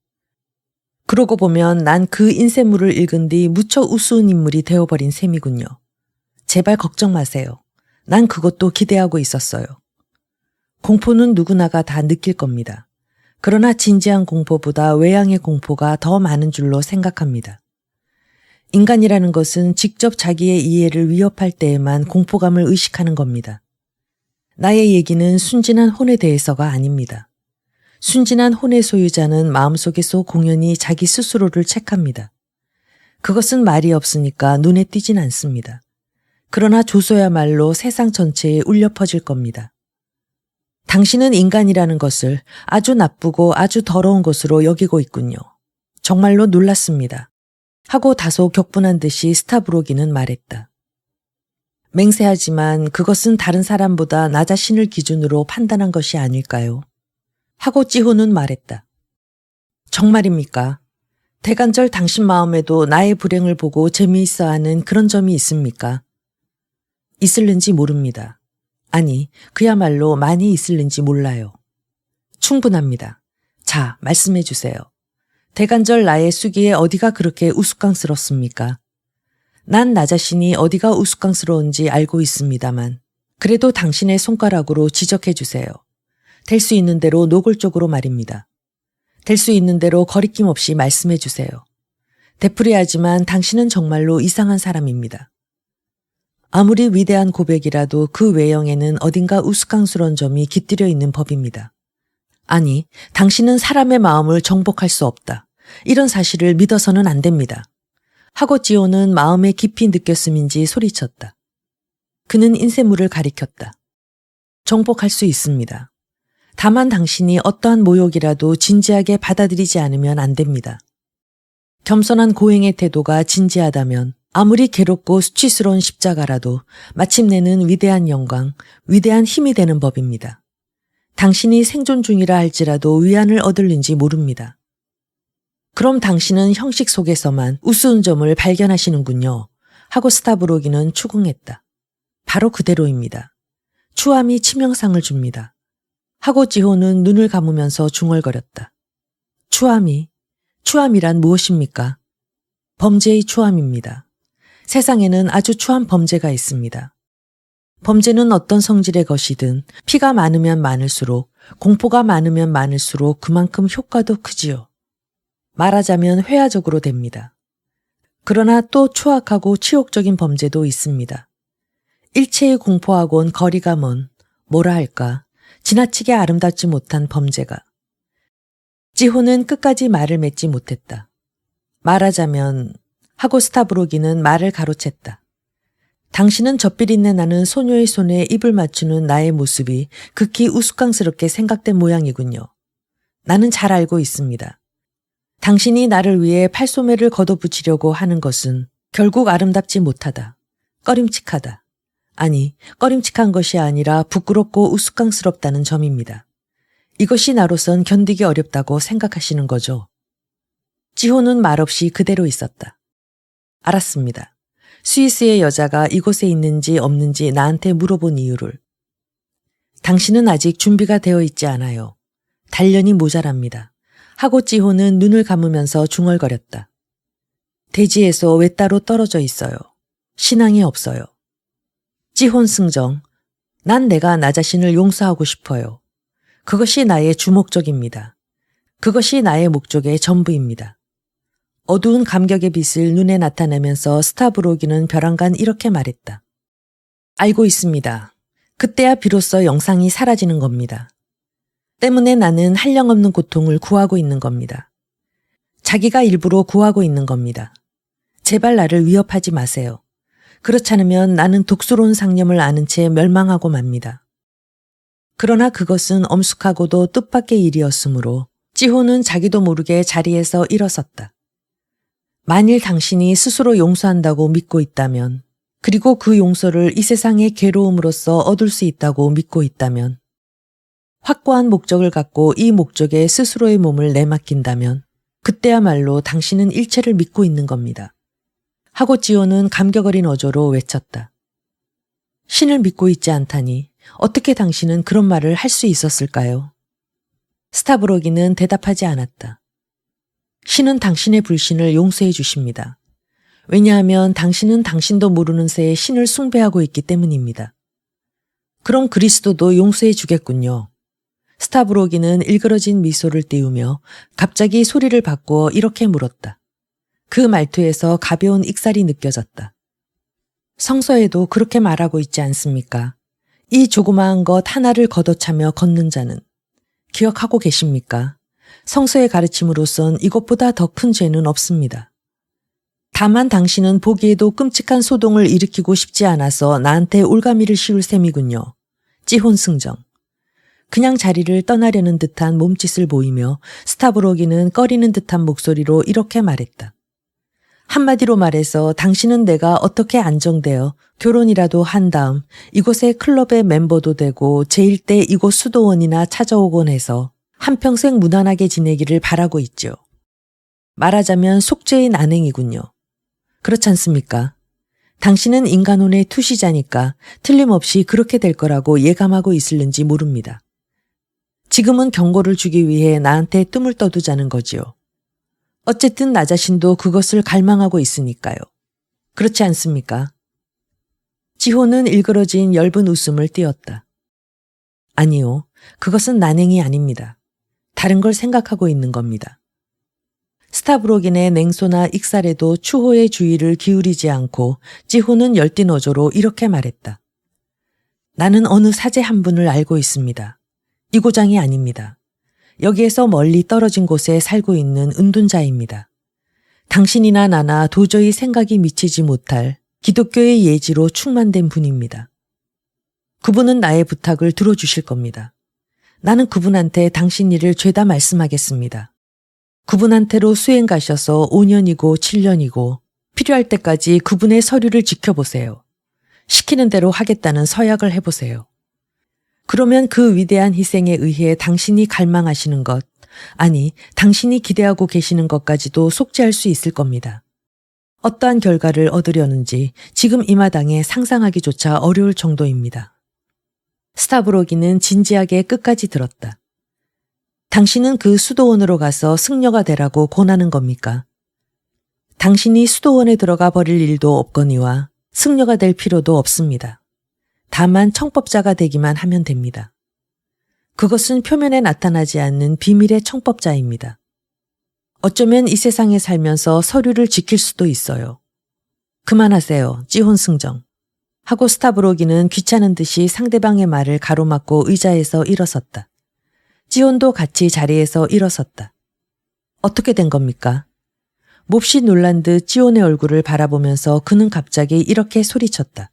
그러고 보면 난 그 인쇄물을 읽은 뒤 무척 우스운 인물이 되어버린 셈이군요. 제발 걱정 마세요. 난 그것도 기대하고 있었어요. 공포는 누구나가 다 느낄 겁니다. 그러나 진지한 공포보다 외양의 공포가 더 많은 줄로 생각합니다. 인간이라는 것은 직접 자기의 이해를 위협할 때에만 공포감을 의식하는 겁니다. 나의 얘기는 순진한 혼에 대해서가 아닙니다. 순진한 혼의 소유자는 마음속에서 공연히 자기 스스로를 책합니다. 그것은 말이 없으니까 눈에 띄진 않습니다. 그러나 조소야말로 세상 전체에 울려 퍼질 겁니다. 당신은 인간이라는 것을 아주 나쁘고 아주 더러운 것으로 여기고 있군요. 정말로 놀랐습니다. 하고 다소 격분한 듯이 스타브로긴은 말했다. 맹세하지만 그것은 다른 사람보다 나 자신을 기준으로 판단한 것이 아닐까요? 하고 찌호는 말했다. 정말입니까? 대간절 당신 마음에도 나의 불행을 보고 재미있어하는 그런 점이 있습니까? 있을는지 모릅니다. 아니, 그야말로 많이 있을는지 몰라요. 충분합니다. 자, 말씀해 주세요. 대간절 나의 수기에 어디가 그렇게 우스꽝스럽습니까? 난 나 자신이 어디가 우스꽝스러운지 알고 있습니다만 그래도 당신의 손가락으로 지적해 주세요. 될 수 있는 대로 노골적으로 말입니다. 될 수 있는 대로 거리낌 없이 말씀해 주세요. 되풀이하지만 당신은 정말로 이상한 사람입니다. 아무리 위대한 고백이라도 그 외형에는 어딘가 우스꽝스러운 점이 깃들여 있는 법입니다. 아니, 당신은 사람의 마음을 정복할 수 없다. 이런 사실을 믿어서는 안 됩니다. 하고 찌호는 마음에 깊이 느꼈음인지 소리쳤다. 그는 인쇄물을 가리켰다. 정복할 수 있습니다. 다만 당신이 어떠한 모욕이라도 진지하게 받아들이지 않으면 안 됩니다. 겸손한 고행의 태도가 진지하다면 아무리 괴롭고 수치스러운 십자가라도 마침내는 위대한 영광, 위대한 힘이 되는 법입니다. 당신이 생존 중이라 할지라도 위안을 얻을는지 모릅니다. 그럼 당신은 형식 속에서만 우스운 점을 발견하시는군요. 하고 스타브로기는 추궁했다. 바로 그대로입니다. 추함이 치명상을 줍니다. 하고 찌호는 눈을 감으면서 중얼거렸다. 추함이란 무엇입니까? 범죄의 추함입니다. 세상에는 아주 추한 범죄가 있습니다. 범죄는 어떤 성질의 것이든 피가 많으면 많을수록 공포가 많으면 많을수록 그만큼 효과도 크지요. 말하자면 회화적으로 됩니다. 그러나 또 추악하고 치욕적인 범죄도 있습니다. 일체의 공포하고는 거리가 먼, 뭐라 할까, 지나치게 아름답지 못한 범죄가. 찌호는 끝까지 말을 맺지 못했다. 말하자면 하고 스타브로기는 말을 가로챘다. 당신은 젖비린내 나는 소녀의 손에 입을 맞추는 나의 모습이 극히 우스꽝스럽게 생각된 모양이군요. 나는 잘 알고 있습니다. 당신이 나를 위해 팔소매를 걷어붙이려고 하는 것은 결국 아름답지 못하다. 꺼림칙하다. 아니, 꺼림칙한 것이 아니라 부끄럽고 우스꽝스럽다는 점입니다. 이것이 나로선 견디기 어렵다고 생각하시는 거죠. 찌호는 말없이 그대로 있었다. 알았습니다. 스위스의 여자가 이곳에 있는지 없는지 나한테 물어본 이유를. 당신은 아직 준비가 되어 있지 않아요. 단련이 모자랍니다. 하고 찌호는 눈을 감으면서 중얼거렸다. 대지에서 왜 따로 떨어져 있어요. 신앙이 없어요. 찌혼 승정, 난 내가 나 자신을 용서하고 싶어요. 그것이 나의 주목적입니다. 그것이 나의 목적의 전부입니다. 어두운 감격의 빛을 눈에 나타내면서 스타브로기는 벼랑간 이렇게 말했다. 알고 있습니다. 그때야 비로소 영상이 사라지는 겁니다. 때문에 나는 한량없는 고통을 구하고 있는 겁니다. 자기가 일부러 구하고 있는 겁니다. 제발 나를 위협하지 마세요. 그렇지 않으면 나는 독스러운 상념을 아는 채 멸망하고 맙니다. 그러나 그것은 엄숙하고도 뜻밖의 일이었으므로 찌호는 자기도 모르게 자리에서 일어섰다. 만일 당신이 스스로 용서한다고 믿고 있다면, 그리고 그 용서를 이 세상의 괴로움으로써 얻을 수 있다고 믿고 있다면, 확고한 목적을 갖고 이 목적에 스스로의 몸을 내맡긴다면 그때야말로 당신은 일체를 믿고 있는 겁니다. 하고 찌호는 감격 어린 어조로 외쳤다. 신을 믿고 있지 않다니 어떻게 당신은 그런 말을 할 수 있었을까요? 스타브로기는 대답하지 않았다. 신은 당신의 불신을 용서해 주십니다. 왜냐하면 당신은 당신도 모르는 새에 신을 숭배하고 있기 때문입니다. 그럼 그리스도도 용서해 주겠군요. 스타브로기는 일그러진 미소를 띄우며 갑자기 소리를 바꾸어 이렇게 물었다. 그 말투에서 가벼운 익살이 느껴졌다. 성서에도 그렇게 말하고 있지 않습니까? 이 조그마한 것 하나를 걷어차며 걷는 자는. 기억하고 계십니까? 성서의 가르침으로선 이것보다 더 큰 죄는 없습니다. 다만 당신은 보기에도 끔찍한 소동을 일으키고 싶지 않아서 나한테 올가미를 씌울 셈이군요. 찌혼승정. 그냥 자리를 떠나려는 듯한 몸짓을 보이며 스타브로기는 꺼리는 듯한 목소리로 이렇게 말했다. 한마디로 말해서 당신은 내가 어떻게 안정되어 결혼이라도 한 다음 이곳의 클럽의 멤버도 되고 제1대 이곳 수도원이나 찾아오곤 해서 한평생 무난하게 지내기를 바라고 있죠. 말하자면 속죄의 난행이군요. 그렇지 않습니까? 당신은 인간혼의 투시자니까 틀림없이 그렇게 될 거라고 예감하고 있을는지 모릅니다. 지금은 경고를 주기 위해 나한테 뜸을 떠두자는 거지요. 어쨌든 나 자신도 그것을 갈망하고 있으니까요. 그렇지 않습니까? 지호는 일그러진 엷은 웃음을 띄었다. 아니요, 그것은 난행이 아닙니다. 다른 걸 생각하고 있는 겁니다. 스타브로긴의 냉소나 익살에도 추호의 주의를 기울이지 않고 지호는 열띤 어조로 이렇게 말했다. 나는 어느 사제 한 분을 알고 있습니다. 이 고장이 아닙니다. 여기에서 멀리 떨어진 곳에 살고 있는 은둔자입니다. 당신이나 나나 도저히 생각이 미치지 못할 기독교의 예지로 충만된 분입니다. 그분은 나의 부탁을 들어주실 겁니다. 나는 그분한테 당신 일을 죄다 말씀하겠습니다. 그분한테로 수행 가셔서 5년이고 7년이고 필요할 때까지 그분의 서류를 지켜보세요. 시키는 대로 하겠다는 서약을 해보세요. 그러면 그 위대한 희생에 의해 당신이 갈망하시는 것, 아니 당신이 기대하고 계시는 것까지도 속죄할 수 있을 겁니다. 어떠한 결과를 얻으려는지 지금 이 마당에 상상하기조차 어려울 정도입니다. 스타브로기는 진지하게 끝까지 들었다. 당신은 그 수도원으로 가서 승려가 되라고 권하는 겁니까? 당신이 수도원에 들어가 버릴 일도 없거니와 승려가 될 필요도 없습니다. 다만 청법자가 되기만 하면 됩니다. 그것은 표면에 나타나지 않는 비밀의 청법자입니다. 어쩌면 이 세상에 살면서 서류를 지킬 수도 있어요. 그만하세요, 찌혼승정. 하고 스타브로기는 귀찮은 듯이 상대방의 말을 가로막고 의자에서 일어섰다. 찌혼도 같이 자리에서 일어섰다. 어떻게 된 겁니까? 몹시 놀란 듯 찌혼의 얼굴을 바라보면서 그는 갑자기 이렇게 소리쳤다.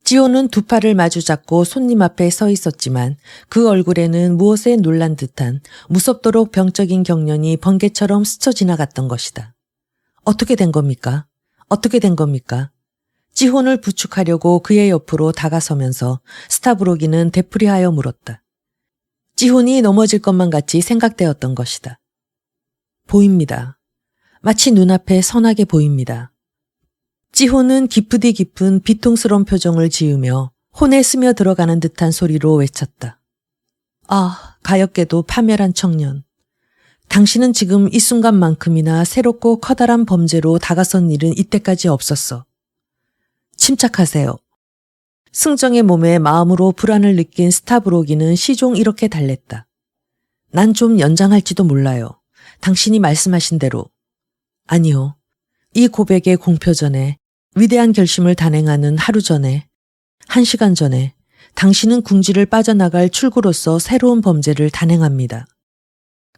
찌혼은 두 팔을 마주 잡고 손님 앞에 서 있었지만 그 얼굴에는 무엇에 놀란 듯한 무섭도록 병적인 경련이 번개처럼 스쳐 지나갔던 것이다. 어떻게 된 겁니까? 어떻게 된 겁니까? 찌혼을 부축하려고 그의 옆으로 다가서면서 스타브로기는 되풀이하여 물었다. 찌혼이 넘어질 것만 같이 생각되었던 것이다. 보입니다. 마치 눈앞에 선하게 보입니다. 찌혼은 깊으디 깊은 비통스러운 표정을 지으며 혼에 스며 들어가는 듯한 소리로 외쳤다. 아, 가엾게도 파멸한 청년. 당신은 지금 이 순간만큼이나 새롭고 커다란 범죄로 다가선 일은 이때까지 없었어. 침착하세요. 승정의 몸에 마음으로 불안을 느낀 스타브로기는 시종 이렇게 달랬다. 난 좀 연장할지도 몰라요. 당신이 말씀하신 대로. 아니요. 이 고백의 공표 전에, 위대한 결심을 단행하는 하루 전에, 1시간 전에 당신은 궁지를 빠져나갈 출구로서 새로운 범죄를 단행합니다.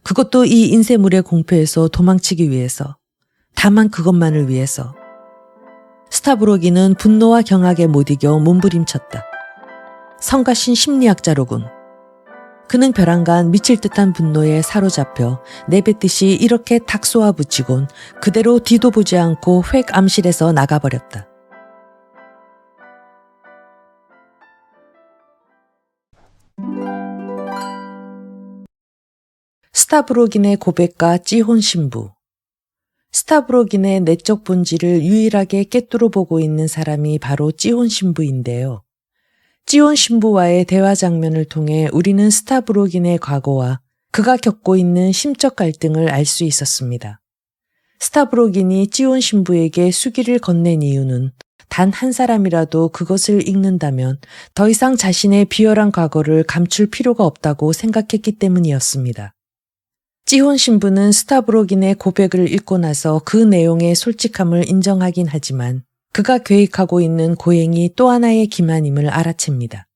그것도 이 인쇄물의 공표에서 도망치기 위해서. 다만 그것만을 위해서. 스타브로기는 분노와 경악에 못 이겨 몸부림쳤다. 성가신 심리학자로군. 그는 벼랑간 미칠 듯한 분노에 사로잡혀 내뱉듯이 이렇게 탁 쏘아붙이곤 그대로 뒤도 보지 않고 획 암실에서 나가버렸다. 스타브로긴의 고백과 찌혼 신부. 스타브로긴의 내적 본질을 유일하게 꿰뚫어 보고 있는 사람이 바로 찌혼 신부인데요. 찌혼 신부와의 대화 장면을 통해 우리는 스타브로긴의 과거와 그가 겪고 있는 심적 갈등을 알 수 있었습니다. 스타브로긴이 찌혼 신부에게 수기를 건넨 이유는 단 한 사람이라도 그것을 읽는다면 더 이상 자신의 비열한 과거를 감출 필요가 없다고 생각했기 때문이었습니다. 찌혼 신부는 스타브로긴의 고백을 읽고 나서 그 내용의 솔직함을 인정하긴 하지만 그가 계획하고 있는 고행이 또 하나의 기만임을 알아챕니다.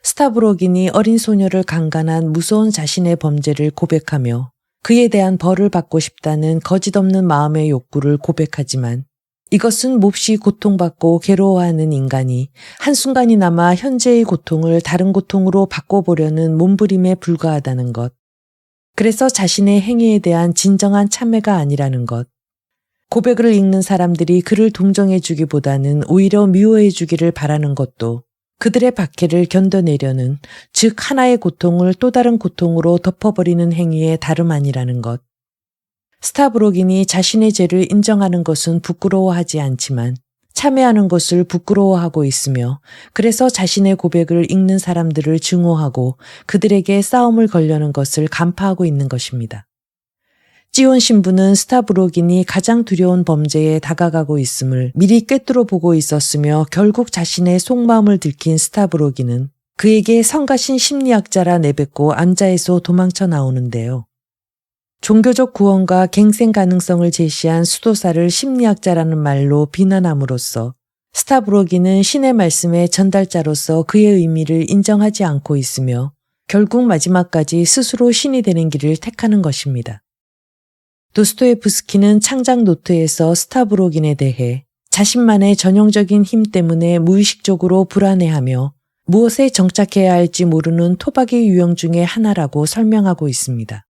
스타브로긴이 어린 소녀를 강간한 무서운 자신의 범죄를 고백하며 그에 대한 벌을 받고 싶다는 거짓없는 마음의 욕구를 고백하지만 이것은 몹시 고통받고 괴로워하는 인간이 한순간이나마 현재의 고통을 다른 고통으로 바꿔보려는 몸부림에 불과하다는 것. 그래서 자신의 행위에 대한 진정한 참회가 아니라는 것. 고백을 읽는 사람들이 그를 동정해주기보다는 오히려 미워해주기를 바라는 것도 그들의 박해를 견뎌내려는, 즉 하나의 고통을 또 다른 고통으로 덮어버리는 행위의 다름 아니라는 것. 스타브로긴이 자신의 죄를 인정하는 것은 부끄러워하지 않지만 참회하는 것을 부끄러워하고 있으며 그래서 자신의 고백을 읽는 사람들을 증오하고 그들에게 싸움을 걸려는 것을 간파하고 있는 것입니다. 찌혼 신부는 스타브로긴이 가장 두려운 범죄에 다가가고 있음을 미리 꿰뚫어 보고 있었으며 결국 자신의 속마음을 들킨 스타브로긴은 그에게 성가신 심리학자라 내뱉고 암자에서 도망쳐 나오는데요. 종교적 구원과 갱생 가능성을 제시한 수도사를 심리학자라는 말로 비난함으로써 스타브로긴은 신의 말씀의 전달자로서 그의 의미를 인정하지 않고 있으며 결국 마지막까지 스스로 신이 되는 길을 택하는 것입니다. 도스토예프스키는 창작 노트에서 스타브로긴에 대해 자신만의 전형적인 힘 때문에 무의식적으로 불안해하며 무엇에 정착해야 할지 모르는 토박이 유형 중의 하나라고 설명하고 있습니다.